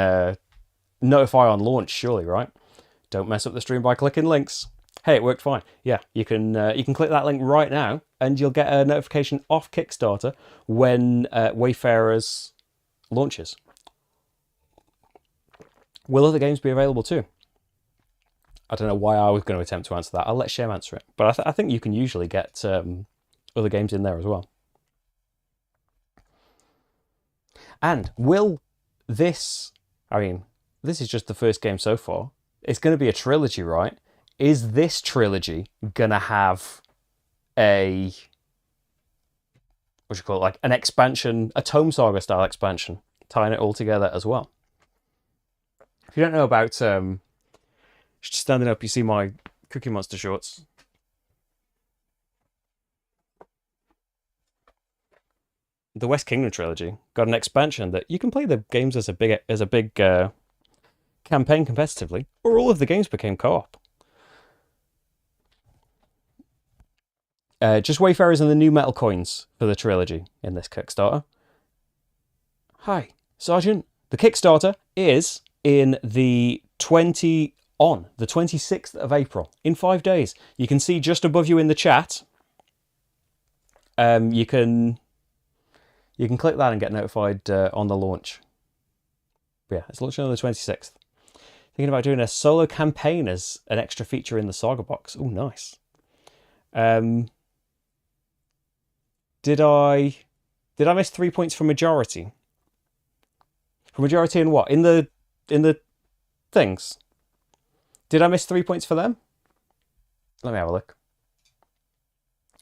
notify on launch, surely, right? Don't mess up the stream by clicking links. Hey, it worked fine. Yeah, you can click that link right now, and you'll get a notification off Kickstarter when Wayfarers launches. Will other games be available too? I don't know why I was going to attempt to answer that. I'll let Shem answer it. But I think you can usually get other games in there as well. And will this... I mean, this is just the first game so far. It's going to be a trilogy, right? Is this trilogy going to have a... what do you call it? Like an expansion, a Tome Saga style expansion, tying it all together as well. If you don't know about... just standing up, you see my Cookie Monster shorts. The West Kingdom trilogy got an expansion that you can play the games as a big campaign competitively, or all of the games became co-op. Just Wayfarers and the new metal coins for the trilogy in this Kickstarter. Hi, Sergeant. The Kickstarter is in the 26th of April, in 5 days. You can see just above you in the chat. You can click that and get notified on the launch. But yeah, it's launching on the 26th. Thinking about doing a solo campaign as an extra feature in the Saga box. Oh, nice. Did I miss 3 points for majority? For majority in what? In the things. Did I miss 3 points for them? Let me have a look.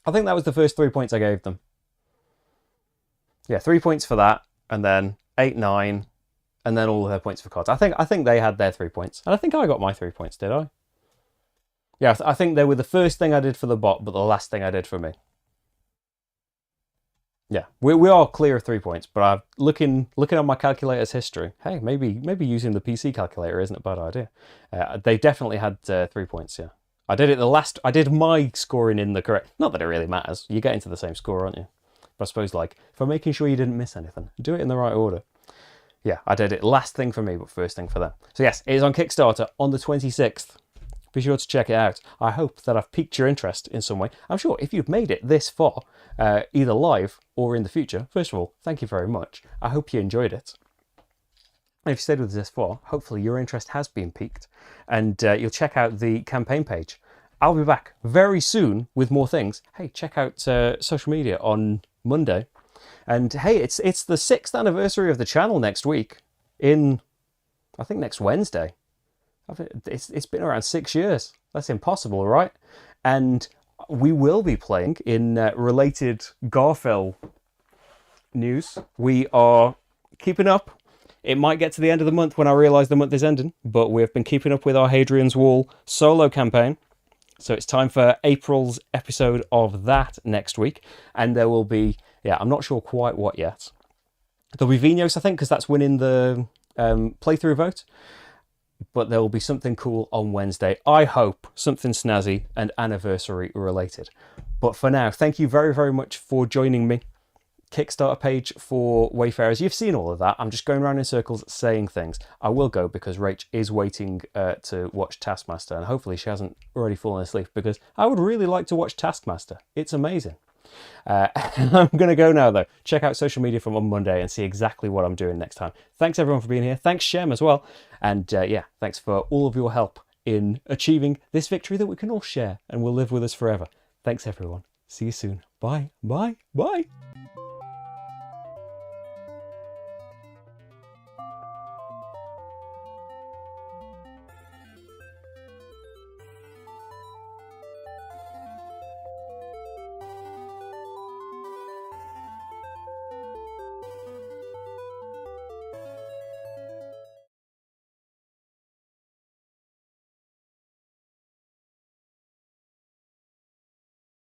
I think that was the first 3 points I gave them. Yeah, 3 points for that, and then 8, 9, and then all of their points for cards. I think they had their 3 points, and I think I got my 3 points. Did I? Yeah, I think they were the first thing I did for the bot, but the last thing I did for me. Yeah, we are clear of 3 points, but I'm looking on my calculator's history. Hey, maybe using the PC calculator isn't a bad idea. They definitely had 3 points. Yeah, I did my scoring in the correct. Not that it really matters. You get into the same score, aren't you? But I suppose like for making sure you didn't miss anything, do it in the right order. Yeah, I did it last thing for me, but first thing for them. So yes, it is on Kickstarter on the 26th. Be sure to check it out. I hope that I've piqued your interest in some way. I'm sure if you've made it this far, either live or in the future, first of all, thank you very much. I hope you enjoyed it. And if you stayed with us this far, hopefully your interest has been piqued and you'll check out the campaign page. I'll be back very soon with more things. Hey, check out social media on Monday. And hey, it's the 6th anniversary of the channel next week I think next Wednesday. It's been around 6 years. That's impossible, right? And we will be playing in related Garphill news. We are keeping up. It might get to the end of the month when I realise the month is ending, but we've been keeping up with our Hadrian's Wall solo campaign. So it's time for April's episode of that next week. And there will be, yeah, I'm not sure quite what yet. There'll be Vinos, I think, because that's winning the playthrough vote. But there will be something cool on Wednesday. I hope something snazzy and anniversary related. But for now, thank you very, very much for joining me. Kickstarter page for Wayfarers. You've seen all of that. I'm just going around in circles saying things. I will go because Rach is waiting to watch Taskmaster. And hopefully she hasn't already fallen asleep because I would really like to watch Taskmaster. It's amazing. I'm going to go now, though. Check out social media from on Monday and see exactly what I'm doing next time. Thanks, everyone, for being here. Thanks, Shem, as well. And yeah, thanks for all of your help in achieving this victory that we can all share and will live with us forever. Thanks, everyone. See you soon. Bye. Bye. Bye.